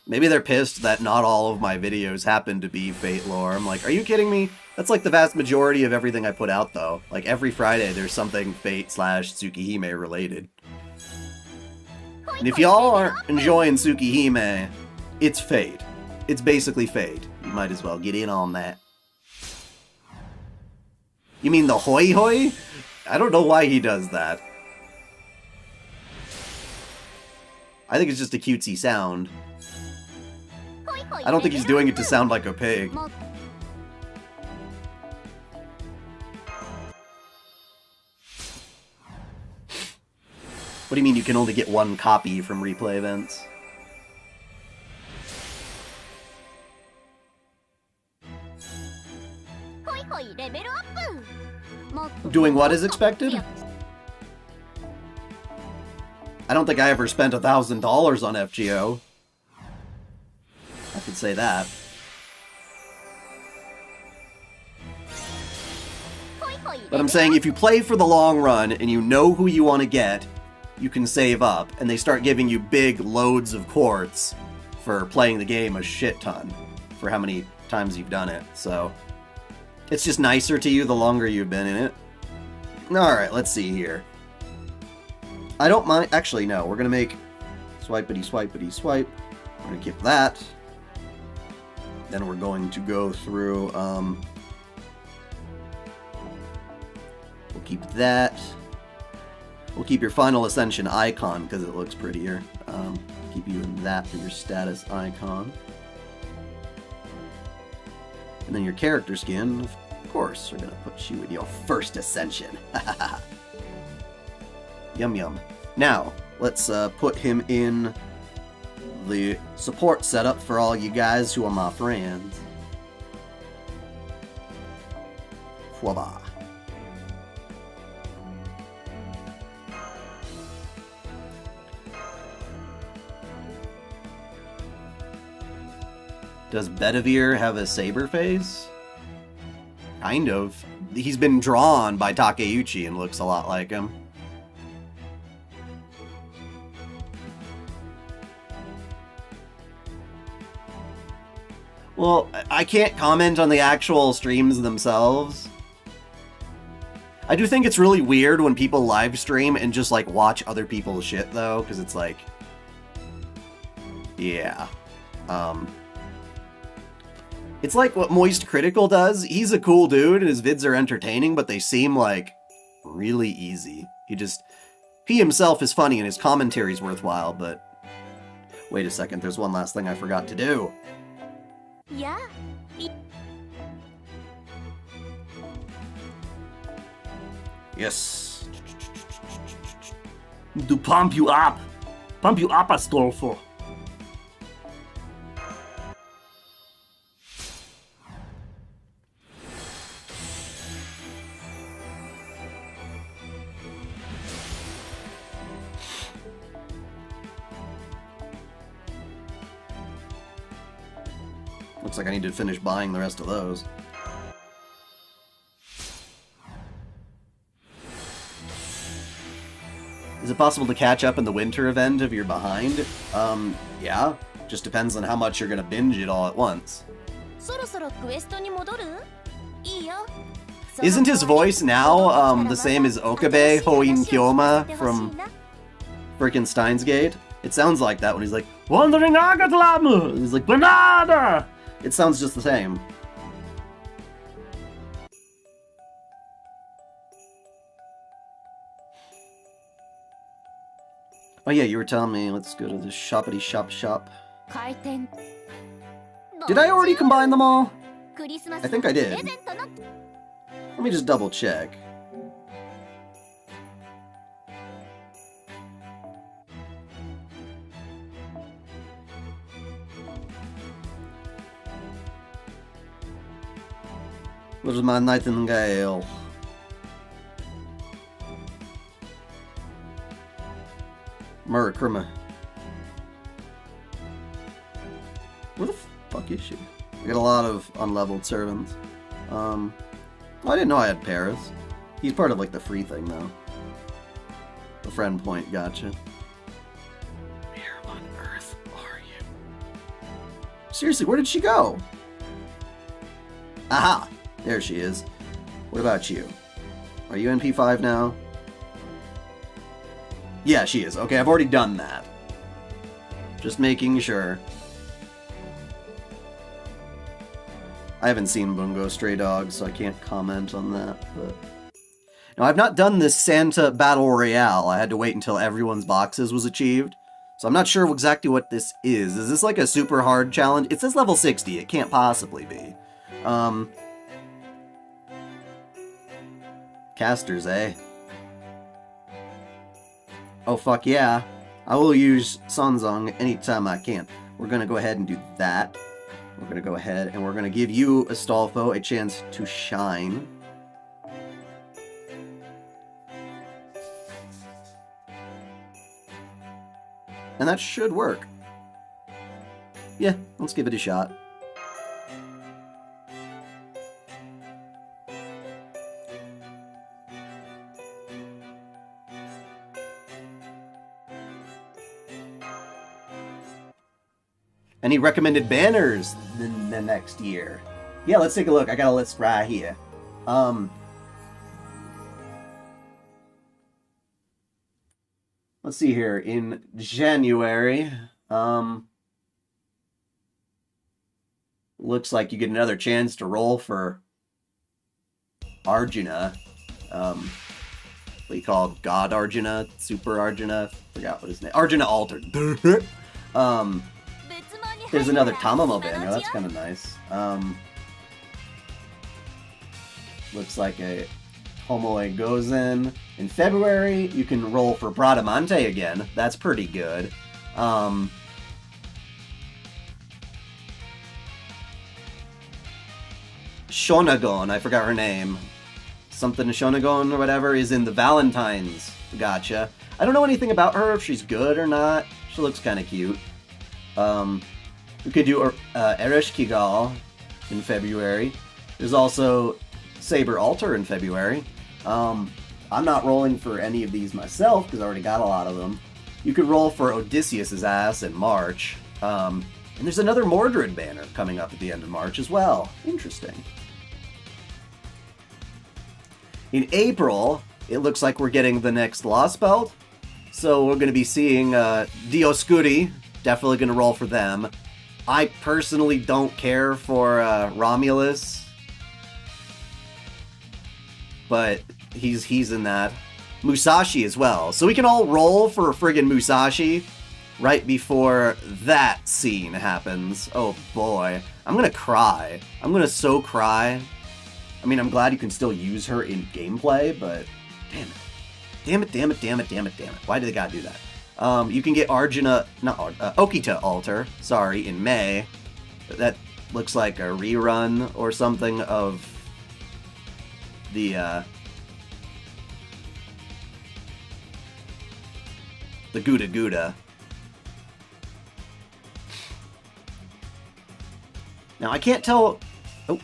Maybe they're pissed that not all of my videos happen to be Fate lore. I'm like, are you kidding me? That's like the vast majority of everything I put out, though. Like, every Friday there's something Fate/Tsukihime related. And if y'all aren't enjoying Tsukihime, it's Fate. It's basically Fate. You might as well get in on that. You mean the hoi hoi? I don't know why he does that. I think it's just a cutesy sound. I don't think he's doing it to sound like a pig. What do you mean you can only get one copy from replay events? Doing what is expected? I don't think I ever spent $1,000 on FGO. I could say that. But I'm saying if you play for the long run and you know who you want to get, you can save up, and they start giving you big loads of quartz for playing the game a shit ton for how many times you've done it. So it's just nicer to you the longer you've been in it. Alright, let's see here. I don't mind. Actually, no. We're going to make swipity swipity swipe. We're going to keep that. Then we're going to go through, we'll keep that. We'll keep your final ascension icon because it looks prettier. Keep you in that for your status icon. And then your character skin, of course, we're going to put you in your first ascension. Yum yum. Now, let's put him in the support setup for all you guys who are my friends. Voila. Does Bedivere have a saber face? Kind of. He's been drawn by Takeuchi and looks a lot like him. Well, I can't comment on the actual streams themselves. I do think it's really weird when people live stream and just, like, watch other people's shit, though, because it's like... Yeah. It's like what Moist Critical does. He's a cool dude, and his vids are entertaining, but they seem, like, really easy. He himself is funny, and his commentary's worthwhile, but... Wait a second, there's one last thing I forgot to do. Yeah. Yes. To pump you up. Pump you up, Astolfo. Looks like I need to finish buying the rest of those. Is it possible to catch up in the winter event if you're behind? Yeah. Just depends on how much you're gonna binge it all at once. Isn't his voice now, the same as Okabe Hoin Kyoma from frickin' Steins Gate? It sounds like that when he's like, Wandering Agatlam! He's like, Banana! It sounds just the same. Oh yeah, you were telling me, let's go to the shoppity shop. Did I already combine them all? I think I did. Let me just double check. Where's my Nightingale? Murakuma. Where the fuck is she? I got a lot of unleveled servants. I didn't know I had Paris. He's part of like the free thing though. The friend point, gotcha. Where on earth are you? Seriously, where did she go? Aha! There she is. What about you? Are you NP5 now? Yeah, she is. Okay, I've already done that. Just making sure. I haven't seen Bungo Stray Dogs, so I can't comment on that, but... Now, I've not done this Santa Battle Royale. I had to wait until everyone's boxes was achieved. So I'm not sure exactly what this is. Is this like a super hard challenge? It says level 60. It can't possibly be. Casters, eh? Oh, fuck yeah. I will use Sanzong anytime I can. We're gonna go ahead and do that. We're gonna go ahead and we're gonna give you, Astolfo, a chance to shine. And that should work. Yeah, let's give it a shot. Any recommended banners in the next year? Yeah, let's take a look. I got a list right here. Let's see here. In January, looks like you get another chance to roll for Arjuna. What do you call it? God Arjuna? Super Arjuna? Forgot what his name. Arjuna Altered. There's another Tamamo banner. That's kind of nice. Looks like a Homoe Gozen. In February, you can roll for Bradamante again. That's pretty good. Shonagon, I forgot her name. Something Shonagon or whatever is in the Valentine's. Gotcha. I don't know anything about her, if she's good or not. She looks kind of cute. We could do Eresh Kigal in February. There's also Saber Altar in February. I'm not rolling for any of these myself because I already got a lot of them. You could roll for Odysseus's ass in March. And there's another Mordred banner coming up at the end of March as well. Interesting. In April, it looks like we're getting the next Lost Belt. So we're going to be seeing Dioscuri. Definitely going to roll for them. I personally don't care for Romulus. But he's in that. Musashi as well. So we can all roll for friggin' Musashi right before that scene happens. Oh boy. I'm gonna cry. I'm gonna so cry. I mean, I'm glad you can still use her in gameplay, but damn it. Damn it, damn it, damn it, damn it, damn it. Why did they gotta do that? You can get Okita Altar, sorry, in May. That looks like a rerun or something of the Gouda Gouda. Now I can't tell. Oh,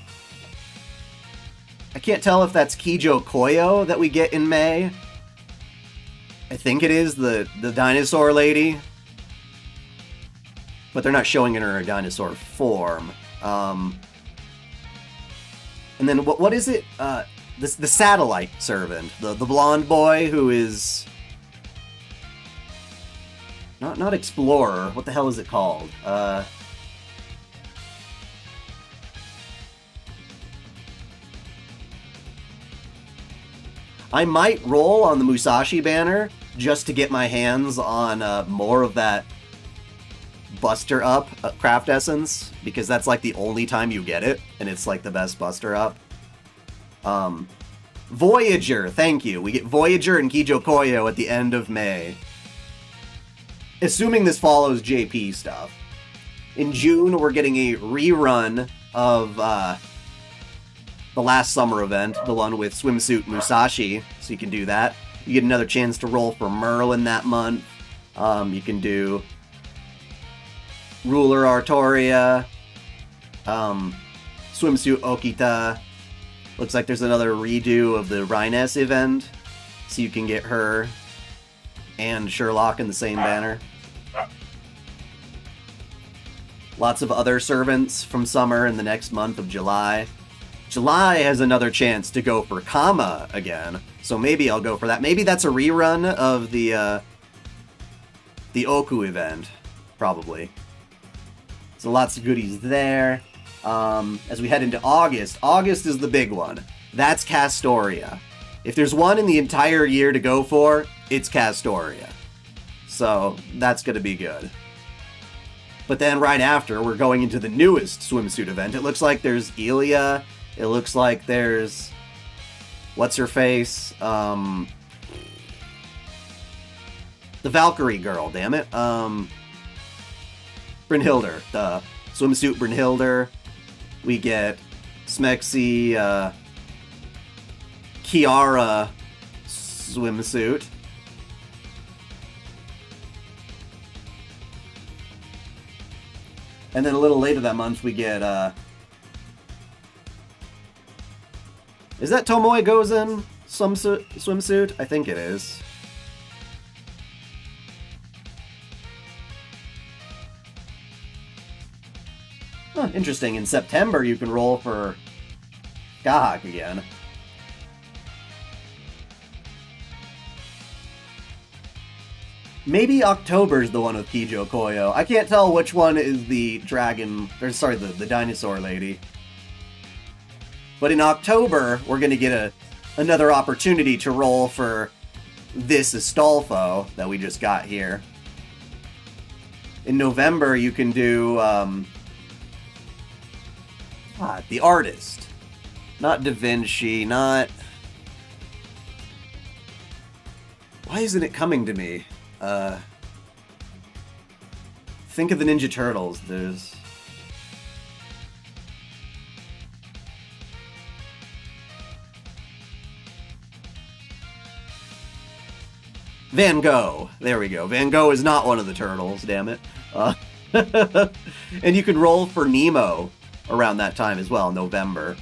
I can't tell if that's Kijo Koyo that we get in May. I think it is the dinosaur lady, but they're not showing it in her dinosaur form. And then what is it? The satellite servant, the blonde boy who is not explorer. What the hell is it called? I might roll on the Musashi banner just to get my hands on more of that Buster Up craft essence, because that's like the only time you get it, and it's like the best Buster Up. Voyager, thank you. We get Voyager and Kijo Koyo at the end of May. Assuming this follows JP stuff. In June, we're getting a rerun of the last summer event, the one with Swimsuit Musashi, so you can do that. You get another chance to roll for Merlin that month. You can do Ruler Artoria, Swimsuit Okita. Looks like there's another redo of the Rhiness event, so you can get her and Sherlock in the same banner. Lots of other servants from summer in the next month of July. July has another chance to go for Kama again, so maybe I'll go for that. Maybe that's a rerun of the Oku event, probably. So lots of goodies there. As we head into August, August is the big one. That's Castoria. If there's one in the entire year to go for, it's Castoria. So that's going to be good. But then right after, we're going into the newest swimsuit event. It looks like there's Elia. It looks like there's... What's-her-face? The Valkyrie girl, damn it. Brynhildr. The swimsuit Brynhildr. We get Smexy, Kiara swimsuit. And then a little later that month we get, is that Tomoe Gozen swimsuit? I think it is. Huh, interesting. In September, you can roll for Gahak again. Maybe October's the one with Kijo Koyo. I can't tell which one is the dragon, or sorry, the dinosaur lady. But in October, we're going to get another opportunity to roll for this Astolfo that we just got here. In November, you can do the artist. Not Da Vinci, not... Why isn't it coming to me? Think of the Ninja Turtles. There's... Van Gogh. There we go. Van Gogh is not one of the turtles, damn it. And you can roll for Nemo around that time as well, November.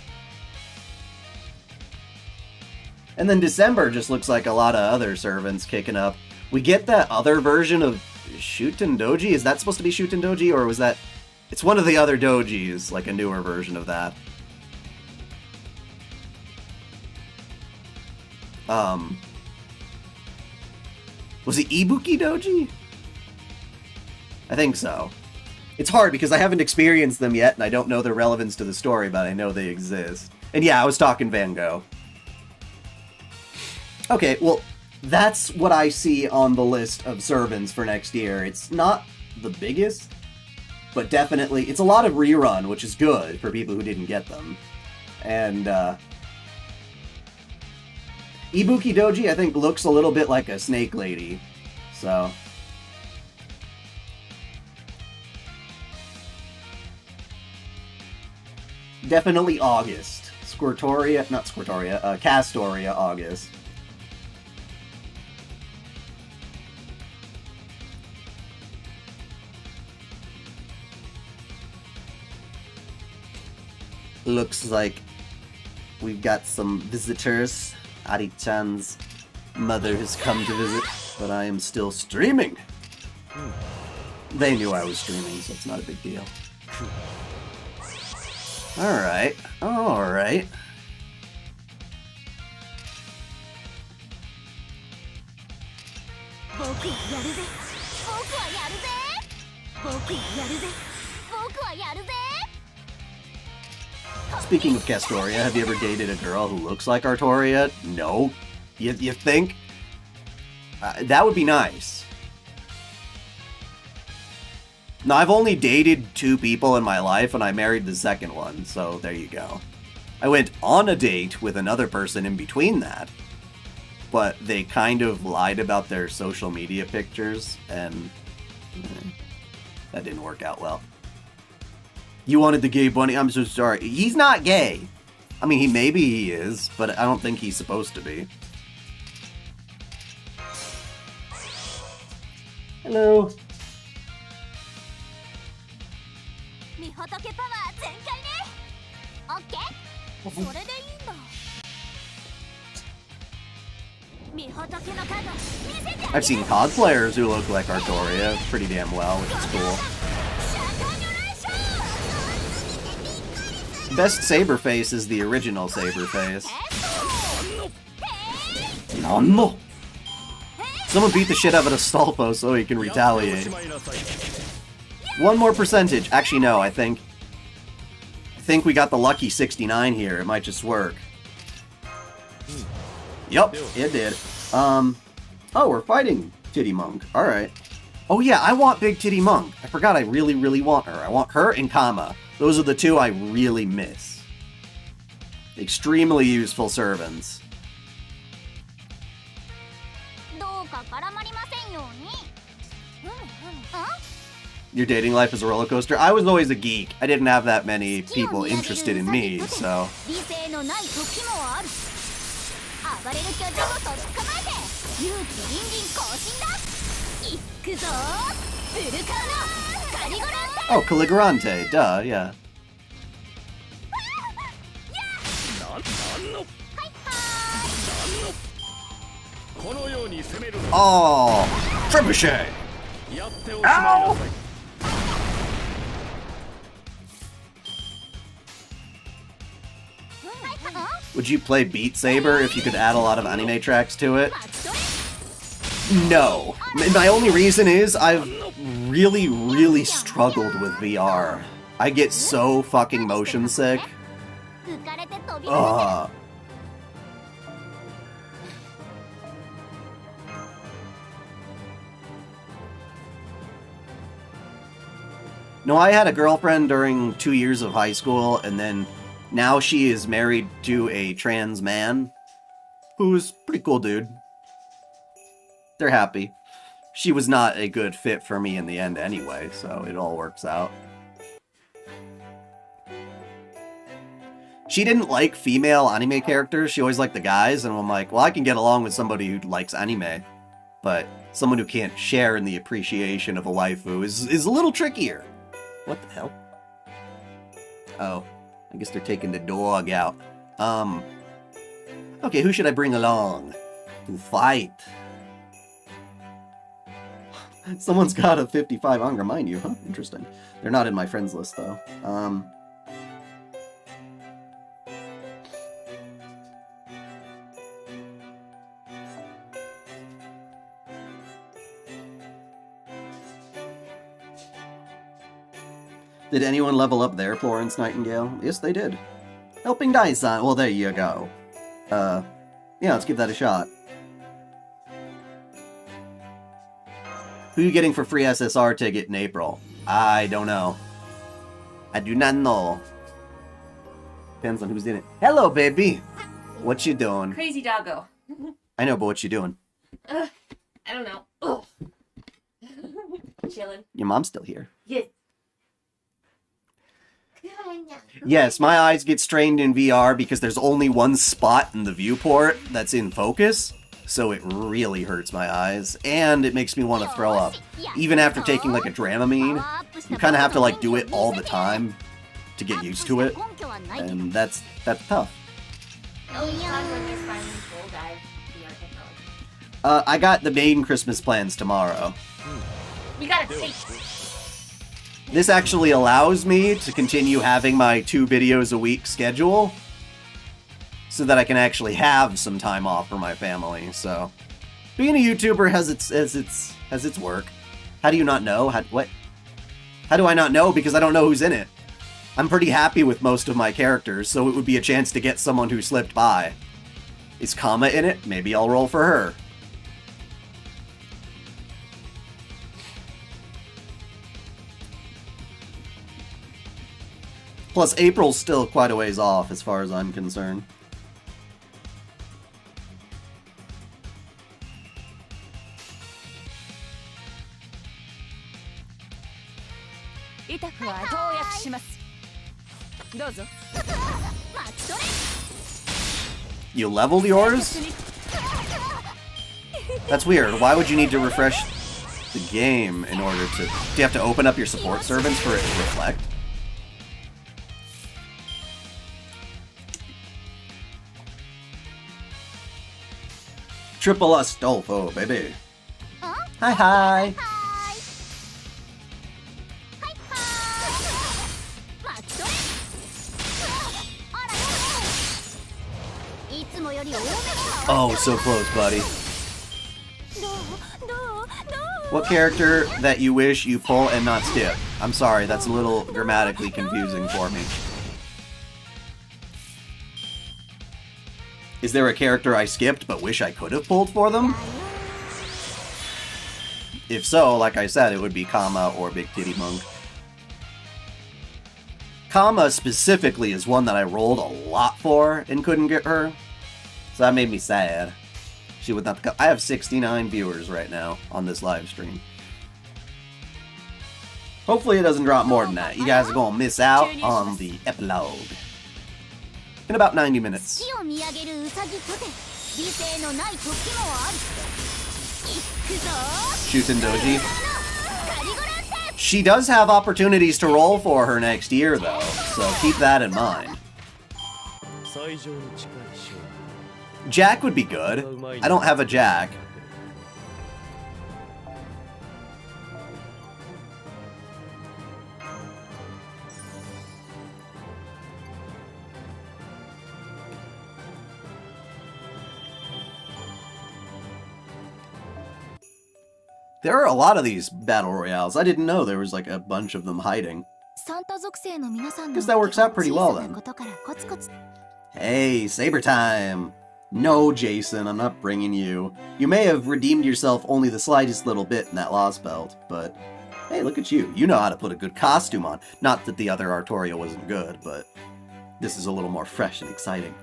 And then December just looks like a lot of other servants kicking up. We get that other version of Shuten Doji? Is that supposed to be Shuten Doji, or was that... It's one of the other dojis, like a newer version of that. Was it Ibuki Doji? I think so. It's hard because I haven't experienced them yet, and I don't know their relevance to the story, but I know they exist. And yeah, I was talking Van Gogh. Okay, well, that's what I see on the list of servants for next year. It's not the biggest, but definitely, it's a lot of rerun, which is good for people who didn't get them. And, Ibuki Doji, I think, looks a little bit like a snake lady, so... Definitely August. Castoria, August. Looks like we've got some visitors. Ari-chan's mother has come to visit, but I am still streaming. They knew I was streaming, so it's not a big deal. Alright, alright. Speaking of Castoria, have you ever dated a girl who looks like Artoria? No. You think? That would be nice. No, I've only dated 2 people in my life, and I married the second one, so there you go. I went on a date with another person in between that, but they kind of lied about their social media pictures, and that didn't work out well. You wanted the gay bunny? I'm so sorry. He's not gay. I mean, maybe he is, but I don't think he's supposed to be. Hello. 御仏パワー全開ね。オッケー。それでいいんだ。御仏の加護見せてあげる。 I've seen cosplayers who look like Artoria pretty damn well, which is cool. Best saber face is the original saber face. No. Someone beat the shit out of Astolfo so he can retaliate. One more percentage. Actually, no, I think we got the lucky 69 here. It might just work. Yup, it did. Oh, we're fighting Titty Monk. Alright. Oh yeah, I want Big Titty Monk. I forgot I really, really want her. I want her and Kama. Those are the two I really miss. Extremely useful servants. どうか絡まりませんように。Your dating life is a roller coaster? I was always a geek. I didn't have that many people interested in me, so... 理性のない時もある。暴れる巨人をとっ捕まえて勇気凛々行進だ。行くぞブルカーノカリゴランテ。 Oh, Caligurante. Duh, yeah. Oh! Trebuchet! Ow! Would you play Beat Saber if you could add a lot of anime tracks to it? No. My only reason is I've really, really struggled with VR. I get so fucking motion sick. Ugh. No, I had a girlfriend during 2 years of high school, and then now she is married to a trans man who's pretty cool dude. They're happy. She was not a good fit for me in the end anyway, so it all works out. She didn't like female anime characters, she always liked the guys, and I'm like, well, I can get along with somebody who likes anime, but someone who can't share in the appreciation of a waifu is a little trickier. What the hell? Oh, I guess they're taking the dog out. Okay, who should I bring along to fight? Someone's got a 55 hunger, mind you, huh? Interesting. They're not in my friends list, though. Did anyone level up their Florence Nightingale? Yes, they did. Helping dai-chan. Well, there you go. Yeah, let's give that a shot. Who are you getting for free SSR ticket in April? I don't know. I do not know. Depends on who's in it. Hello, baby. What you doing? Crazy doggo. I know, but what you doing? I don't know. Oh. Chilling. Your mom's still here. Yes. Yes, my eyes get strained in VR because there's only one spot in the viewport that's in focus, so it really hurts my eyes, and it makes me want to throw up. Even after taking like a Dramamine, you kind of have to like do it all the time to get used to it, and that's tough. I got the main Christmas plans tomorrow. We gotta see. This actually allows me to continue having my 2 videos a week schedule so that I can actually have some time off for my family. So being a YouTuber has its work. How do you not know? How do I not know? Because I don't know who's in it. I'm pretty happy with most of my characters, so it would be a chance to get someone who slipped by. Is Kama in it? Maybe I'll roll for her. Plus, April's still quite a ways off, as far as I'm concerned. You leveled yours? That's weird. Why would you need to refresh? the game in order to... Do you have to open up your support servants for it to reflect? Triple Astolfo, baby. Hi, hi. Oh, so close, buddy. What character that you wish you pull and not skip? I'm sorry, that's a little grammatically confusing for me. Is there a character I skipped but wish I could have pulled for them? If so, like I said, it would be Kama or Big Titty Monk. Kama specifically is one that I rolled a lot for and couldn't get her. So that made me sad. She would not. I have 69 viewers right now on this live stream. Hopefully it doesn't drop more than that. You guys are going to miss out on the epilogue. In about 90 minutes. Shuten Doji. She does have opportunities to roll for her next year, though, so keep that in mind. Jack would be good. I don't have a Jack. There are a lot of these battle royales. I didn't know there was like a bunch of them hiding. Guess that works out pretty well then. Hey, Saber time! No, Jason, I'm not bringing you. You may have redeemed yourself only the slightest little bit in that lost belt, but hey, look at you. You know how to put a good costume on. Not that the other Artoria wasn't good, but this is a little more fresh and exciting.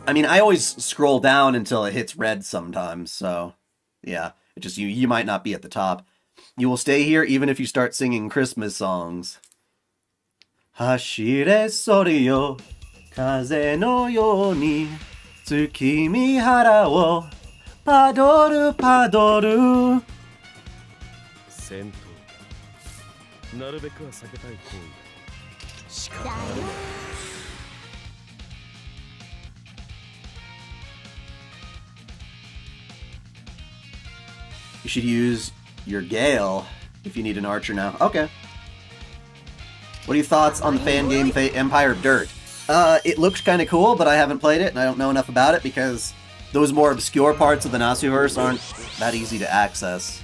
I mean, I always scroll down until it hits red sometimes, so yeah, it just you might not be at the top. You will stay here even if you start singing Christmas songs. Hashire sori yo, kaze no yo ni, tsukimi hara wo, padoru padoru. 戦闘なるべくは避けたい行為仕方ない You should use your Gale if you need an archer now. Okay. What are your thoughts on the fan game Empire of Dirt? It looks kind of cool, but I haven't played it, and I don't know enough about it because those more obscure parts of the Nasuverse aren't that easy to access.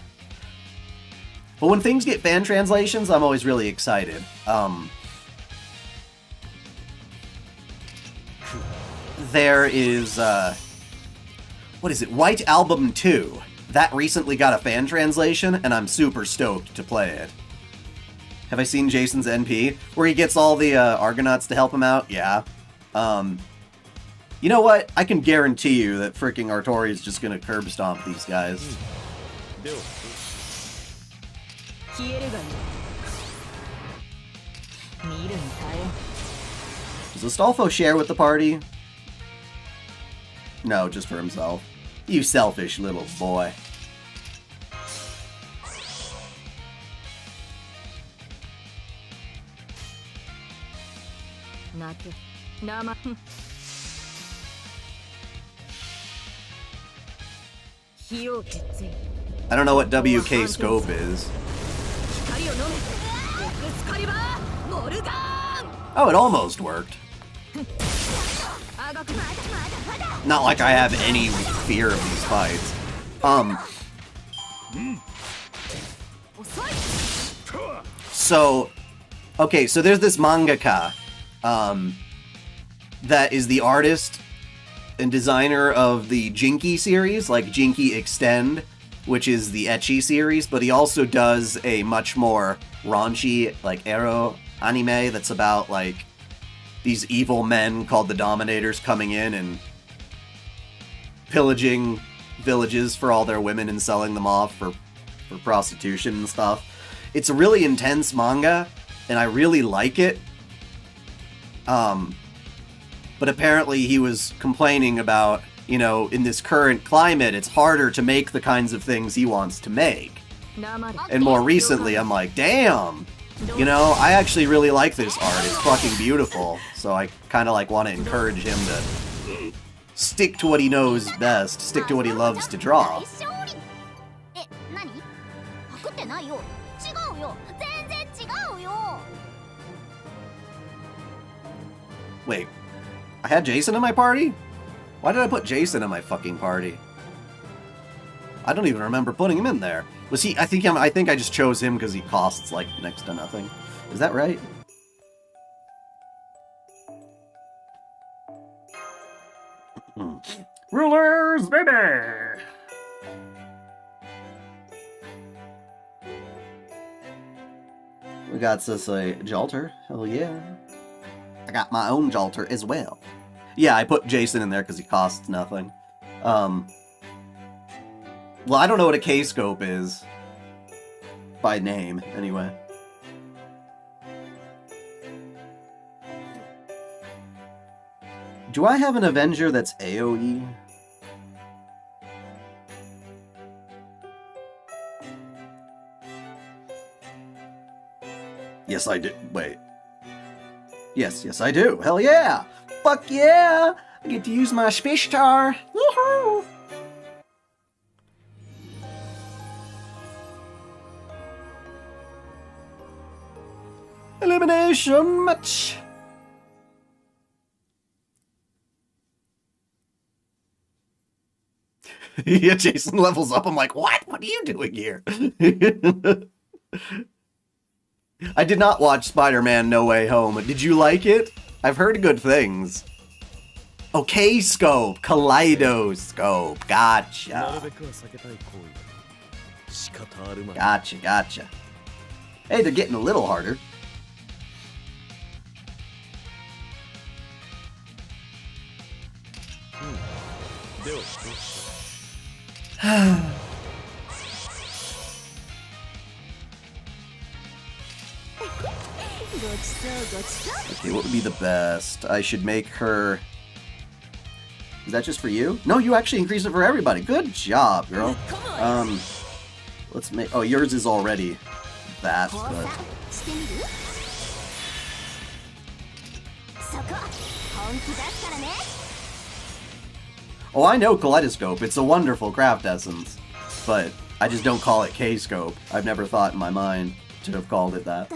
But when things get fan translations, I'm always really excited. There is, what is it? White Album 2. That recently got a fan translation, and I'm super stoked to play it. Have I seen Jason's NP? Where he gets all the Argonauts to help him out? Yeah. You know what? I can guarantee you that freaking Artori is just gonna curb stomp these guys. Does Astolfo share with the party? No, just for himself. You selfish little boy. I don't know what WK scope is. Oh, it almost worked. Not like I have any fear of these fights. So, okay, so there's this mangaka, that is the artist and designer of the Jinky series, like Jinky Extend, which is the ecchi series, but he also does a much more raunchy, like, ero anime that's about, like, these evil men called the Dominators coming in and pillaging villages for all their women and selling them off for prostitution and stuff. It's a really intense manga, and I really like it. But apparently he was complaining about, you know, in this current climate, it's harder to make the kinds of things he wants to make. And more recently, I'm like, damn! You know, I actually really like this art. It's fucking beautiful. So I kind of like want to encourage him to stick to what he knows best, stick to what he loves to draw. Wait, I had Jason in my party? Why did I put Jason in my fucking party? I don't even remember putting him in there. Was he? I think I just chose him because he costs like next to nothing. Is that right? Rulers, baby! We got us a Jalter. Hell yeah. I got my own Jalter as well. Yeah, I put Jason in there because he costs nothing. Well, I don't know what a K-scope is. By name, anyway. Do I have an Avenger that's AoE? Yes, I do. Wait. Yes, I do. Hell yeah! Fuck yeah! I get to use my Spishtar. Woohoo! Elimination match! Yeah, Jason levels up. I'm like, what? What are you doing here? I did not watch Spider-Man No Way Home. Did you like it? I've heard good things. Oh, K-scope. Kaleidoscope. Gotcha. Gotcha. Hey, they're getting a little harder. Okay, what would be the best? I should make her... Is that just for you? No, you actually increased it for everybody. Good job, girl. Let's make... Oh, yours is already that, but... Oh, I know Kaleidoscope. It's a wonderful craft essence. But I just don't call it K-scope. I've never thought in my mind to have called it that.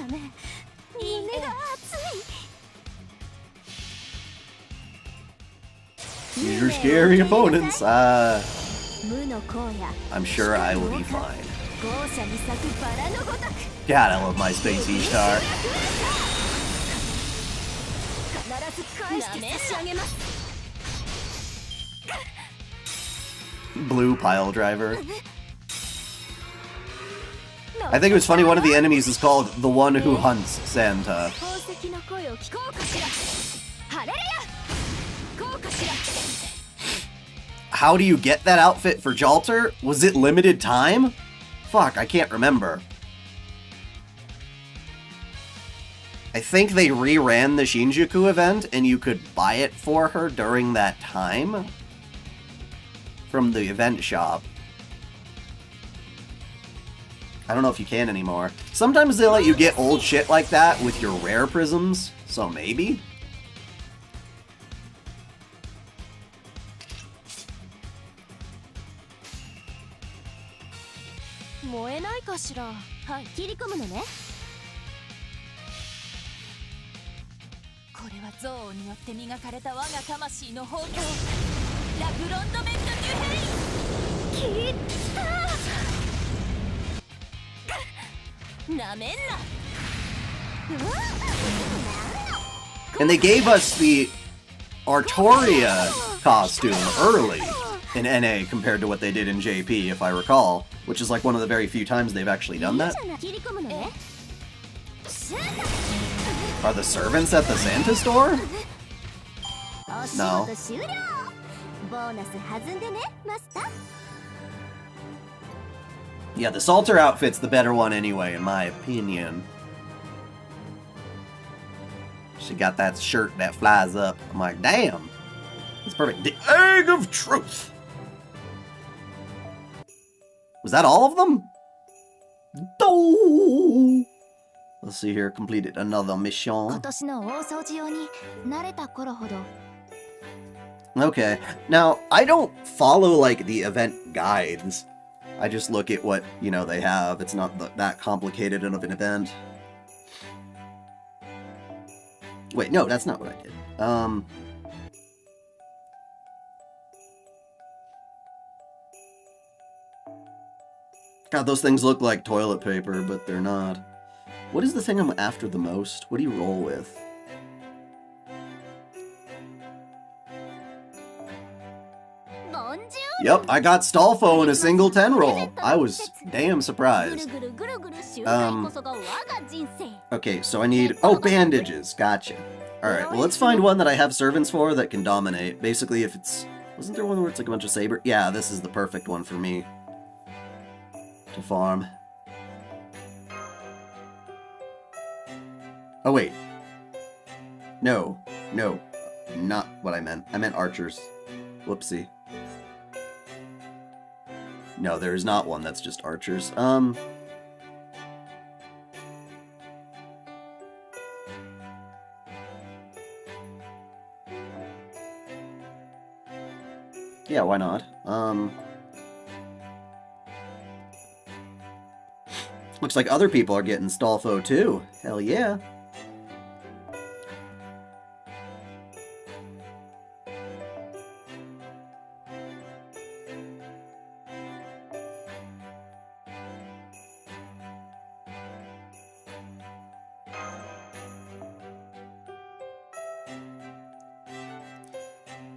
Use your scary opponents. I'm sure I will be fine. God, I love my Space Ishtar. Blue pile driver. I think it was funny, one of the enemies is called the one who hunts Santa. How do you get that outfit for Jalter? Was it limited time? Fuck, I can't remember. I think they reran the Shinjuku event and you could buy it for her during that time from the event shop. I don't know if you can anymore. Sometimes they let you get old shit like that with your rare prisms, so maybe? And they gave us the Artoria costume early in NA compared to what they did in JP, if I recall, which is like one of the very few times they've actually done that. Are the servants at the Santa store? No. Yeah, the Salter outfit's the better one anyway, in my opinion. She got that shirt that flies up. I'm like, damn. It's perfect. The Egg of Truth. Was that all of them? Oh. Let's see here. Completed another mission. Okay. Now, I don't follow, like, the event guides. I just look at what, you know, they have. It's not that complicated of an event. Wait, no, that's not what I did. God, those things look like toilet paper, but they're not. What is the thing I'm after the most? What do you roll with? Yep, I got Stolfo in a single 10 roll. I was damn surprised. Okay, so I need... Oh, bandages. Gotcha. Alright, well, let's find one that I have servants for that can dominate. Basically, if it's... Wasn't there one where it's like a bunch of saber? Yeah, this is the perfect one for me to farm. Oh, wait. No. No. Not what I meant. I meant archers. Whoopsie. No, there is not one that's just archers. Yeah, why not? Looks like other people are getting Stolfo too. Hell yeah.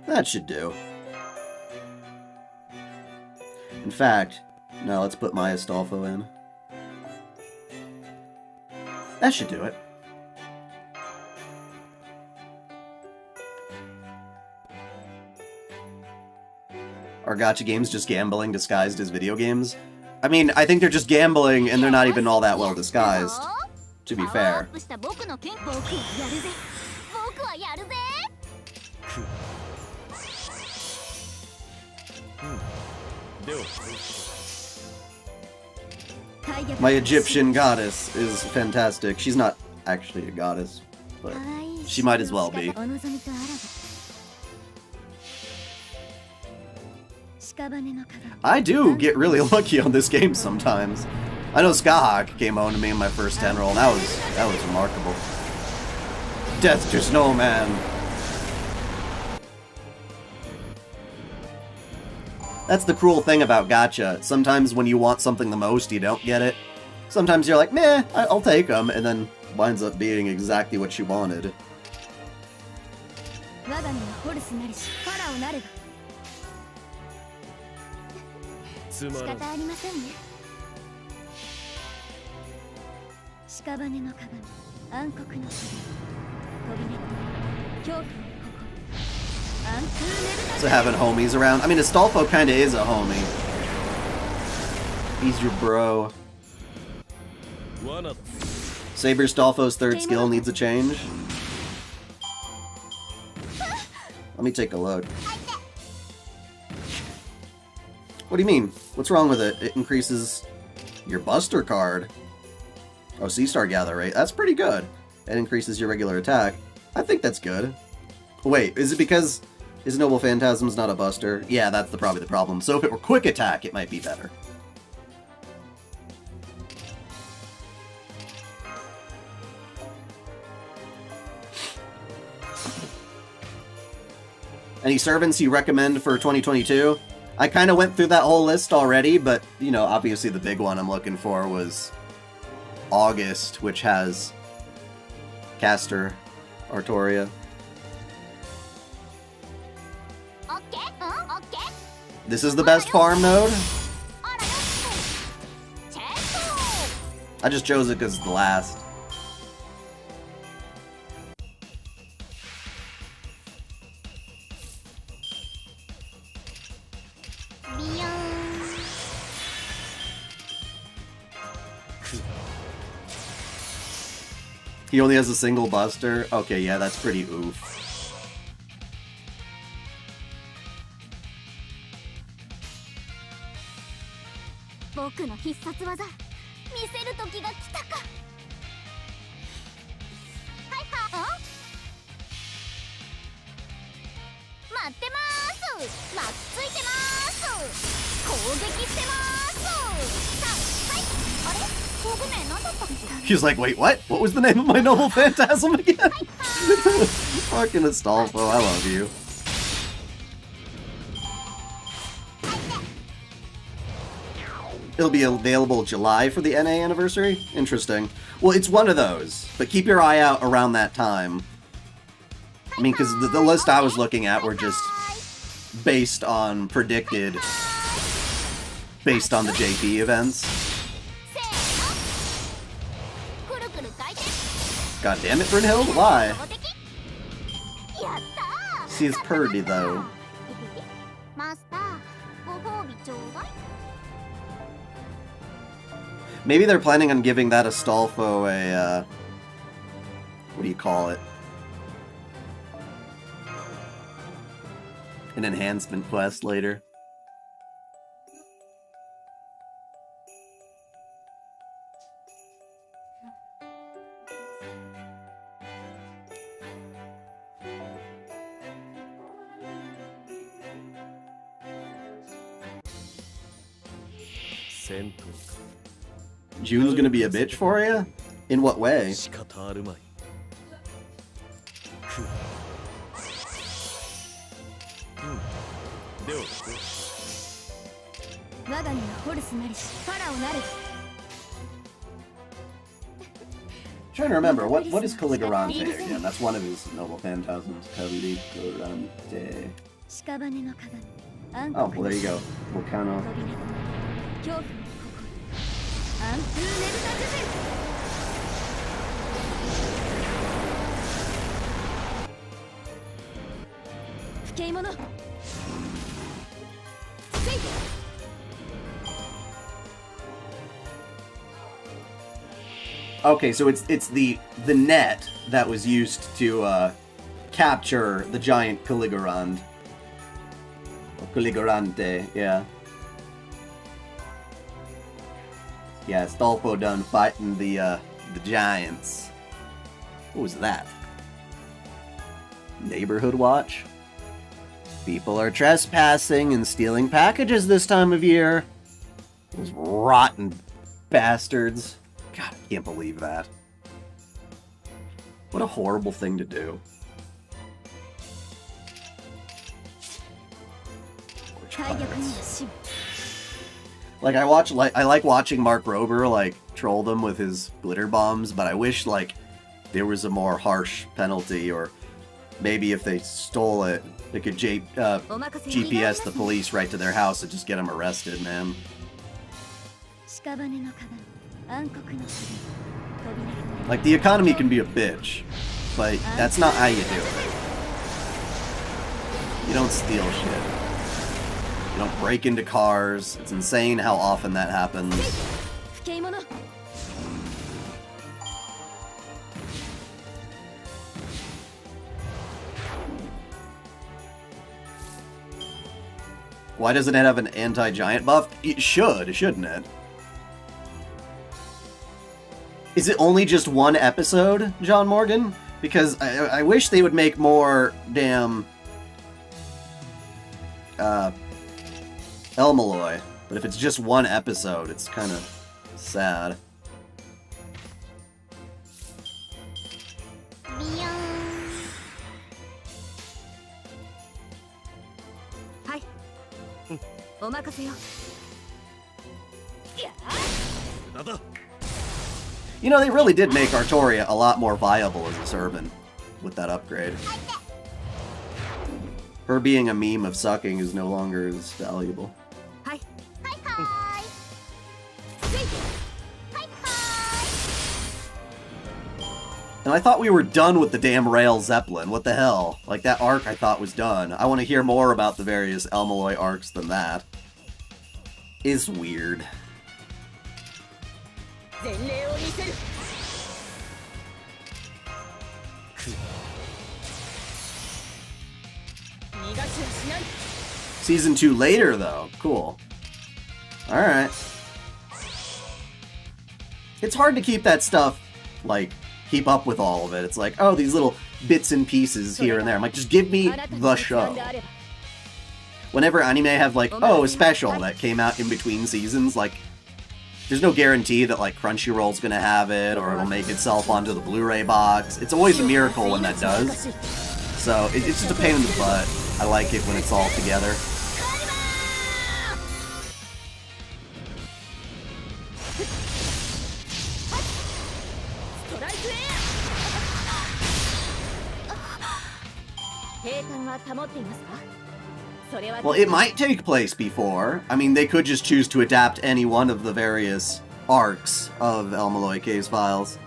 That should do. In fact, no, let's put my Astolfo in. That should do it. Are gacha games just gambling disguised as video games? I mean, I think they're just gambling and they're not even all that well disguised, to be fair. My Egyptian goddess is fantastic. She's not actually a goddess, but she might as well be. I do get really lucky on this game sometimes. I know Skahawk came home to me in my first 10 roll, and that was remarkable. Death to Snowman. That's the cruel thing about gacha. Sometimes when you want something the most, you don't get it. Sometimes you're like, meh, I'll take them, and then winds up being exactly what you wanted. So having homies around. I mean, Astolfo kinda is a homie. He's your bro. Saber Astolfo's third skill needs a change. Let me take a look. What do you mean? What's wrong with it? It increases your Buster card. Oh, C-Star Gather rate. That's pretty good. It increases your regular attack. I think that's good. Wait, is it because his Noble Phantasm's not a Buster? Yeah, that's probably the problem. So if it were quick attack, it might be better. Any servants you recommend for 2022? I kind of went through that whole list already, but, you know, obviously the big one I'm looking for was August, which has Caster, Artoria. This is the best farm node? I just chose it because it's the last. He only has a single buster? Okay, yeah, that's pretty oof. 僕の必殺技見せる時が来たか。はいはい。待ってまーす。巻きついてまーす。攻撃してまーす。さあ、はい。あれ？防具名何だったっけ？ He's like, wait, what? What was the name of my noble phantasm again? Fucking Astolfo, I love you. It'll be available July for the NA anniversary? Interesting. Well, it's one of those, but keep your eye out around that time. I mean, because the list I was looking at were just based on predicted, based on the JP events. God damn it, Brynhild, why? She's pretty, though. Maybe they're planning on giving that Astolfo a, what do you call it? An enhancement quest later. June's gonna be a bitch for you? In what way? 我が身はホルスなりファラオなる。 Trying to remember, what is Caligorante again? That's one of his noble phantasms. Caligorante. 屍の鏡。 Oh, well, there you go. Volcano. 恐怖の心。アンプーネルタズゼ。不敬者。 Okay, so it's the net that was used to capture the giant Caligorand. Caligorante, yeah. Yeah, Astolfo done fighting the giants. What was that? Neighborhood watch? People are trespassing and stealing packages this time of year. Those rotten bastards. God, I can't believe that. What a horrible thing to do. Like I like watching Mark Rober like troll them with his glitter bombs, but I wish like there was a more harsh penalty, or maybe if they stole it, they could GPS the police right to their house and just get them arrested, man. Like, the economy can be a bitch, but that's not how you do it. You don't steal shit. You don't break into cars. It's insane how often that happens. Why doesn't it have an anti-giant buff? It should, shouldn't it? Is it only just one episode, John Morgan? Because I wish they would make more damn Elmaloy. But if it's just one episode, it's kind of sad. You know, they really did make Artoria a lot more viable as a servant with that upgrade. Her being a meme of sucking is no longer as valuable. And I thought we were done with the damn Rail Zeppelin. What the hell? Like, that arc I thought was done. I want to hear more about the various Elmaloy arcs than that. Is weird. Season 2 later, though. Cool. Alright. It's hard to keep that stuff, like, keep up with all of it. It's like, oh, these little bits and pieces here and there. I'm like, just give me the show. Whenever anime have, like, oh, a special that came out in between seasons, like, there's no guarantee that, like, Crunchyroll's gonna have it, or it'll make itself onto the Blu-ray box. It's always a miracle when that does. So, it's just a pain in the butt. I like it when it's all together. Well, it might take place before. I mean, they could just choose to adapt any one of the various arcs of El Malloy Case Files.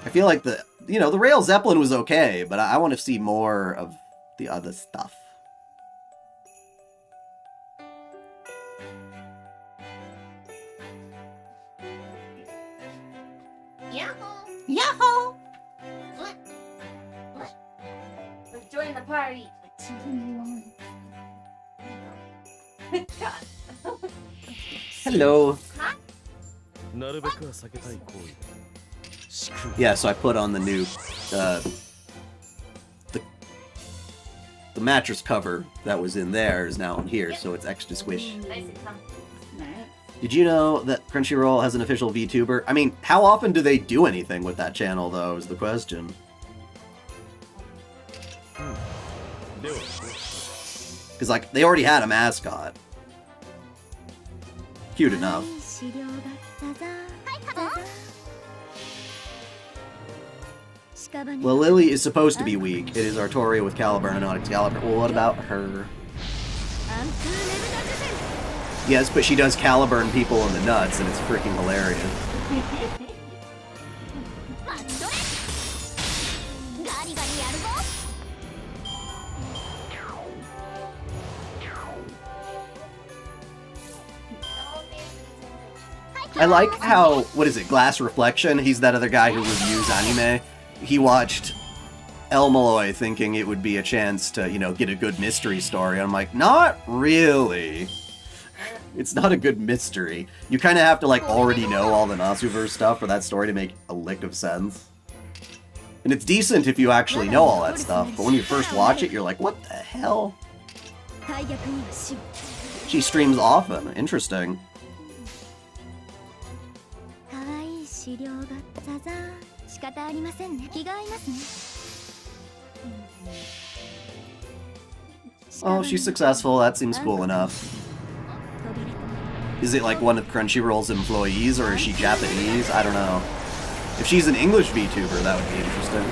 I feel like the Rail Zeppelin was okay, but I want to see more of the other stuff. Yahoo! Yahoo! Let's join the party. Hello. なるべくは避けたい行為。仕組み Yeah, so I put on the new, the mattress cover that was in there is now in here, so it's extra squish. Nice and comfy. Did you know that Crunchyroll has an official VTuber? I mean, how often do they do anything with that channel, though, is the question. では Because, like, they already had a mascot. Cute enough. Well, Lily is supposed to be weak. It is Artoria with Caliburn and not Excalibur. Well, what about her? Yes, but she does Caliburn people in the nuts, and it's freaking hilarious. I like how, what is it, Glass Reflection? He's that other guy who reviews anime. He watched El Malloy thinking it would be a chance to, you know, get a good mystery story. I'm like, not really. It's not a good mystery. You kind of have to, like, already know all the Nasuverse stuff for that story to make a lick of sense. And it's decent if you actually know all that stuff, but when you first watch it, you're like, what the hell? She streams often. Interesting. Oh, she's successful. That seems cool enough. Is it like one of Crunchyroll's employees, or is she Japanese? I don't know. If she's an English VTuber, that would be interesting.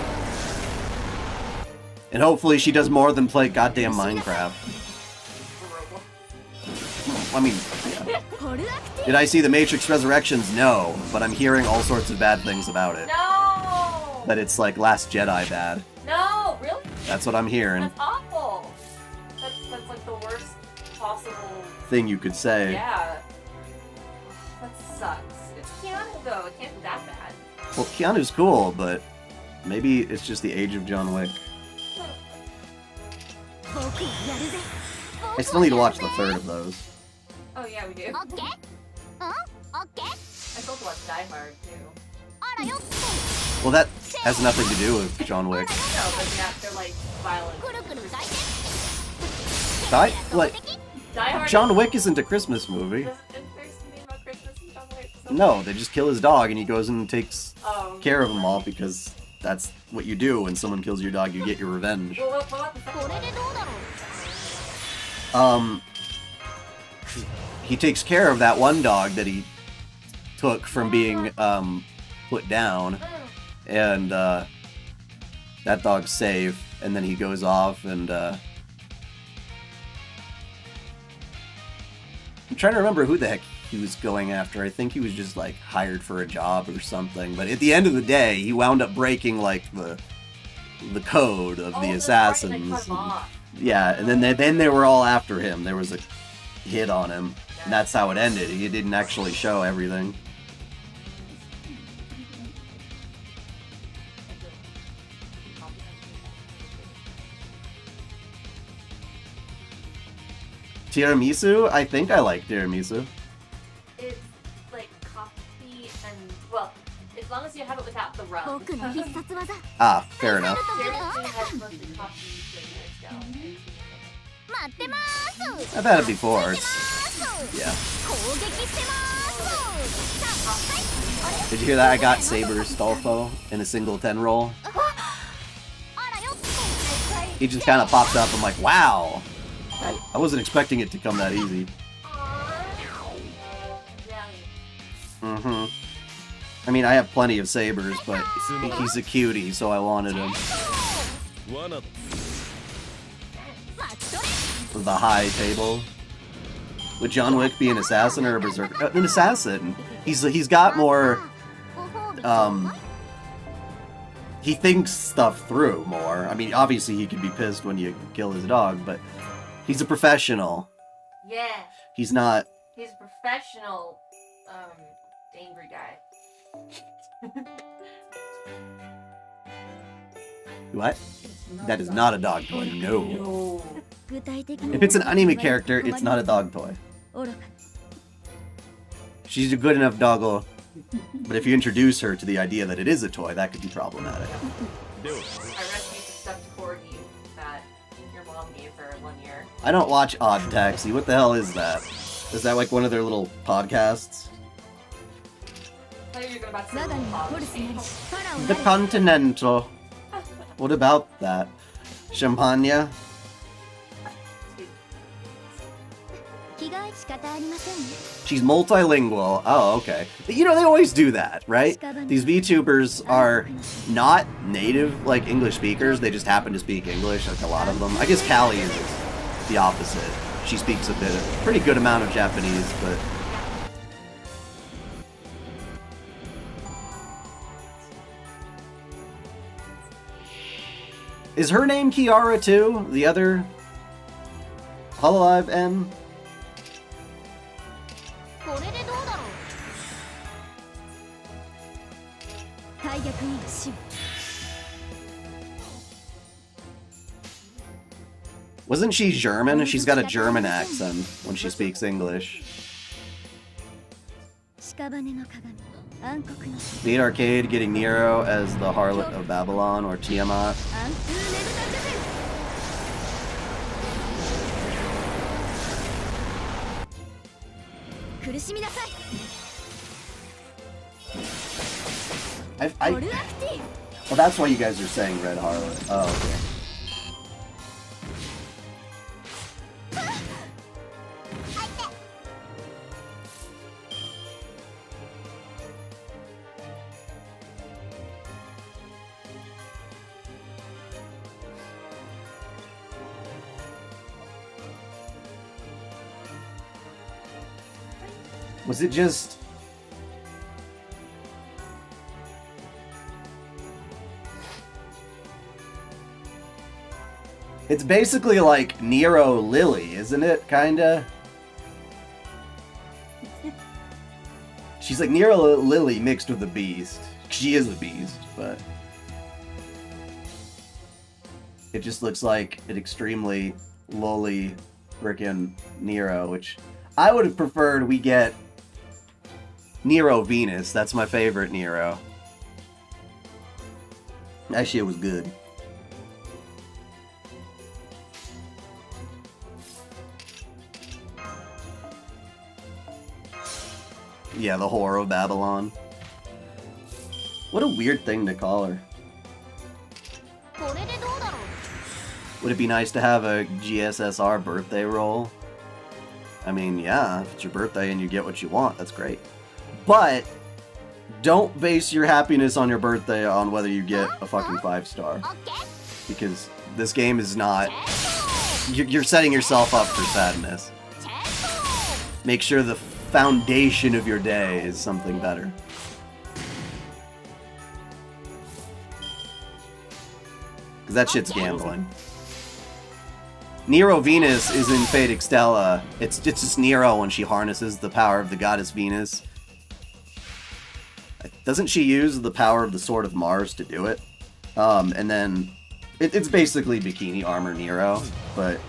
And hopefully she does more than play goddamn Minecraft. I mean, yeah. Did I see The Matrix Resurrections? No, but I'm hearing all sorts of bad things about it. No! That it's like Last Jedi bad. No, really? That's what I'm hearing. That's awful. That's like the worst possible Thing you could say. Yeah. That sucks. It's Keanu though, it can't be that bad. Well, Keanu's cool, but maybe it's just the age of John Wick. I still need to watch the third of those. Oh yeah, we do. I still have to watch Die Hard too. Well, that has nothing to do with John Wick. No, but yeah, they're like violent. Like, Die Hard John Wick isn't a Christmas movie. Isn't there something about Christmas in John Wick? No, they just kill his dog and he goes and takes Oh. care of them all because that's what you do when someone kills your dog, you get your revenge. Well, what about the second one? He takes care of that one dog that he took from being put down, and that dog's safe, and then he goes off and I'm trying to remember who the heck he was going after. I think he was just like hired for a job or something, but at the end of the day he wound up breaking like the code of the assassins. Yeah, and then they were all after him. There was a hit on him, and that's how it ended. He didn't actually show everything. Tiramisu? I think I like tiramisu. It's like coffee and, well, as long as you have it without the rum. 僕の必殺技 Ah, fair enough. Tiramisu has mostly coffee flavors, so. 待ってます I've had it before. It's, 攻 yeah. 撃してますさあはいあれ Did you hear that? I got Saber Stolfo in a single 10 roll. あらよ He just kind of popped up. I'm like, wow. I wasn't expecting it to come that easy. Mm-hmm. I mean, I have plenty of sabers, but he's a cutie, so I wanted him. 罠 The high table. Would John Wick be an assassin or a berserker? An assassin. He's got more. He thinks stuff through more. I mean, obviously he can be pissed when you kill his dog, but he's a professional. Yeah, He's not. he's a professional, angry guy. What? That is not a dog toy. No. No. 具体的 If it's an anime character, it's not a dog toy. 愚か She's a good enough doggo, but if you introduce her to the idea that it is a toy, that could be problematic. では I rescued the stuffed corgi that your mom gave her 1 year. I don't watch Odd Taxi. What the hell is that? Is that like one of their little podcasts? I thought you were about to say 我が little 身はホルスなり pop. ファラオ The なり Continental. What about that? Champagne? 気が仕方ありませんね She's multilingual. Oh, okay. You know, they always do that, right? These VTubers are not native, like, English speakers. They just happen to speak English, like a lot of them. I guess Callie is the opposite. She speaks a pretty good amount of Japanese, but... Is her name Kiara too? The other Hololive M? これでどうだろう大逆に死 Wasn't she German? She's got a German accent when she speaks English. 屍の鏡暗黒の Beat Arcade getting Nero as the Harlot of Babylon or Tiamat. 暗風ねぶた除苦しみなさい I オルアクティ well, that's why you guys are saying Red Harlot. Oh, okay. Was it just... It's basically like Nero Lily, isn't it? Kinda? She's like Nero Lily mixed with a beast. She is a beast, but... It just looks like an extremely lowly frickin' Nero, which... I would have preferred we get Nero Venus. That's my favorite Nero. That shit was good. Yeah, the horror of Babylon. What a weird thing to call her. これでどうだろう Would it be nice to have a GSSR birthday roll? I mean, yeah, if it's your birthday and you get what you want, that's great. But don't base your happiness on your birthday on whether you get a fucking 5-star. オッケー Because this game is not... You're setting yourself up for sadness. Make sure the foundation of your day is something better. Because that shit's gambling. Nero Venus is in Fate Extella. It's just Nero when she harnesses the power of the goddess Venus. Doesn't she use the power of the Sword of Mars to do it? And then... it's basically Bikini Armor Nero, but...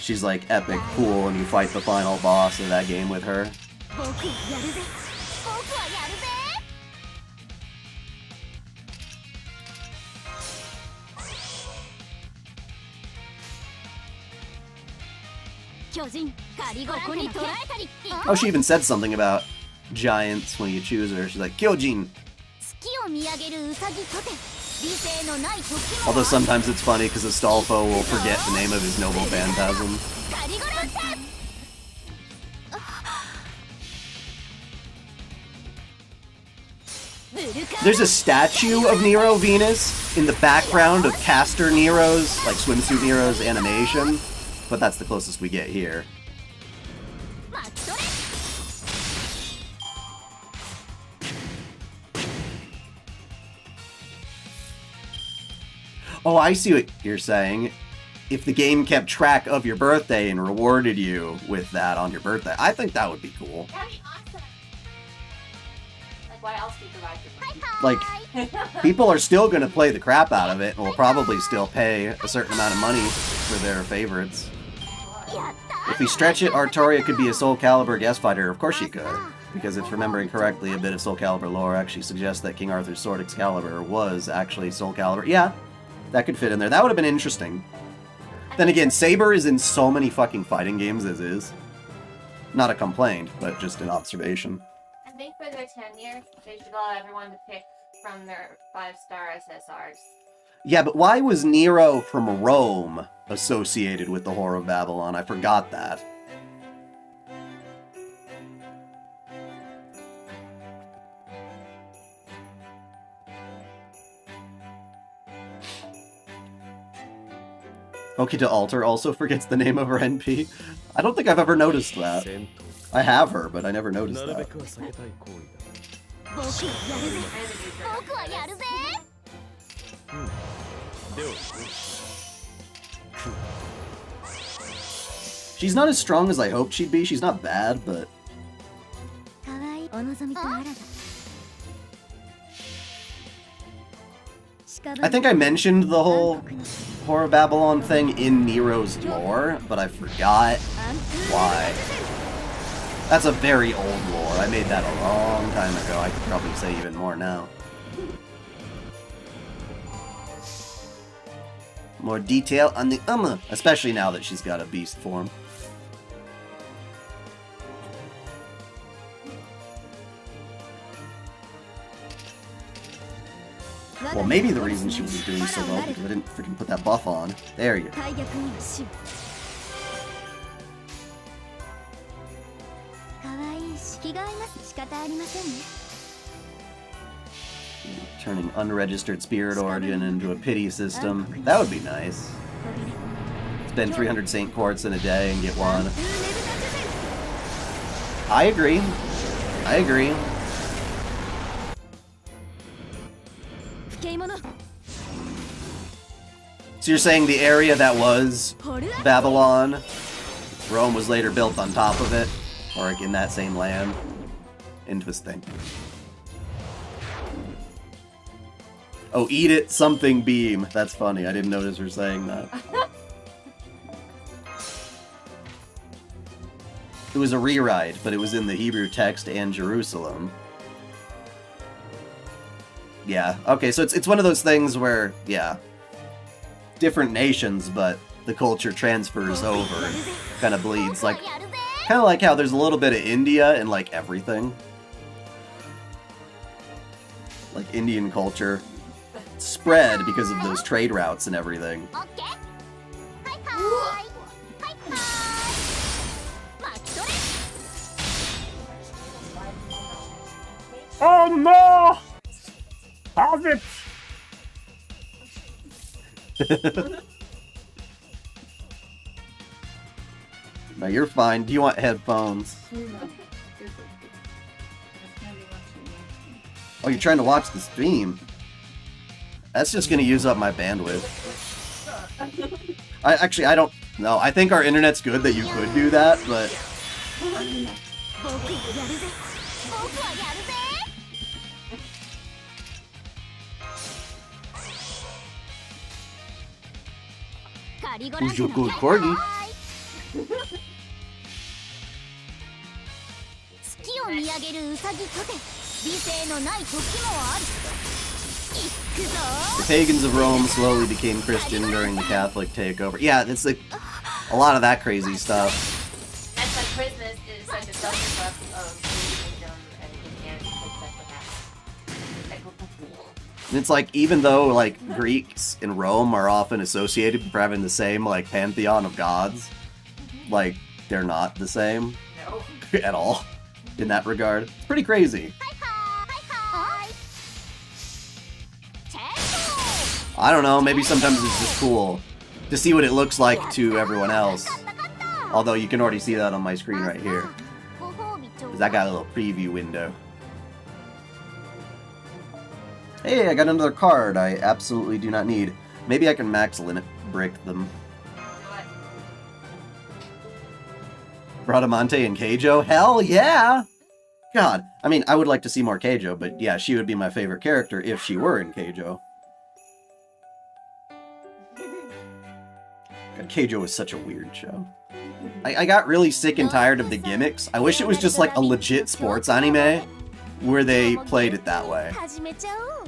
She's like epic cool, and you fight the final boss of that game with her. 僕やるぜ僕はやるぜ巨人カリゴラここに捕らえたり Oh, she even said something about giants when you choose her. She's like, Kyojin. 月を見上げるウサギとて理性のない時も Although sometimes it's funny because Astolfo will forget the name of his noble phantasm. カリゴラって There's a statue of Nero Venus in the background of Caster Nero's, like swimsuit Nero's animation, but that's the closest we get here. マットレ Oh, I see what you're saying. If the game kept track of your birthday and rewarded you with that on your birthday, I think that would be cool. That'd be awesome. Like, why else do you provide for money? Like, people are still going to play the crap out of it and will probably still pay a certain amount of money for their favorites. If we stretch it, Artoria could be a Soul Calibur guest fighter. Of course she could. Because if remembering correctly, a bit of Soul Calibur lore actually suggests that King Arthur's sword Excalibur was actually Soul Calibur. Yeah, that could fit in there. That would have been interesting. Then again, Saber is in so many fucking fighting games as is. Not a complaint, but just an observation. I think for their 10 years, they should allow everyone to pick from their 5-star SSRs. Yeah, but why was Nero from Rome associated with the Whore of Babylon? I forgot that. Okay, to Alter also forgets the name of her NP. I don't think I've ever noticed that. 戦闘 I have her, but I never noticed なるべ that. くは避けたい行為僕やるぜ僕はやるぜだでは She's not as strong as I hoped she'd be. She's not bad, but かわいいお望みとあらば I think I mentioned the whole Whore of Babylon thing in Nero's lore, but I forgot why. That's a very old lore. I made that a long time ago. I could probably say even more now. More detail on the especially now that she's got a beast form. Well, maybe the reason she was doing so well because I didn't freaking put that buff on. There you go. 大逆には死かわいい式が合います仕方ありませんね Turning unregistered spirit origin into a pity system. That would be nice. Spend 300 Saint Quartz in a day and get one. I agree. I agree. 不敬者 So you're saying the area that was Babylon, Rome was later built on top of it, or like in that same land? Interesting. Oh, eat it something beam. That's funny. I didn't notice her saying that. It was a rewrite, but it was in the Hebrew text and Jerusalem. Yeah, okay, so it's one of those things where, yeah, different nations, but the culture transfers over and kind of bleeds. Like, kind of like how there's a little bit of India in, like, everything. Like, Indian culture spread because of those trade routes and everything. オッケーはいはいはいはいマットレ Oh no! Have it! No, you're fine. Do you want headphones? Oh, you're trying to watch the stream? That's just gonna use up my bandwidth. I don't know. I think our internet's good that you could do that, but 僕やるぜ僕はやるぜ カリゴラ who's your good corgi? 月を見上げるウサギとて理性のない時もある。行くぞ The pagans of Rome slowly became Christian during the Catholic takeover. Yeah, it's like a lot of that crazy stuff. That's like Christmas is like the self-destruct of kingdom and Christianity takes up with that. And it's like, even though like Greeks in Rome are often associated with having the same like pantheon of gods, like they're not the same No. at all in that regard. It's pretty crazy. I don't know, maybe sometimes it's just cool to see what it looks like to everyone else. Although you can already see that on my screen right here, because I got a little preview window. Hey, I got another card I absolutely do not need. Maybe I can max limit break them. Bradamante and Keijo? Hell yeah! God, I mean, I would like to see more Keijo, but yeah, she would be my favorite character if she were in Keijo. God, Keijo is such a weird show. I got really sick and tired of the gimmicks. I wish it was just like a legit sports anime where they played it that way. 始めちゃおう。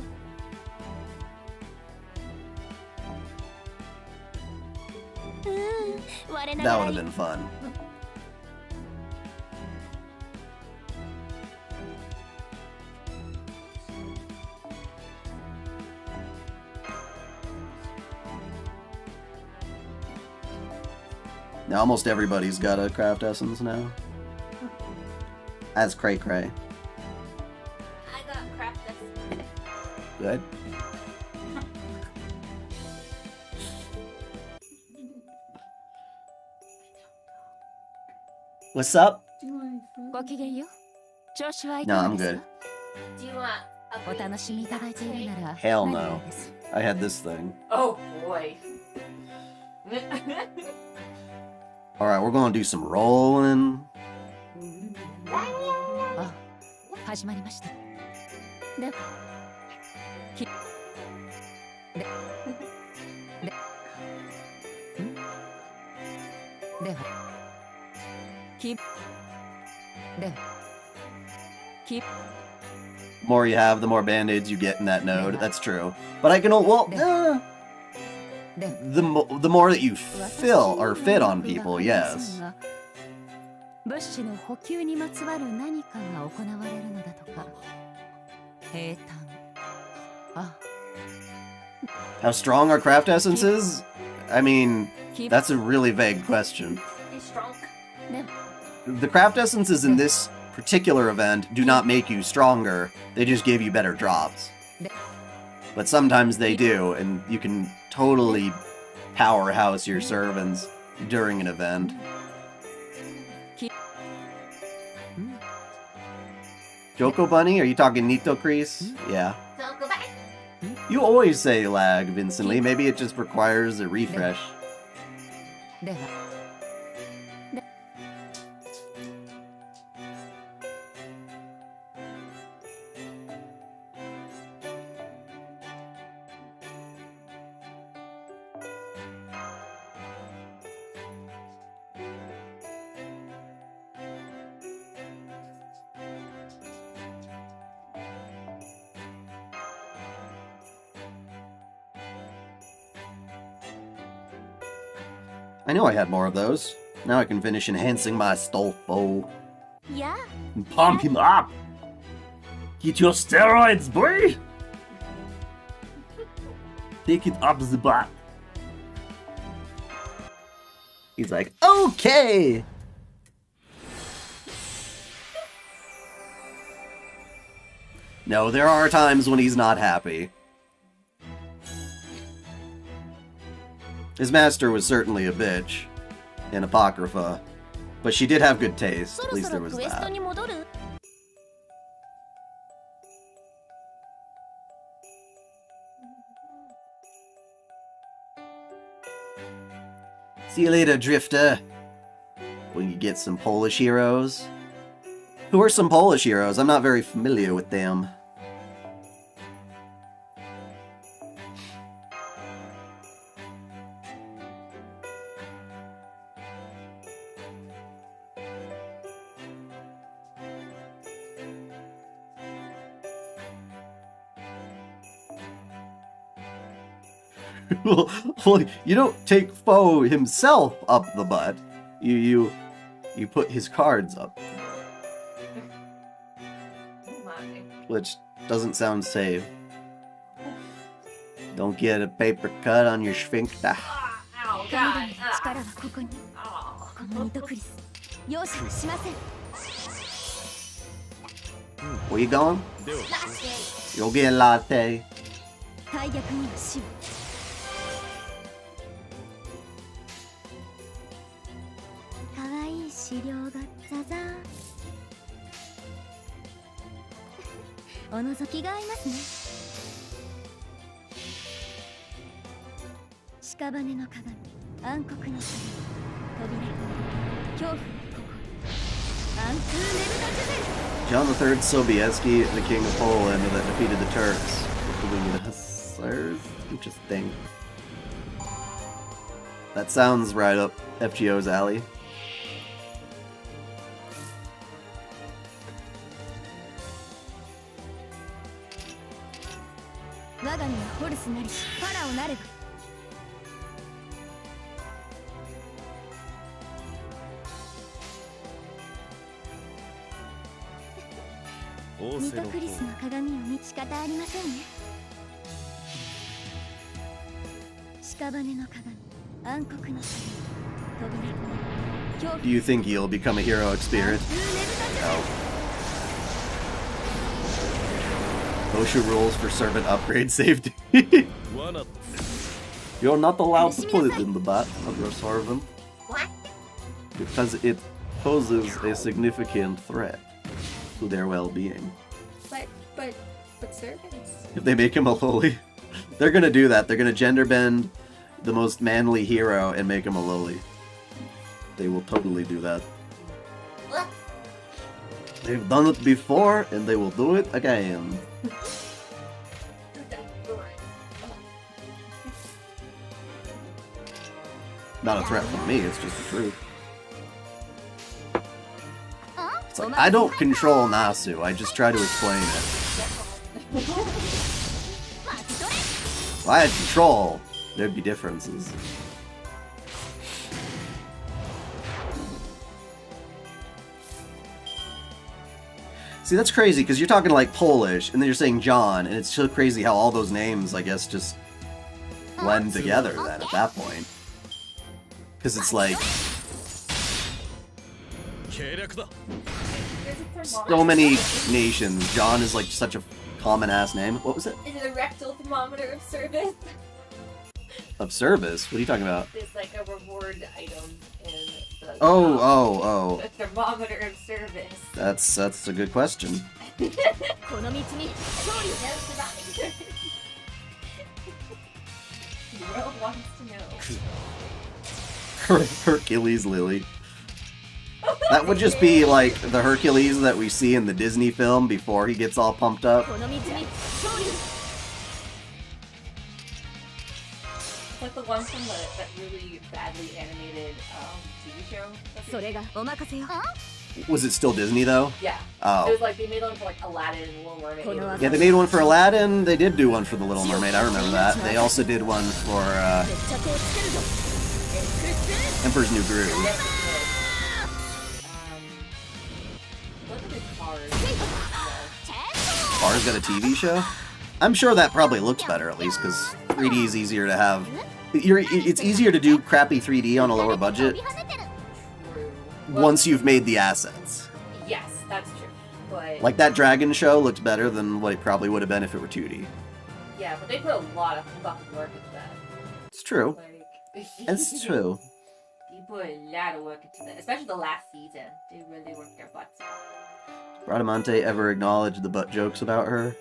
我なが That ら would have been fun. Now almost everybody's got a craft essence now. As Cray Cray. I got craft this. Good. What's up? ごきげんよう。調子はい No, かが I'm です good. か？ Do you want a お楽しみいただいているなら Hell 何 no. よりです。 I had this thing. Oh boy. Alright, we're gonna do some rolling. あ、始まりました。では、き、で、では、き、では、き、 The more you have, the more band-aids you get in that node. That's true. But I can, well, では、 the more that you fill or fit on people, yes. 物資の補給にまつわる何かが行われるのだとか。平坦。あ、 How strong are craft essences? I mean, that's a really vague question. He's strong. では、 The craft essences in this particular event do not make you stronger, they just give you better drops. But sometimes they do, and you can totally powerhouse your servants during an event. Joko Bunny? Are you talking Nito Crease? Yeah. So go back. You always say lag, Vincently. Maybe it just requires a refresh. では、 I knew I had more of those. Now I can finish enhancing my Stolfo. いや Pump him up! Get your steroids, boy! Take it up the butt. He's like, okay! No, there are times when he's not happy. His master was certainly a bitch in Apocrypha, but she did have good taste. そ At ろ least そ there ろ was クエスト that. に戻る。 See you later, Drifter. When you get some Polish heroes. Who are some Polish heroes? I'm not very familiar with them. Well, you don't take foe himself up the butt. You put his cards up, which doesn't sound safe. Don't get a paper cut on your sphincter. Ow, カナダ God. の力はここに Oh. この糸クリス容赦はしません Where you going? では You'll get a latte. 大逆には死をかわいい資料がザザーお覗きが合いますね屍の鏡暗黒の鏡扉恐怖の心暗空ネルダジュゼル John III Sobieski, the king of Poland that defeated the Turks. Interesting. That sounds right up FGO's alley. 我が身はホルスなりしファラオなれば仰せのミトクリスの鏡を見ち方ありませんね屍の鏡暗黒の鏡扉恐怖 Do you think he'll become a hero experience? 暗空ネルダジュゼル No. OSHA rules for servant upgrade safety. 罠 You're not allowed to put it in the butt of your servant. What? Because it poses a significant threat to their well-being. But servants. If they make him a loli, they're gonna do that. They're gonna gender bend the most manly hero and make him a loli. They will totally do that. What? They've done it before, and they will do it again. Not a threat from me, it's just the truth. It's like, I don't control Nasu, I just try to explain it. If I had control, there'd be differences. See, that's crazy, because you're talking like Polish, and then you're saying John, and it's so crazy how all those names, I guess, just blend together then at that point. Because it's like, 計略だ so many nations. John is like such a common ass name. What was it? Is it a rectal thermometer of service? Of service? What are you talking about? It's like a reward item in the Oh. the thermometer of service. That's a good question. この道に勝利 The world wants to know. Hercules Lily. That would just be like the Hercules that we see in the Disney film before he gets all pumped up. この道に勝利 It's like the one from that really badly animated TV show. それがお任せよ Was it still Disney though? Yeah. It Oh. was like they made one for like Aladdin and Little Mermaid. Yeah, they made one for Aladdin. They did do one for The Little Mermaid. I remember that. They also did one for 決着をつけるぞ Emperor's New Groove. What are the cars? Bar's got a TV show? I'm sure that probably looks better at least, because 3D is easier to have. It's easier to do crappy 3D on a lower budget True. once you've made the assets. Yes, that's true. But Like that dragon show looked better than what it probably would have been if it were 2D. yeah, but they put a lot of fucking work into that. It's true. Like It's true. You put a lot of work into that, especially the last season. They really worked their butts off. Bradamante ever acknowledged the butt jokes about her?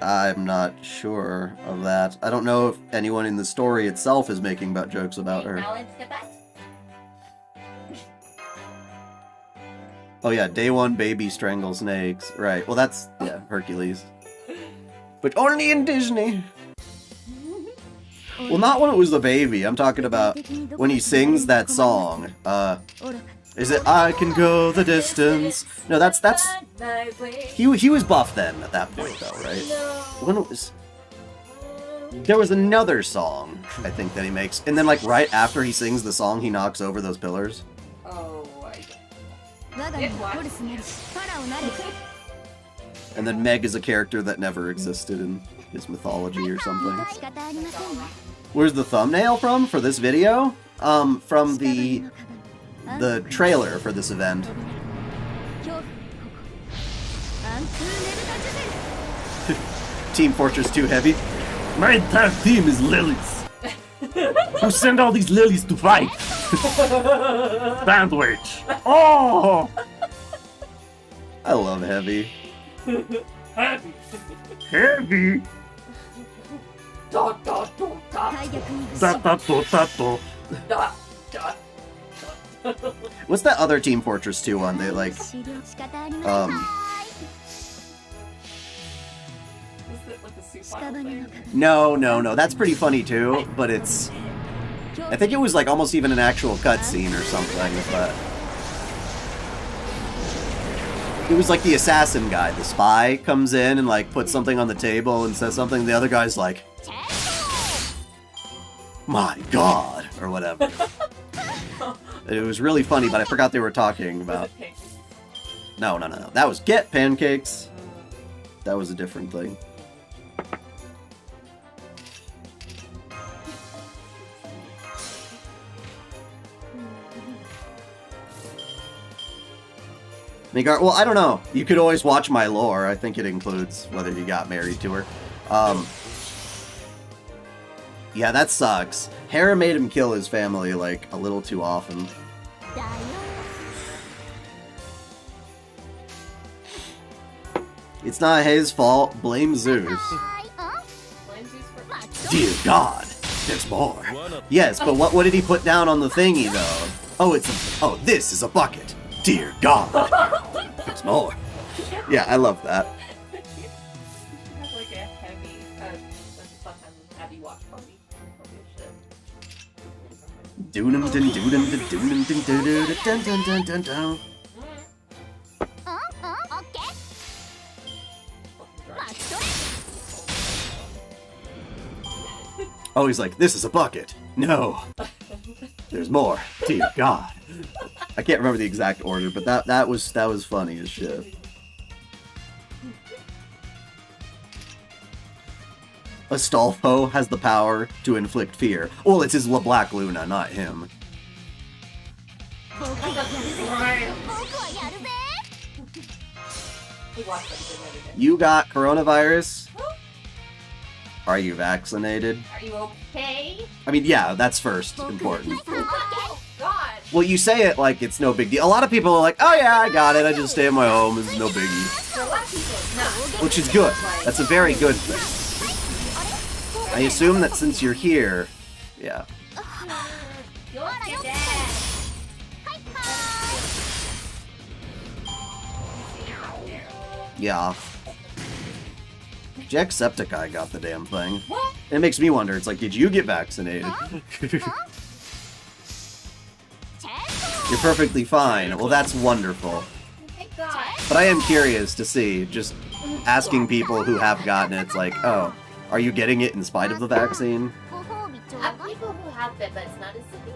I'm not sure of that. I don't know if anyone in the story itself is making butt jokes about her. Acknowledge the butt. Oh yeah, day one baby strangle snakes. Right, well that's, yeah, Hercules. But only in Disney. Well, not when it was the baby. I'm talking about when he sings that song. Is it I Can Go the Distance? No, that's My way. he was buff then at that point though, right? No. When it was There was another song, I think, that he makes. And then, like, right after he sings the song, he knocks over those pillars. Oh, I 我が身がホルスなりファラオなり And then Meg is a character that never existed in his mythology or something. 仕方ありませんわ Where's the thumbnail from for this video? From the trailer for this event. 恐怖ここアンクーネルタジュゼル Team Fortress 2 Heavy. My entire team is lilies. Who send all these lilies to fight? Sandwich. Oh! I love Heavy. Heavy. Heavy. ドドドダ大逆に Da da do da do. ダダ What's that other Team Fortress 2 one? They like, 仕方ありませんわ Is it like the soup 屍 bottle の thing? no. That's pretty funny too, but it's... I think it was like almost even an actual cutscene or something, but... It was like the assassin guy. The spy comes in and like puts something on the table and says something, and the other guy's like, my god, or whatever. It was really funny, but I forgot they were talking about... No. That was Get Pancakes. That was a different thing. Megar, well, I don't know. You could always watch my lore. I think it includes whether you got married to her. Yeah, that sucks. Hera made him kill his family, like, a little too often. だよ It's not his fault. Blame Zeus. はいあ Blame Zeus for まあ Dear God, there's more. Yes, but what did he put down on the thingy, though? Oh, this is a bucket. Dear God, there's more. Yeah, I love that. have like a heavy, sometimes heavy watch party. Probably should. Doodum dun doodum dun doodum dun doodum dun dun dun dun dun. オッケー Fucking まあ drive. それ Oh, he's like, this is a bucket. No. There's more. Dear God. I can't remember the exact order, but that was funny as shit. Astolfo has the power to inflict fear. Well, it's his Black Luna, not him. 僕はやるぜ僕はやるぜ We watch that shit every day. You got coronavirus? Are you vaccinated? Are you okay? I mean, yeah, that's first important. Oh, God. Well, you say it like it's no big deal. A lot of people are like, oh yeah, I got it. I just stay at my home. It's no biggie. For a lot of people, it's not. Which is good. That's a very good thing. I assume that since you're here, yeah. You'll get that. はいは Yeah. Jacksepticeye got the damn thing. What? It makes me wonder, it's like, did you get vaccinated? You're perfectly fine. Well, that's wonderful. Thank God. But I am curious to see, just asking people who have gotten it, it's like, oh, are you getting it in spite of the vaccine? ご褒美ちょう I だ have people who have it, but it's not as severe.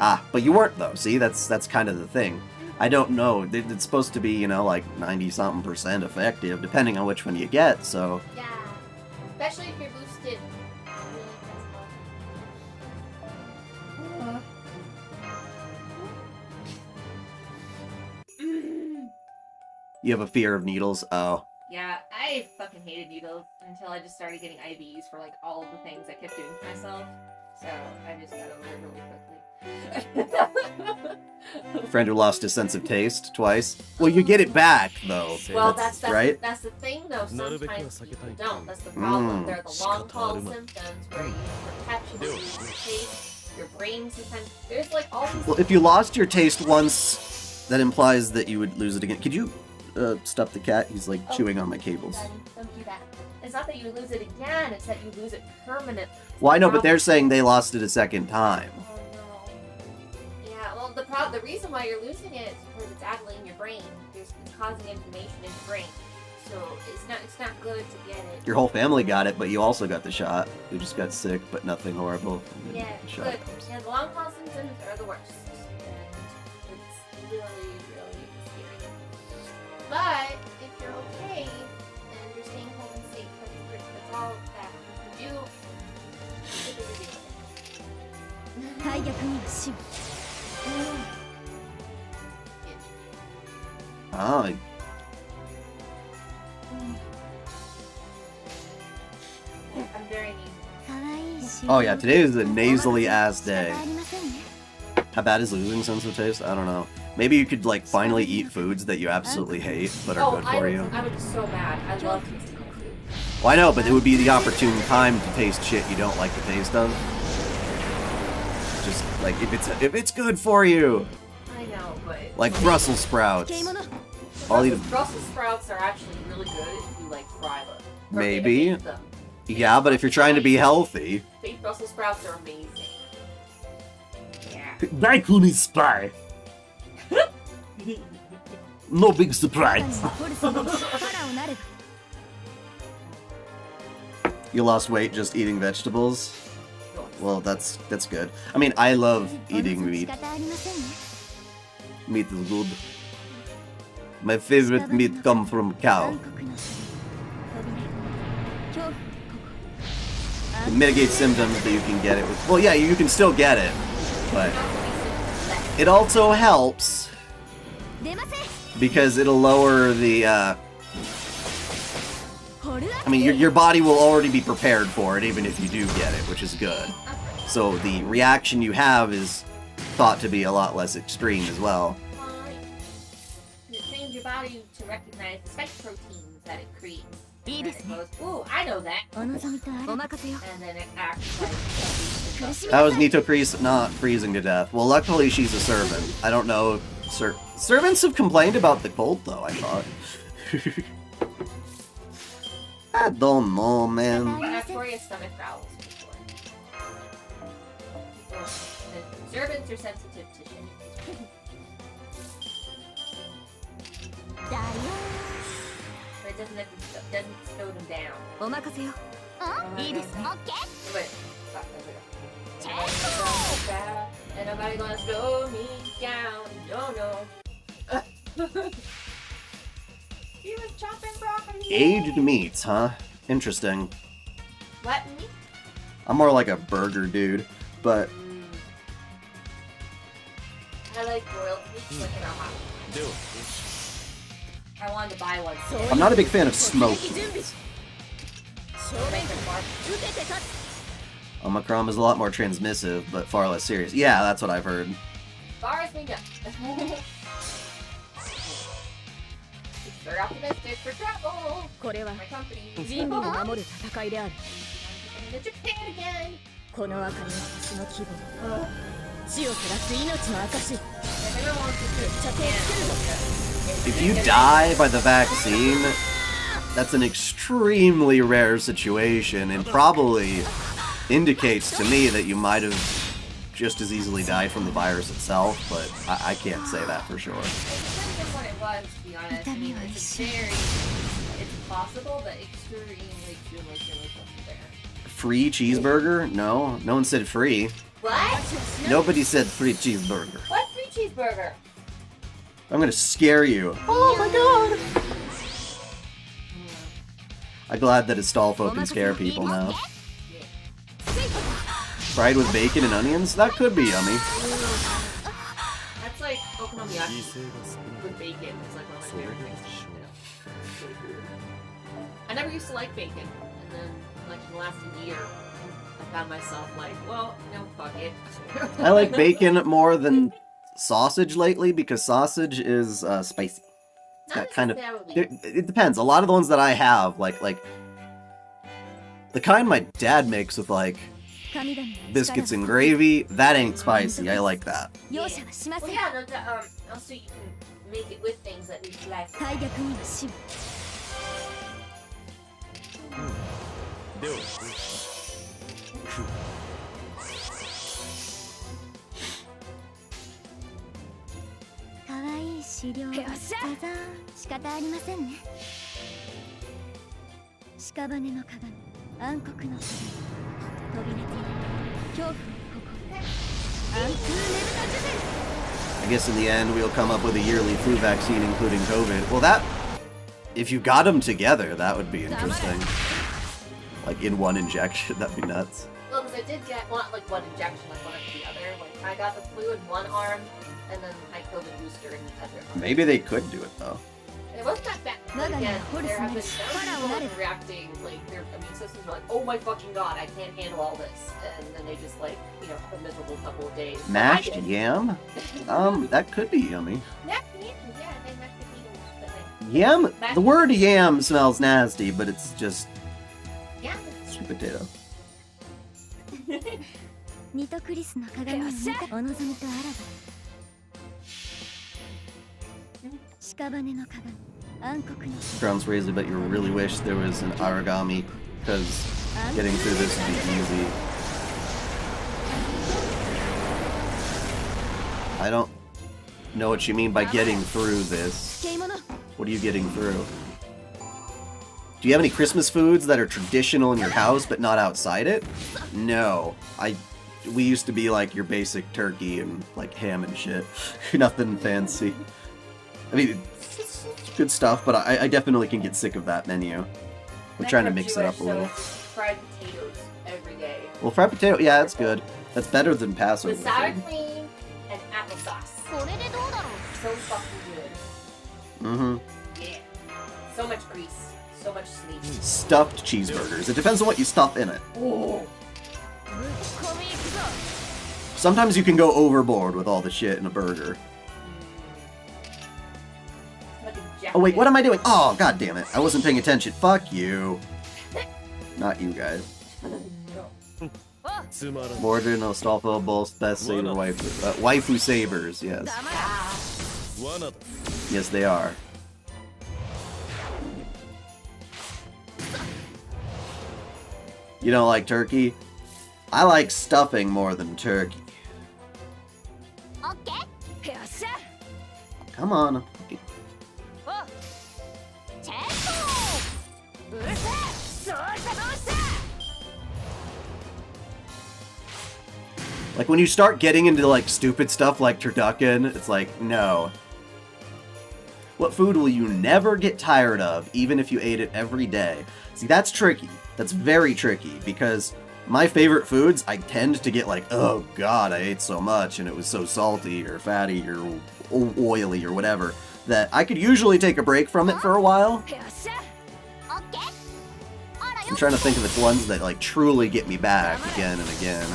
Ah, but you weren't though. See, that's kind of the thing. I don't know. It's supposed to be, you know, like 90-something% effective, depending on which one you get. So Yeah. Especially if you're boosted. you have a fear of needles. Oh, Yeah, I fucking hated needles until I just started getting IVs for like all of the things I kept doing to myself. So I just got over it really quickly. friend who lost his sense of taste twice. Well, you get it back though. Well, that's right. That's the thing, though. なるべくは Sometimes 避けたい people don't. That's the problem. Mm. They're the long haul 仕方あるまい symptoms where you perpetually lose your taste, your brain sometimes. There's like all these. Well, if you lost your taste once, that implies that you would lose it again. Could you stop the cat? He's like chewing on my cables. Daddy, don't do that. It's not that you lose it again. It's that you lose it permanently. Well, I know, but they're saying they lost it a second time. Oh no. Yeah. Well, the reason why you're losing it is because it's idling in your brain. It's causing inflammation in your brain. so it's not good to get it. Your whole family got it, but you also got the shot. You just got sick, but nothing horrible. And then Yeah, the shot good. comes. Yeah, the long haul symptoms are the worst. And it's really, really scary. But if you're okay and you're staying home and safe, that's all that you can do. Ah, I'm very neat. oh yeah, today is a nasally ass day. How bad is losing sense of taste? I don't know. Maybe you could like finally eat foods that you absolutely hate but are good for you. I would be so mad. I love tasting food. Well, I know, but it would be the opportune time to taste shit you don't like the taste of. Just like if it's good for you, I know, but like Brussels sprouts. I'll eat 'em. Brussels sprouts are actually really good if you like fry them. Or Maybe. bake them. Yeah, but if you're trying to be healthy, Baked Brussels sprouts are amazing. Yeah. Daikun is spy. No big surprise. you lost weight just eating vegetables. Well, that's good. I mean, I love eating meat. Meat is good. My favorite meat comes from cow. It mitigates symptoms that you can get it with. Well, yeah, you can still get it, but it also helps because it'll lower the. I mean, your body will already be prepared for it, even if you do get it, which is good. So the reaction you have is thought to be a lot less extreme as well. It trains your body to recognize the spike proteins that it creates. And it goes, ooh, I know that. And then it acts like How is Nito Kreese not freezing to death? Well, luckily she's a servant. I don't know if servants have complained about the cold, though, I thought. I don't know, man. Victoria's stomach growls before. The servants are sensitive to shit. But it doesn't slow them down. But and nobody gonna slow me down. No. He was chopping broccoli. Aged meats, huh? Interesting. What meat? I'm more like a burger dude, but I like boiled meat, like in a hot. I wanted to buy one. I'm not a big fan of smoked meats. Omicron is a lot more transmissive, but far less serious. Yeah, that's what I've heard. Bars me up. Very optimistic for travel. My company. To Japan again. Everyone wants to go to Japan. If you die by the vaccine, that's an extremely rare situation and probably indicates to me that you might have just as easily died from the virus itself, but I can't say that for sure. It depends on what it was, to be honest. I mean, it's possible, but extremely there. Free cheeseburger? No, no one said free. What? Nobody said free cheeseburger. What free cheeseburger? I'm gonna scare you. Oh my god! I'm glad that Astolfo can scare people now. Fried with bacon and onions? That could be yummy. That's like okonomiyaki with bacon. It's like one of my favorite things. I never used to like bacon, and then like in the last year, I found myself like, well, no, fuck it. I like bacon more than sausage lately because sausage is spicy. It's got kind of. It depends. A lot of the ones that I have, like the kind my dad makes with like biscuits and gravy, that ain't spicy. I like that. Yeah. Well, yeah, no, also you can make it with things that we like. 資料ざざ仕方ありませんね。屍の鏡、暗黒の扉、扉恐怖の心、暗空ねぶた術。 I guess in the end we'll come up with a yearly flu vaccine including COVID. Well, that, if you got them together, that would be interesting. Like in one injection, that'd be nuts. Well, because I did get not like one injection, like one after the other. Like I got the flu in one arm, and then I killed a booster in the other arm. Maybe they could do it though. It wasn't that bad. But again, there have been people reacting, like their immune systems are like, oh my fucking god, I can't handle all this, and then they just like, you know, have a miserable couple of days. Mashed yam? That could be yummy. Mashed yam, yeah, they mashed potatoes, but like Yam? The word yam smells nasty, but it's just yeah. sweet potato. ニトクリスの鏡を見たお望みとあらば。屍の鏡、暗黒の Grounds Razor, but you really wish there was an origami, because getting through this would be easy. I don't know what you mean by getting through this. What are you getting through? Do you have any Christmas foods that are traditional in your house but not outside it? No. We used to be like your basic turkey and like ham and shit. Nothing fancy. I mean, it's good stuff, but I definitely can get sick of that menu. We're trying to mix it up a little. Fried potatoes every day. Well, fried potato, yeah, that's good. That's better than Passover. With sour cream and applesauce. これでどうだろう。 So fucking good. Mm-hmm. Yeah. So much grease. So much sleep. Stuffed cheeseburgers. It depends on what you stuff in it. Oh. Sometimes you can go overboard with all the shit in a burger. Oh wait, what am I doing? Oh, god damn it. I wasn't paying attention. Fuck you. Not you guys. Mordred, Nostalfo, both best saber waifu. Waifu sabers, yes. Yes, they are. You don't like turkey? I like stuffing more than turkey. Come on. Like when you start getting into like stupid stuff like turducken, it's like, no. What food will you never get tired of, even if you ate it every day? See, that's tricky. That's very tricky, because my favorite foods, I tend to get like, oh god, I ate so much, and it was so salty, or fatty, or oily, or whatever, that I could usually take a break from it for a while. I'm trying to think of the ones that like truly get me back again and again.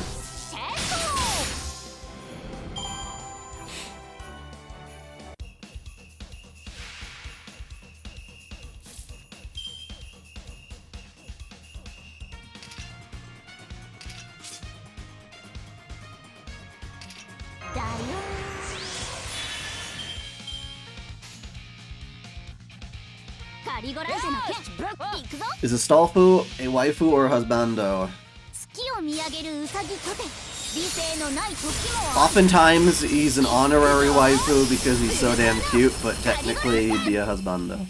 Is Astolfo a waifu or husbando? Oftentimes he's an honorary waifu because he's so damn cute, but technically he'd be a husbando.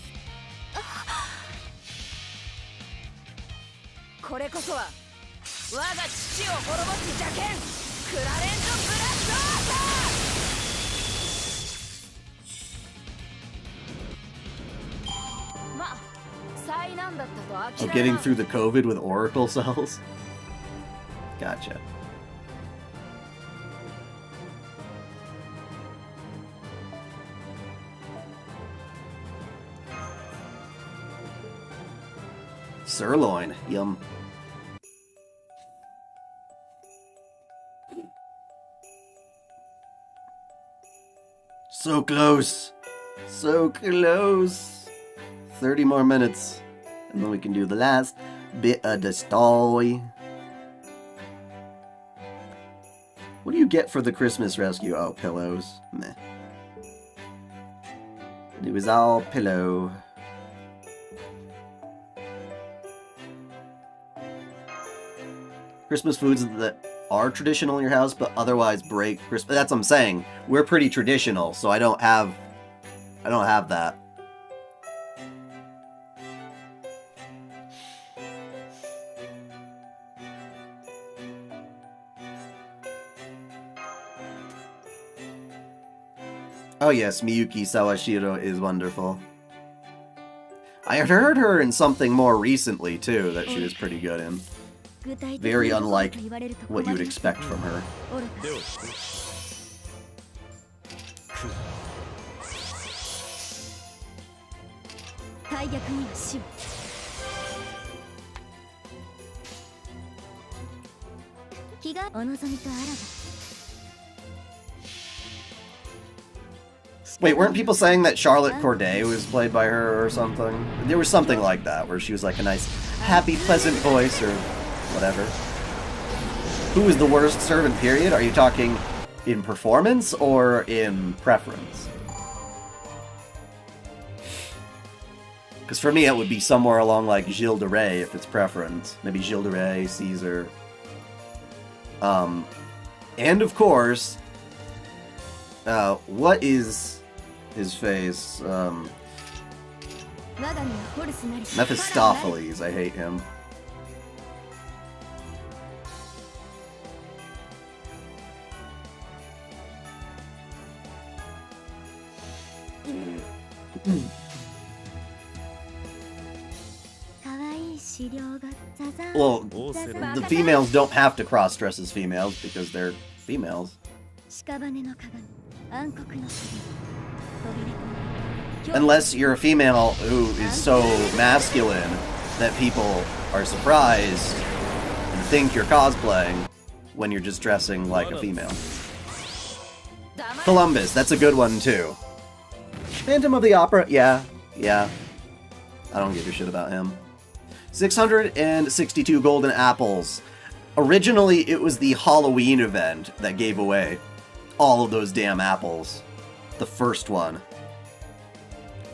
Oh, getting through the COVID with oracle cells? Gotcha. Sirloin, yum. So close. So close. 30 more minutes. And then we can do the last bit of the story. What do you get for the Christmas rescue? Oh, pillows. Meh. It was all pillow. Christmas foods that are traditional in your house, but otherwise break Christmas. That's what I'm saying. We're pretty traditional, so I don't have I don't have that. Oh yes, Miyuki Sawashiro is wonderful. I had heard her in something more recently, too, that she was pretty good in. Very unlike what you would expect from her. では大逆には死を 気がお望みとあらば Wait, weren't people saying that Charlotte Corday was played by her or something? There was something like that, where she was like a nice, happy, pleasant voice or whatever. Who was the worst servant, period? Are you talking in performance or in preference? Because for me, it would be somewhere along like Gilles de Rais if it's preference. Maybe Gilles de Rais, Caesar. And of course, what is his face? Mephistopheles, I hate him. Well, the females don't have to cross-dress as females because they're females. Unless you're a female who is so masculine that people are surprised and think you're cosplaying when you're just dressing like a female. Columbus, that's a good one too. Phantom of the Opera, yeah. I don't give a shit about him. 662 golden apples. Originally, it was the Halloween event that gave away all of those damn apples. The first one.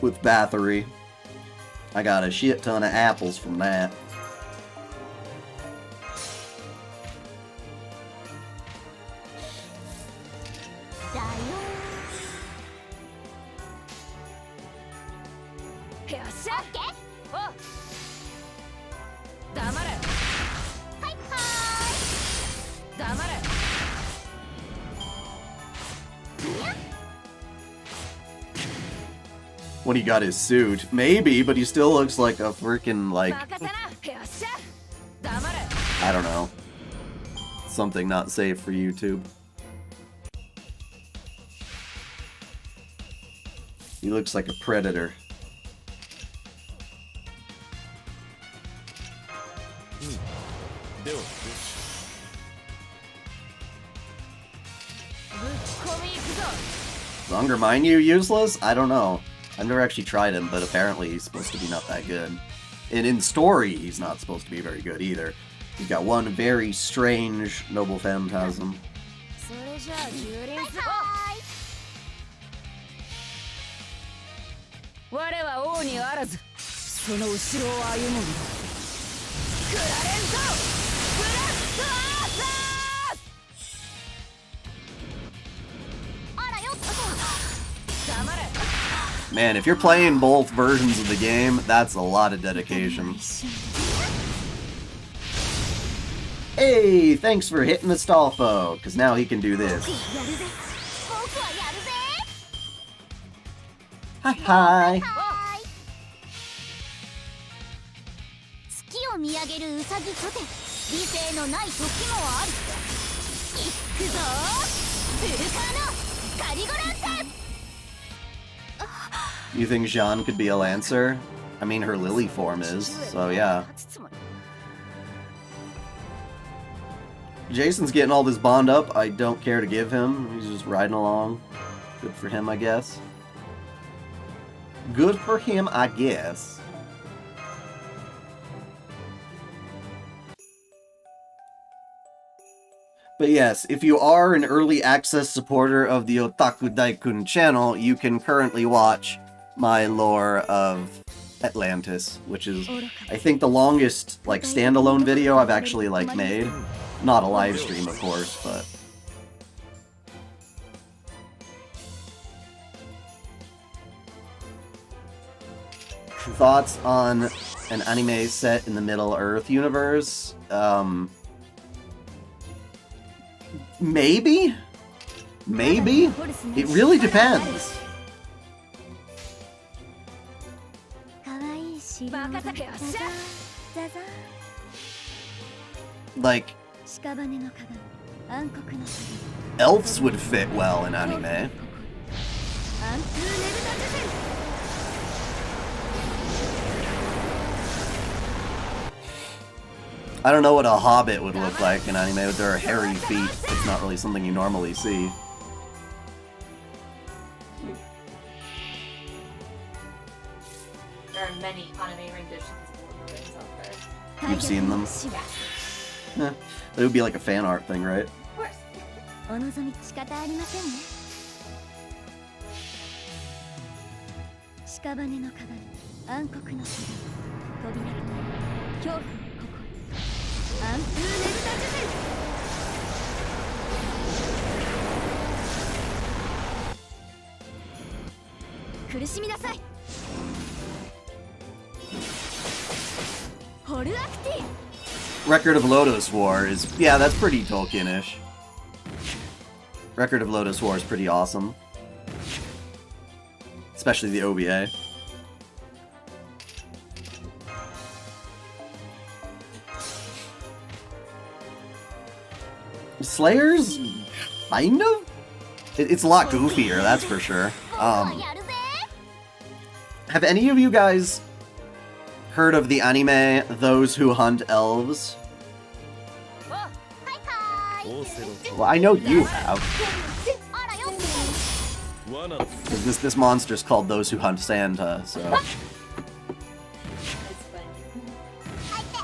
With Bathory. I got a shit ton of apples from that. When he got his suit. Maybe, but he still looks like a freaking, like... I don't know. Something not safe for YouTube. He looks like a predator. Is Undermine You useless? I don't know. I've never actually tried him, but apparently he's supposed to be not that good. And in story, he's not supposed to be very good either. He's got one very strange noble phantasm. Man, if you're playing both versions of the game, that's a lot of dedication. Hey, thanks for hitting the Stolfo, because now he can do this. Hi, hi. You think Jeanne could be a Lancer? I mean, her Lily form is, so yeah. Jason's getting all this bond up. I don't care to give him. He's just riding along. Good for him, I guess. Good for him, I guess. But yes, if you are an early access supporter of the OtakuDaiKun channel, you can currently watch my lore of Atlantis, which is, I think, the longest, like, standalone video I've actually, like, made. Not a live stream, of course, but... thoughts on an anime set in the Middle Earth universe? Maybe? Maybe? It really depends. Like, elves would fit well in anime. I don't know what a hobbit would look like in anime with their hairy feet. It's not really something you normally see. There are many anime renditions of Lord of the Rings out there. You've seen them? Yeah. That would be like a fan art thing, right? Of course. お望み仕方ありませんね。屍の鏡、暗黒の鍵、扉となる恐怖の心、暗風ねぶた術苦しみなさい。ホルアクティ Record of Lotus War is... yeah, that's pretty Tolkien-ish. Record of Lotus War is pretty awesome. Especially the OVA. Slayers? Kind of? It's a lot goofier, that's for sure. Have any of you guys heard of the anime Those Who Hunt Elves? Well, I know you have. Because this monster's called Those Who Hunt Santa, so... That's funny.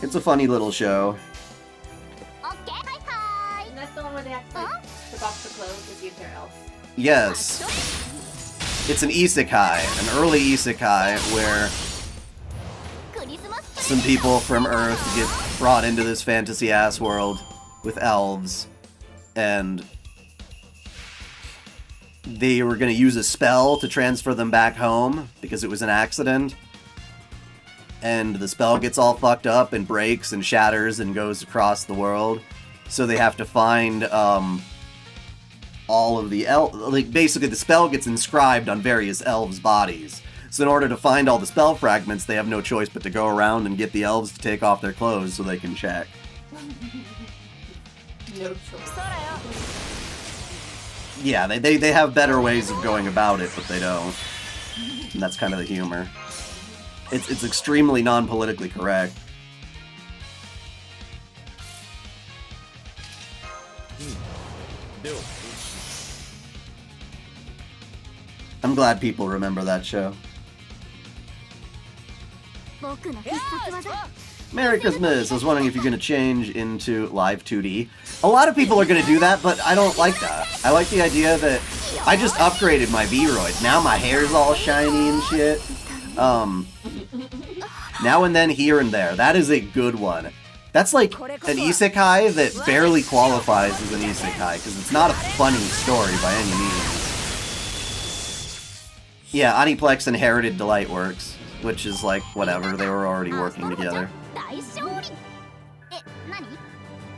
It's a funny little show. Isn't that the one where they have to like, strip off the clothes to see if they're elves? Yes. It's an isekai, an early isekai, where some people from Earth get brought into this fantasy-ass world with elves, and they were going to use a spell to transfer them back home because it was an accident. And the spell gets all fucked up and breaks and shatters and goes across the world. So they have to find all of the like basically the spell gets inscribed on various elves' bodies. So in order to find all the spell fragments, they have no choice but to go around and get the elves to take off their clothes so they can check. No choice. Yeah, they have better ways of going about it, but they don't. And that's kind of the humor. It's extremely non-politically correct. I'm glad people remember that show. 僕の必殺技 Merry Christmas! I was wondering if you're going to change into live 2D. A lot of people are going to do that, but I don't like that. I like the idea that I just upgraded my V-Roid. Now my hair's all shiny and shit. Now and then, here and there. That is a good one. That's like an isekai that barely qualifies as an isekai, because it's not a funny story by any means. Yeah, Aniplex inherited Delightworks, which is like, whatever, they were already working together. 大勝利え、何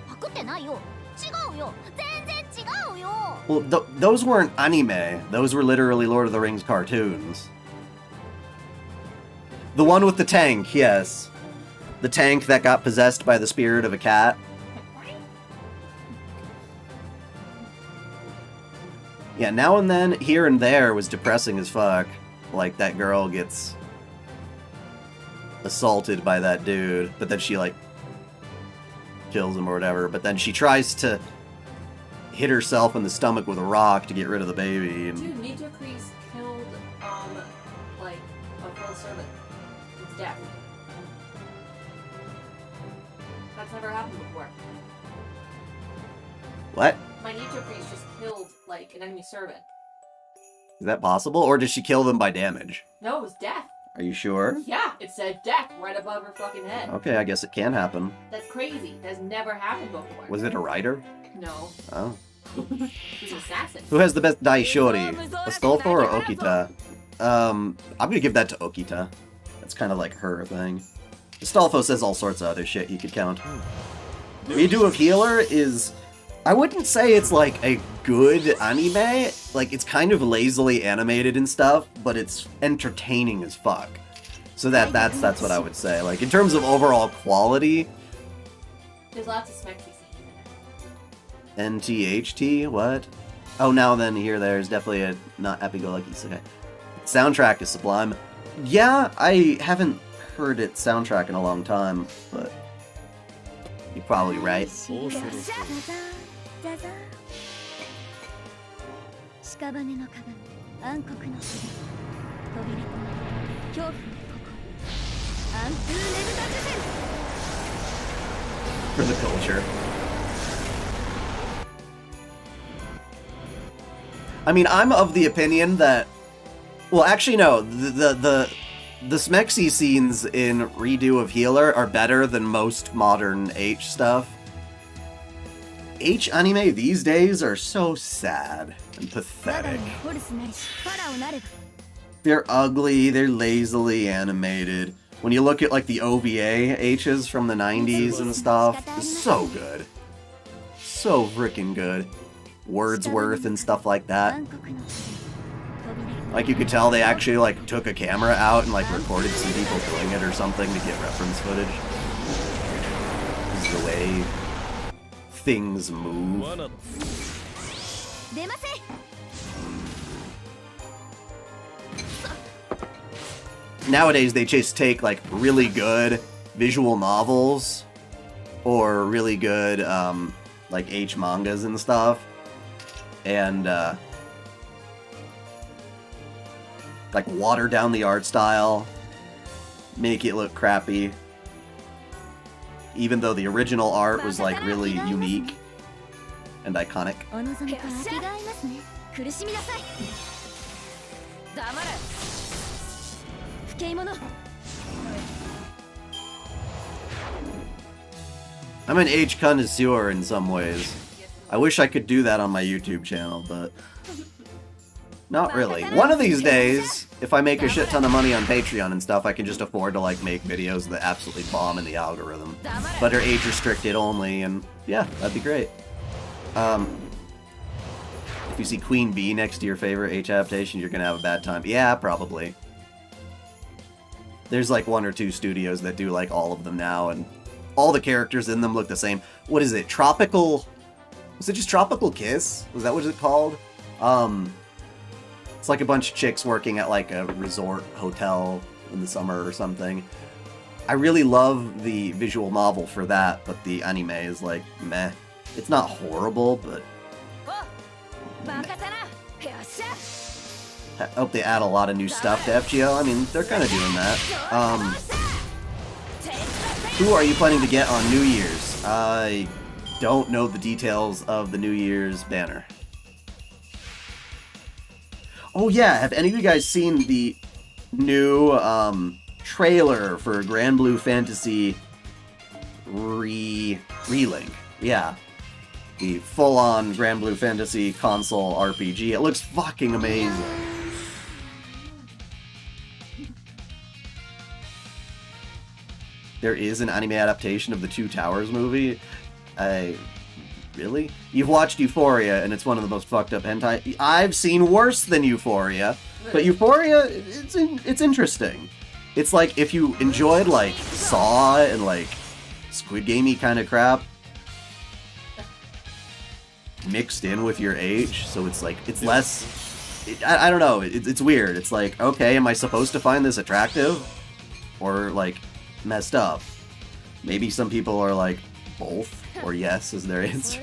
パクってないよ違うよ全然違うよ Well, those weren't anime. Those were literally Lord of the Rings cartoons. The one with the tank, yes. The tank that got possessed by the spirit of a cat. Yeah, now and then, here and there, was depressing as fuck. Like, that girl gets assaulted by that dude, but then she, like, kills him or whatever. But then she tries to hit herself in the stomach with a rock to get rid of the baby. And... Dude, Ninja Crease killed, like, a full servant. It's death. That's never happened before. What? My Ninja Crease just killed, like, an enemy servant. Is that possible? Or does she kill them by damage? No, it was death. Are you sure? Yeah, it said death right above her fucking head. Okay, I guess it can happen. That's crazy. That's never happened before. Was it a writer? No. Oh. He's an assassin. Who has the best Daishori? Astolfo or Okita? I'm gonna give that to Okita. That's kind of like her thing. Astolfo says all sorts of other shit you could count. Redo of Healer is... I wouldn't say it's like a good anime. Like, it's kind of lazily animated and stuff, but it's entertaining as fuck. So that's what I would say. Like, in terms of overall quality... There's lots of smexy scenes in it. NTHT? What? Oh, now then, here, there's definitely a not happy-go-lucky isekai. Soundtrack is sublime. Yeah, I haven't heard it soundtrack in a long time, but you're probably right. ザザ屍の鏡暗黒の日々飛び出込め恐怖の心アントゥーネルダジェン For the culture. I mean, I'm of the opinion that... Well, actually, no. The smexy scenes in Redo of Healer are better than most modern H stuff. H anime these days are so sad and pathetic. They're ugly, they're lazily animated. When you look at like the OVA H's from the 90s and stuff, it's so good. So freaking good. Wordsworth and stuff like that. Like you could tell they actually like took a camera out and like recorded some people doing it or something to get reference footage. This is the way things move. Nowadays they just take like really good visual novels or really good like H mangas and stuff and like water down the art style, make it look crappy, even though the original art was like really unique and iconic. I'm an H connoisseur in some ways. I wish I could do that on my YouTube channel, but not really. One of these days, if I make a shit ton of money on Patreon and stuff, I can just afford to like make videos that absolutely bomb in the algorithm, but are age restricted only, and yeah, that'd be great. If you see Queen Bee next to your favorite H adaptation, you're gonna have a bad time. Yeah, probably. There's like 1 or 2 studios that do like all of them now, and all the characters in them look the same. What is it? Tropical... Was it just Tropical Kiss? Was that what it's called? It's like a bunch of chicks working at like a resort hotel in the summer or something. I really love the visual novel for that, but the anime is like, meh. It's not horrible, but... I hope they add a lot of new stuff to FGO. I mean, they're kind of doing that. Who are you planning to get on New Year's? I don't know the details of the New Year's banner. Oh yeah, have any of you guys seen the new trailer for Grand Blue Fantasy Relink? Yeah. The full-on Grand Blue Fantasy console RPG. It looks fucking amazing. There is an anime adaptation of the Two Towers movie. Really? You've watched Euphoria, and it's one of the most fucked up hentai. I've seen worse than Euphoria, but Euphoria, it's interesting. It's like if you enjoyed like Saw and like Squid Gamey kind of crap, mixed in with your age, so it's like it's less. I don't know. It's weird. It's like, okay, am I supposed to find this attractive, or like messed up? Maybe some people are like both, or yes is their answer.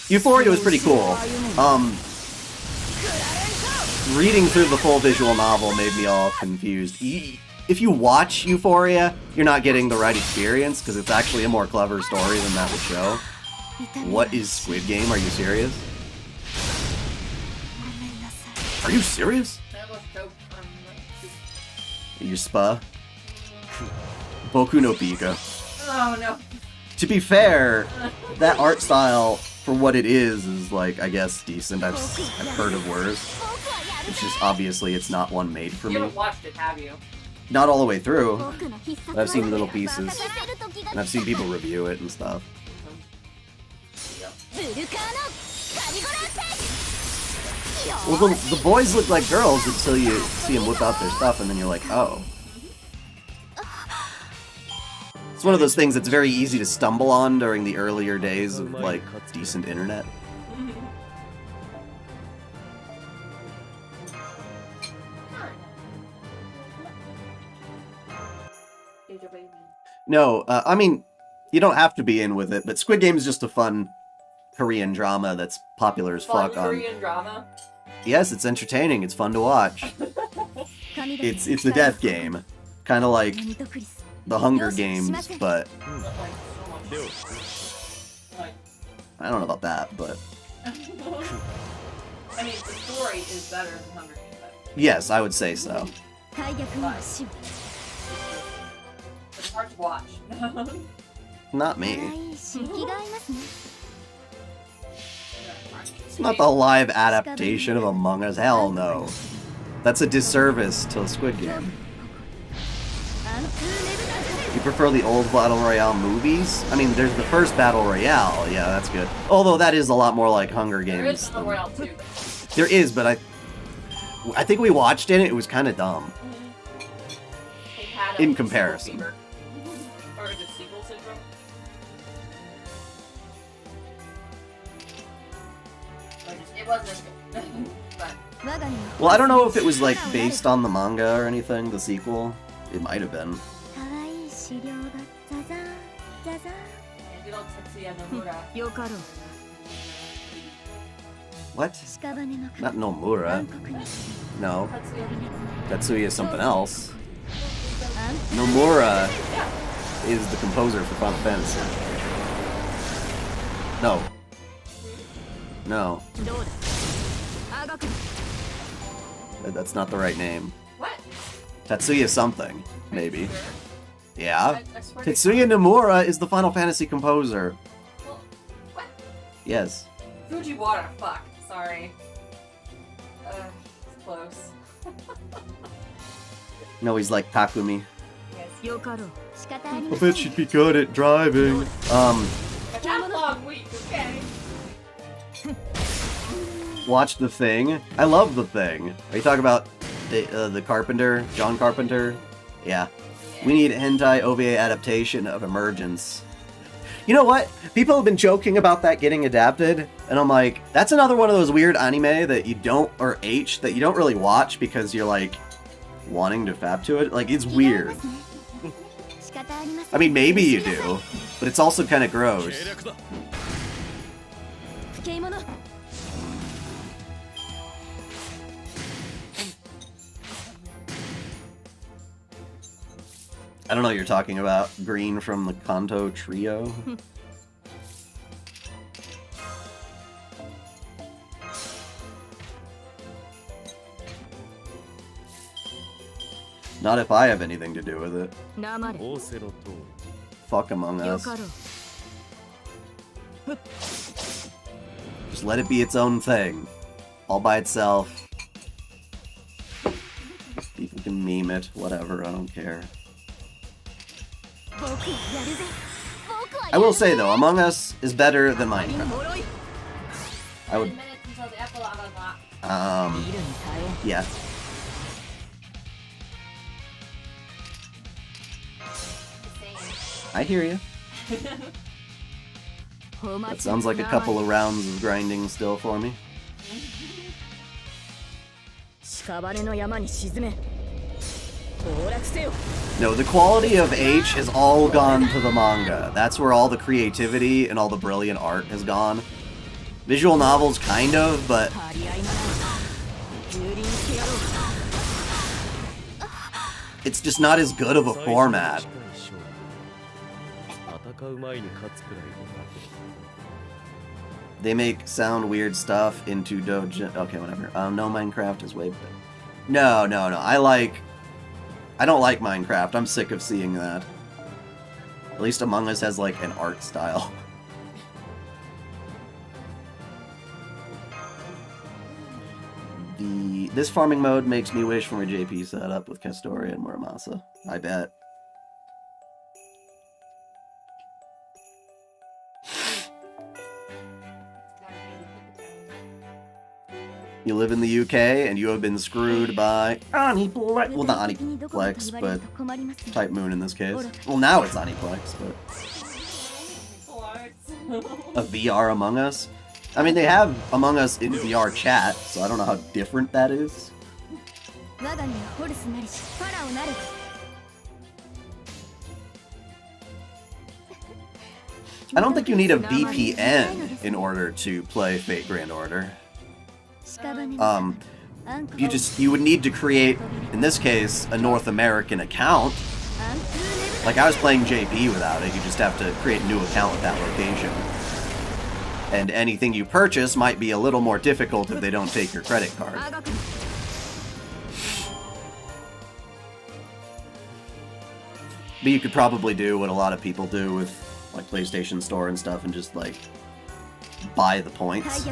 Euphoria was pretty cool. Reading through the full visual novel made me all confused. If you watch Euphoria, you're not getting the right experience, because it's actually a more clever story than that would show. What is Squid Game? Are you serious? Are you serious? You spa? Boku no Pico. Oh no. To be fair, that art style for what it is like, I guess, decent. I've heard of worse. It's just, obviously, it's not one made for You me. haven't watched it, have you? Not all the way through. But I've seen little pieces. And I've seen people review it and stuff. Well, the boys look like girls until you see them whip out their stuff, and then you're like, oh. It's one of those things that's very easy to stumble on during the earlier days of, like, decent internet. No, I mean, you don't have to be in with it, but Squid Game is just a fun Korean drama that's popular as fuck on... Korean drama? Yes, it's entertaining, it's fun to watch. It's a death game. Kind of like the Hunger Games, but... I don't know about that, but... I mean, the story is better than Hunger Games. Yes, I would say so. It's hard to watch. Not me. It's not the live adaptation of Among Us, hell no. That's a disservice to Squid Game. You prefer the old Battle Royale movies? I mean, there's the first Battle Royale, yeah, that's good. Although that is a lot more like Hunger Games. There is Battle Royale too. There is, but I think we watched it, it was kind of dumb. In comparison. Or is it sequel syndrome? It wasn't but... Well, I don't know if it was, like, based on the manga or anything, the sequel. It might have been. What? Not Nomura. No. Tatsuya is something else. Nomura is the composer for Final Fantasy. No. No. That's not the right name. What? Tatsuya something, maybe. Yeah. I swear to Tetsuya Nomura is the Final Fantasy composer. Well, what? Yes. Fujiwara, fuck. Sorry. It's close. No, he's like Takumi. Yes. I bet she'd be good at driving. But that long week, okay? Watch The Thing. I love The Thing. Are you talking about the Carpenter, John Carpenter? Yeah. We need a hentai OVA adaptation of Emergence. You know what? People have been joking about that getting adapted, and I'm like, that's another one of those weird anime that you don't, or H, that you don't really watch because you're like, wanting to fap to it. Like, it's weird. I mean, maybe you do, but it's also kind of gross. I don't know what you're talking about. Green from the Kanto Trio. Not if I have anything to do with it. Fuck Among Us. Just let it be its own thing. All by itself. People can meme it, whatever, I don't care. I will say though, Among Us is better than Minecraft. I would... 10 minutes until the epilogue unlock. Yeah. I hear you. That sounds like a couple of rounds of grinding still for me. No, the quality of H has all gone to the manga. That's where all the creativity and all the brilliant art has gone. Visual novels, kind of, but... it's just not as good of a format. They make sound weird stuff into dojo... okay, whatever. No, Minecraft is way better. No. I don't like Minecraft. I'm sick of seeing that. At least Among Us has, like, an art style. This farming mode makes me wish for a JP setup with Castoria and Muramasa. I bet. You live in the UK and you have been screwed by Aniplex. Well, not Aniplex, but Type Moon in this case. Well, now it's Aniplex, but a VR Among Us. I mean, they have Among Us in VR chat, so I don't know how different that is. I don't think you need a VPN in order to play Fate Grand Order. You would need to create, in this case, a North American account. Like, I was playing JP without it. You just have to create a new account with that location. And anything you purchase might be a little more difficult if they don't take your credit card. But you could probably do what a lot of people do with, like, PlayStation Store and stuff and just, like, buy the points.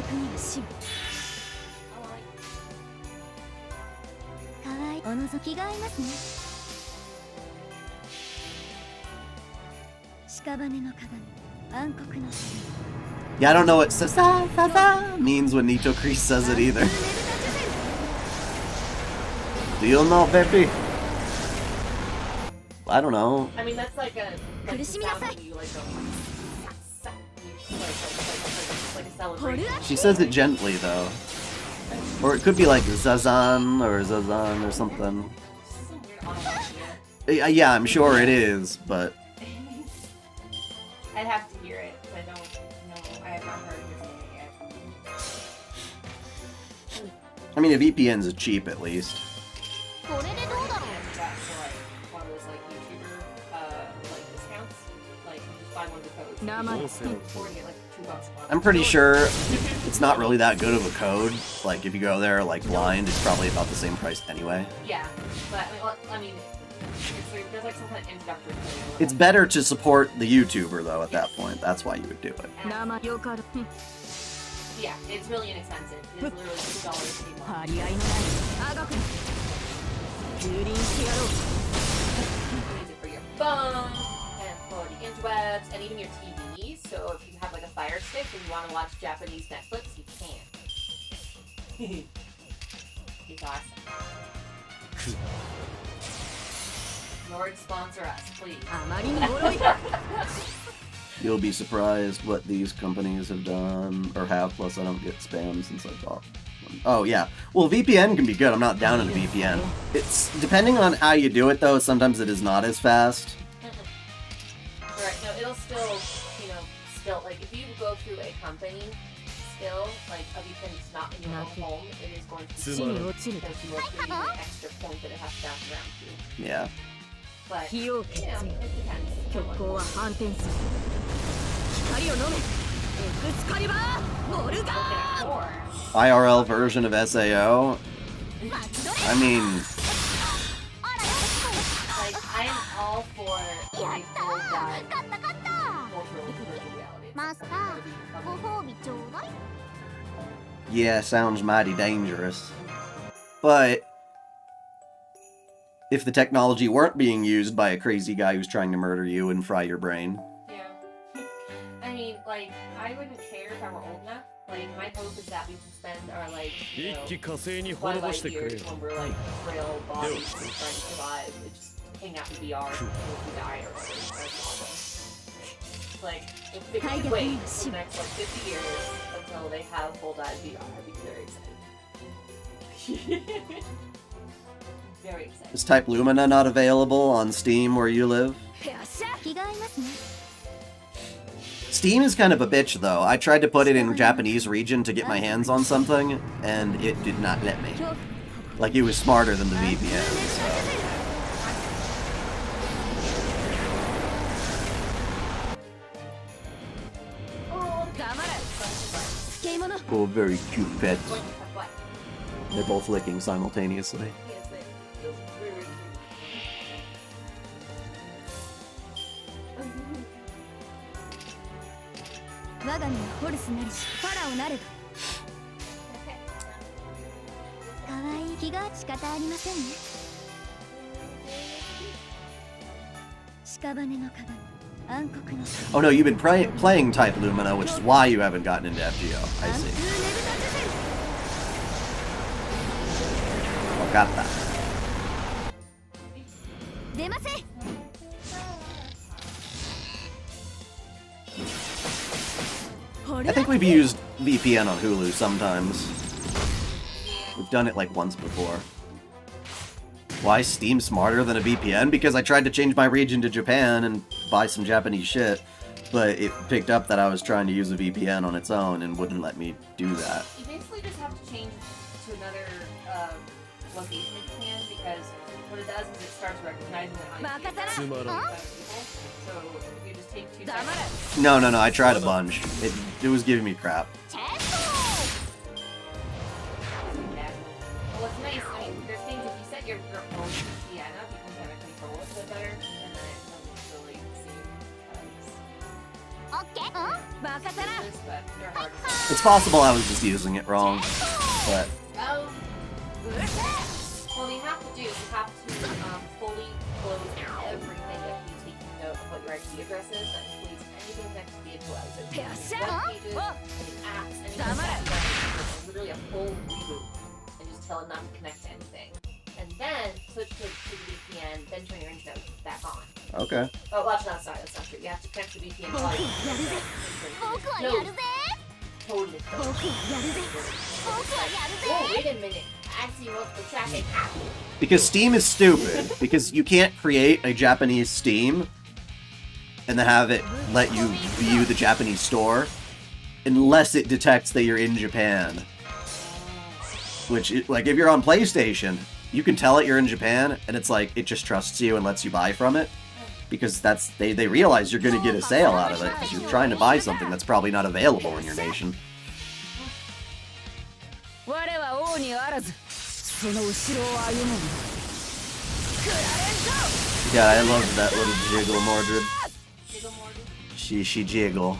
Yeah, I don't know what sa means when Nito Kreese says it either. Do you know, baby? I don't know. I mean, that's like a sound when you like go like a celebration. She says it gently though. Or it could be like Zazan or Zazan or something. Yeah, I'm sure it is, but I'd have to hear it. I don't know. I have not heard her saying it yet. I mean, a VPN's cheap at least. One of those like YouTuber like discounts. Like you just buy one of the codes. Or you get like $2 a month. I'm pretty sure it's not really that good of a code. Like, if you go there, like, blind, it's probably about the same price anyway. Yeah, but I mean there's like some kind of introductory code. It's better to support the YouTuber, though, at that point. That's why you would do it. Yeah, it's really inexpensive. It's literally $2 a month. Use it for your phone, and for the interwebs, and even your TV. So if you have like a Fire Stick and you want to watch Japanese Netflix, you can. It's awesome. Lord, sponsor us, please. You'll be surprised what these companies have done, or have, plus I don't get spam since I bought them. Oh, yeah. Well, VPN can be good. I'm not down on a VPN. It's, depending on how you do it, though, sometimes it is not as fast. Right, no, it'll still, like, if you go through a company, still, like, a VPN is not in your own home, it is going to because you are creating an extra point that it has to bounce around to. Yeah. But, it depends. IRL version of SAO? I mean... Like, I'm all for a full dive virtual reality. Yeah, sounds mighty dangerous. But... if the technology weren't being used by a crazy guy who's trying to murder you and fry your brain. Yeah. I mean, like, I wouldn't care if I were old enough. Like, my hope is that we can spend our, like, twilight years when we're, like, frail bodies and trying to survive. And just hang out in VR until we die or whatever. That's awesome. Like, if they can wait for the next, like, 50 years until they have full dive VR, I'd be very excited. Very excited. Is Type Lumina not available on Steam where you live? Steam is kind of a bitch, though. I tried to put it in Japanese region to get my hands on something, and it did not let me. Like, it was smarter than the VPN, so... Oh, very cute pets. They're both licking simultaneously. 気が仕方ありませんね。屍の鏡、暗黒の Oh no, you've been playing Type Lumina, which is why you haven't gotten into FGO. I see. Oh, got that. 出ません。 I think we've used VPN on Hulu sometimes. We've done it like once before. Why is Steam smarter than a VPN? Because I tried to change my region to Japan and buy some Japanese shit, but it picked up that I was trying to use a VPN on its own and wouldn't let me do that. You basically just have to change to another location if you can, because what it does is it starts recognizing the IP. So if you just take 2 seconds. No, I tried a bunch. It was giving me crap. Yeah. Well, what's nice, I mean, there's things if you set your own VPN up, you can kind of control it a bit better, and then it doesn't really seem as but they're hard to It's possible I was just using it wrong, but Oh. Well, you have to do, you have to fully close everything that you take note of what your IP address is. That includes anything next to the Epilogue. So web pages, any apps, anything like that. It's literally a full reboot. And just tell it not to connect to anything. And then switch to the VPN, then turn your internet back on. okay. Oh, watch that side, that's not true. You have to connect to VPN while you're no, totally. Oh, wait a minute. I see multiple tracking. Because Steam is stupid. Because you can't create a Japanese Steam and then have it let you view the Japanese store unless it detects that you're in Japan. Which, like, if you're on PlayStation, you can tell it you're in Japan, and it's like, it just trusts you and lets you buy from it. Because that's, they realize you're gonna get a sale out of it, because you're trying to buy something that's probably not available in your nation. Yeah, I love that little jiggle, Mordred. She jiggle.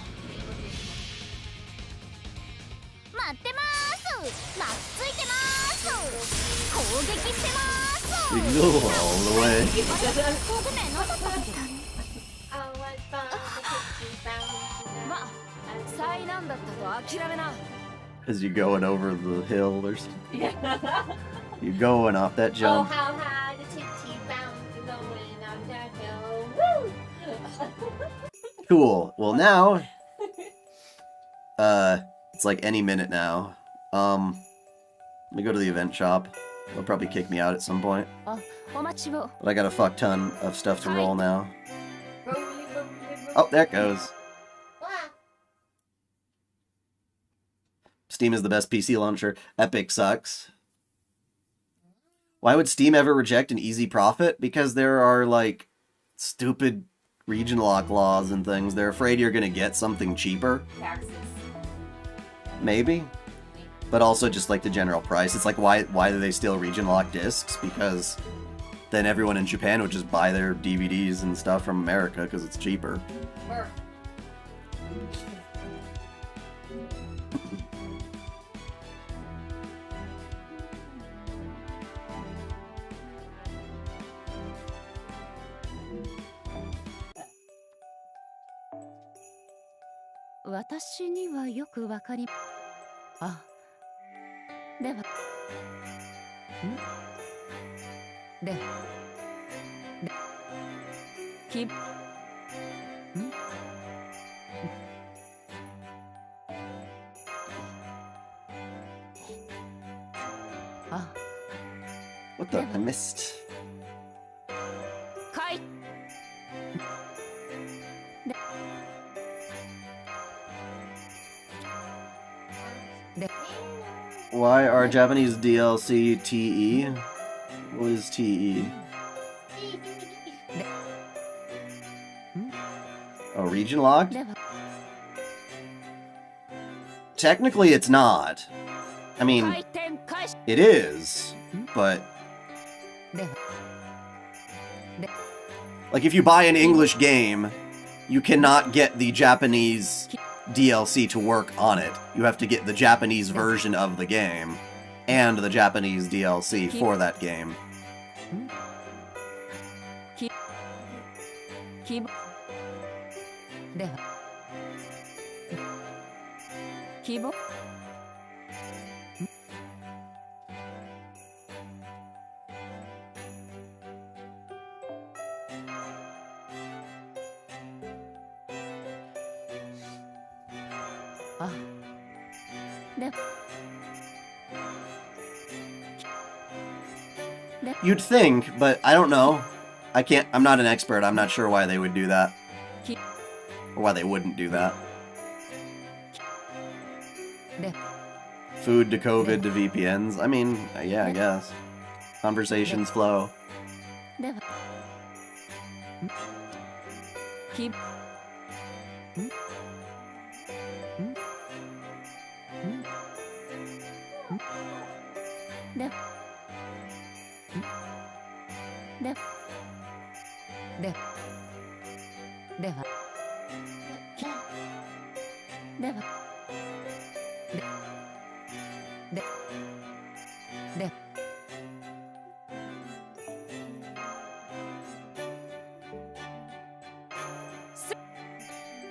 待ってます。まっついてます。攻撃してます。 We go all the way. ごめんなさい。まあ、災難だったと諦めな。 As you going over the hill or something. You going off that Oh, jump. how high the titty bounce going up that hill. Woo! Cool. Well, now, it's like any minute now. Let me go to the event shop. They'll probably kick me out at some point. お待ちを。 But I got a fuck ton of stuff to roll now. Oh, there it goes. Steam is the best PC launcher. Epic sucks. Why would Steam ever reject an easy profit? Because there are, like, stupid region lock laws and things. They're afraid you're gonna get something cheaper. Taxes. Maybe. But also just, like, the general price. It's like, why do they still region lock discs? Because then everyone in Japan would just buy their DVDs and stuff from America because it's cheaper. Or 私にはよくわかり。あ、では。んで。き。ん。 あ。 What the? I missed. かい。 Why are Japanese DLC TE? What is TE? Oh, region locked? Technically, it's not. I mean, it is, but... Like, if you buy an English game, you cannot get the Japanese DLC to work on it. You have to get the Japanese version of the game. and the Japanese DLC for that game. 希望では希望あで You'd think, but I don't know. I'm not an expert. I'm not sure why they would do that. Or why they wouldn't do that. Food to COVID to VPNs. I mean, yeah, I guess. Conversations flow. では希でででではではでで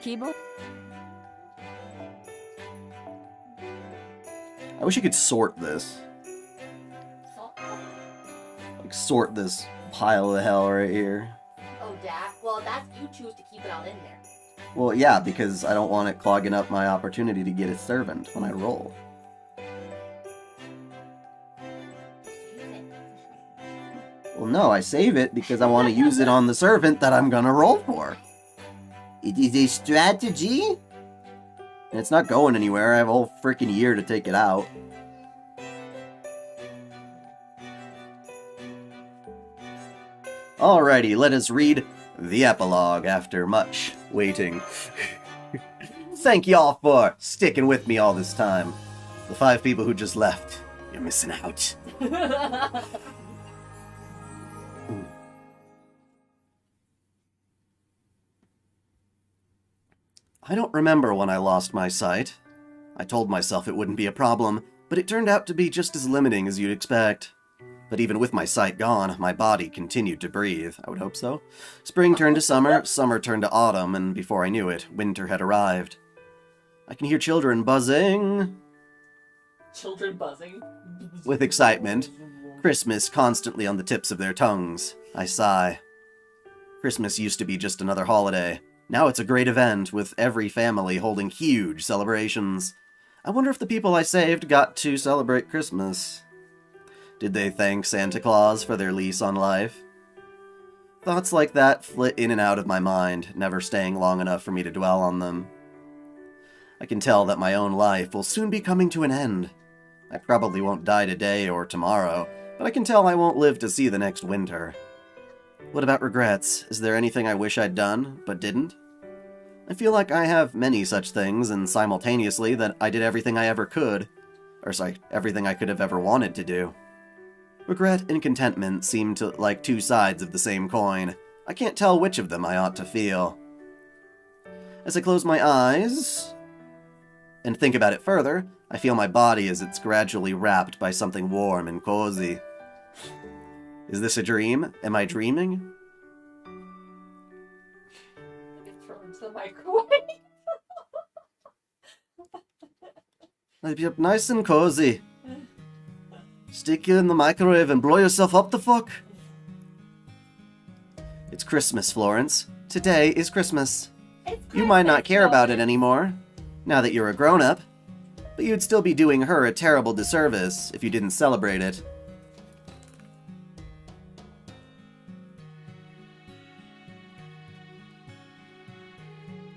希望 I wish you could sort this. Like, sort this pile of hell right here. Oh, Dak. Well, that's you choose to keep it all in there. Well, yeah, because I don't want it clogging up my opportunity to get a servant when I roll. Well, no, I save it because I want to use it on the servant that I'm gonna roll for. It is a strategy? And it's not going anywhere. I have a whole freaking year to take it out. Alrighty, let us read the epilogue after much waiting. Thank y'all for sticking with me all this time. The 5 people who just left, you're missing out. I don't remember when I lost my sight. I told myself it wouldn't be a problem, but it turned out to be just as limiting as you'd expect. But even with my sight gone, my body continued to breathe. I would hope so. Spring turned to summer, summer turned to autumn, and before I knew it, winter had arrived. I can hear children buzzing. Children buzzing? With excitement. Christmas constantly on the tips of their tongues. I sigh. Christmas used to be just another holiday. Now it's a great event, with every family holding huge celebrations. I wonder if the people I saved got to celebrate Christmas. Did they thank Santa Claus for their lease on life? Thoughts like that flit in and out of my mind, never staying long enough for me to dwell on them. I can tell that my own life will soon be coming to an end. I probably won't die today or tomorrow, but I can tell I won't live to see the next winter. What about regrets? Is there anything I wish I'd done, but didn't? I feel like I have many such things, and simultaneously that I did everything I ever could. Or sorry, everything I could have ever wanted to do. Regret and contentment seem to like 2 sides of the same coin. I can't tell which of them I ought to feel. As I close my eyes and think about it further, I feel my body as it's gradually wrapped by something warm and cozy. Is this a dream? Am I dreaming? Get thrown into the microwave. I'd be up nice and cozy. Stick you in the microwave and blow yourself up the fuck. It's Christmas, Florence. Today is Christmas. You might not care about it anymore, now that you're a grown-up, but you'd still be doing her a terrible disservice if you didn't celebrate it.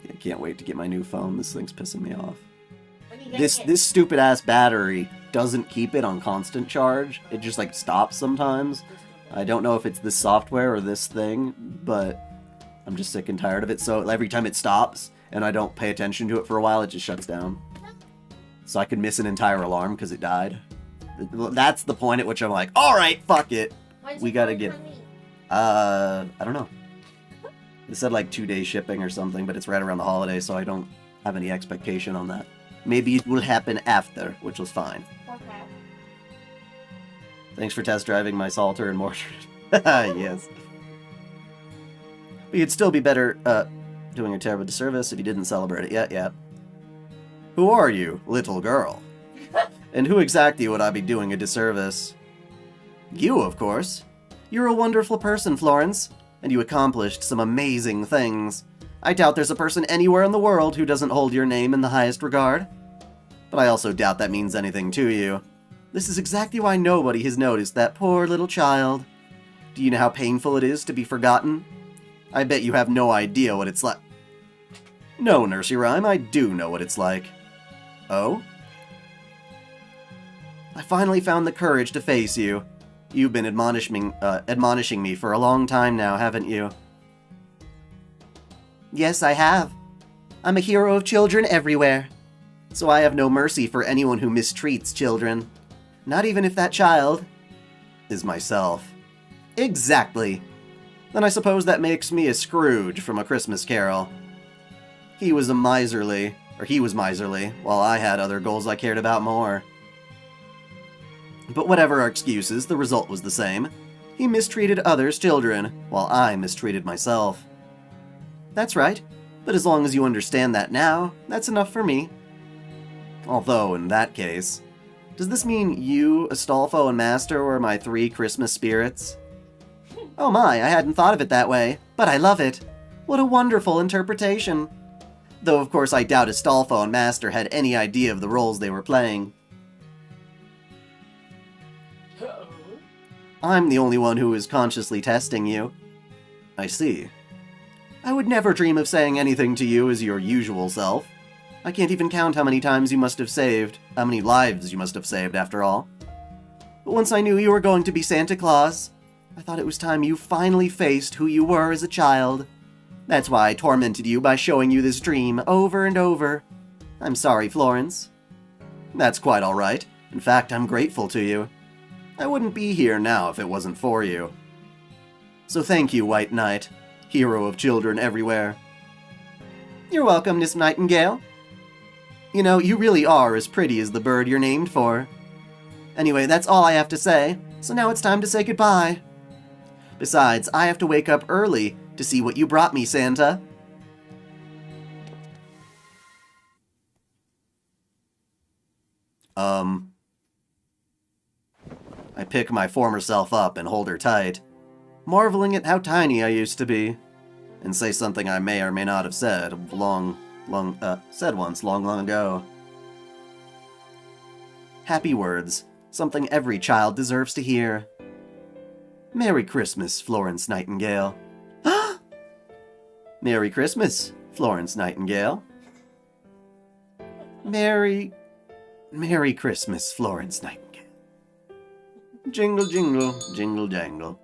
I can't wait to get my new phone. This thing's pissing me off. This stupid ass battery doesn't keep it on constant charge. It just like stops sometimes. I don't know if it's this software or this thing, but I'm just sick and tired of it. So every time it stops and I don't pay attention to it for a while, it just shuts down. So I could miss an entire alarm because it died. That's the point at which I'm like, all right, fuck it. We gotta get. I don't know. It said like 2-day shipping or something, but it's right around the holiday, so I don't have any expectation on that. Maybe it will happen after, which was fine. Okay. Thanks for test driving my Salter and Mortar. Yes. But you'd still be better, doing a terrible disservice if you didn't celebrate it yet, yeah. Who are you, little girl? And who exactly would I be doing a disservice? You, of course. You're a wonderful person, Florence, and you accomplished some amazing things. I doubt there's a person anywhere in the world who doesn't hold your name in the highest regard. But I also doubt that means anything to you. This is exactly why nobody has noticed that poor little child. Do you know how painful it is to be forgotten? I bet you have no idea what it's like. No, Nursery Rhyme, I do know what it's like. Oh? I finally found the courage to face you. You've been admonishing me for a long time now, haven't you? Yes, I have. I'm a hero of children everywhere. So I have no mercy for anyone who mistreats children. Not even if that child is myself. Exactly. Then I suppose that makes me a Scrooge from A Christmas Carol. He was miserly, while I had other goals I cared about more. But whatever our excuses, the result was the same. He mistreated others' children, while I mistreated myself. That's right, but as long as you understand that now, that's enough for me. Although, in that case, does this mean you, Astolfo, and Master were my 3 Christmas spirits? Oh my, I hadn't thought of it that way, but I love it. What a wonderful interpretation. Though of course I doubt Astolfo and Master had any idea of the roles they were playing. I'm the only one who is consciously testing you. I see. I would never dream of saying anything to you as your usual self. I can't even count how many times you must have saved, how many lives you must have saved after all. But once I knew you were going to be Santa Claus, I thought it was time you finally faced who you were as a child. That's why I tormented you by showing you this dream over and over. I'm sorry, Florence. That's quite all right. In fact, I'm grateful to you. I wouldn't be here now if it wasn't for you. So thank you, White Knight, hero of children everywhere. You're welcome, Miss Nightingale. You know, you really are as pretty as the bird you're named for. Anyway, that's all I have to say, so now it's time to say goodbye. Besides, I have to wake up early to see what you brought me, Santa. I pick my former self up and hold her tight, marveling at how tiny I used to be, and say something I may or may not have said said once long ago. Happy words, something every child deserves to hear. Merry Christmas, Florence Nightingale. Merry Christmas, Florence Nightingale. Merry Christmas, Florence Nightingale. Jingle, jingle, jingle, jangle.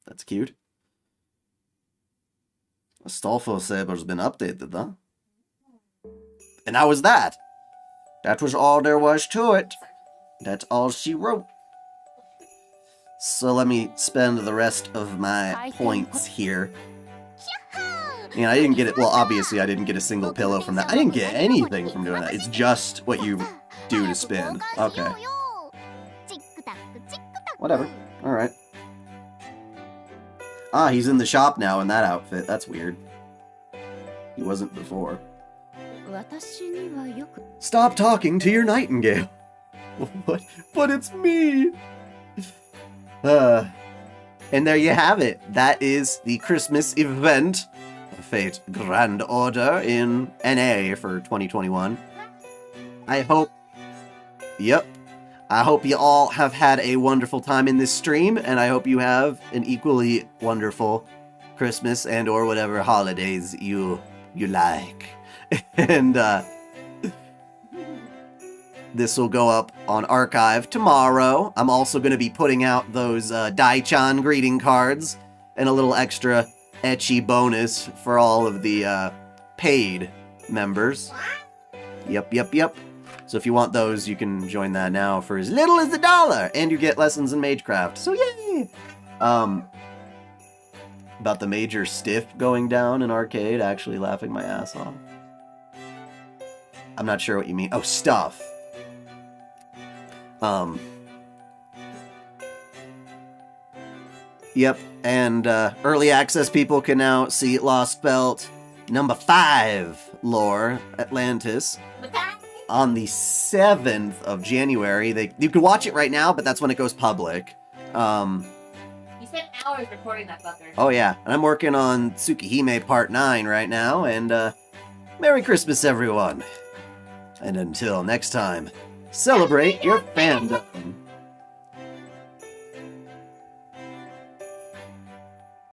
That's cute. Astolfo Saber's been updated, huh? And how was that? That was all there was to it. That's all she wrote. So let me spend the rest of my points here. Yeah, I didn't get it. Well, obviously, I didn't get a single pillow from that. I didn't get anything from doing that. It's just what you do to spin. Okay. Whatever. Alright. Ah, he's in the shop now in that outfit. That's weird. He wasn't before. Stop talking to your Nightingale. What? But it's me! And there you have it. That is the Christmas event. Fate Grand Order in NA for 2021. I hope you all have had a wonderful time in this stream, and I hope you have an equally wonderful Christmas and or whatever holidays you like. And this will go up on archive tomorrow. I'm also going to be putting out those dai-chan greeting cards and a little extra ecchi bonus for all of the paid members. Yep. So if you want those, you can join that now for as little as $1, and you get lessons in Magecraft. So yay! About the major stiff going down in arcade, actually laughing my ass off. I'm not sure what you mean. Oh, stuff. Yep, and early access people can now see Lost Belt number 5 lore, Atlantis, on the 7th of January. You can watch it right now, but that's when it goes public. You spent hours recording that fucker. Oh yeah, and I'm working on Tsukihime Part 9 right now, and Merry Christmas, everyone. And until next time, celebrate your fandom.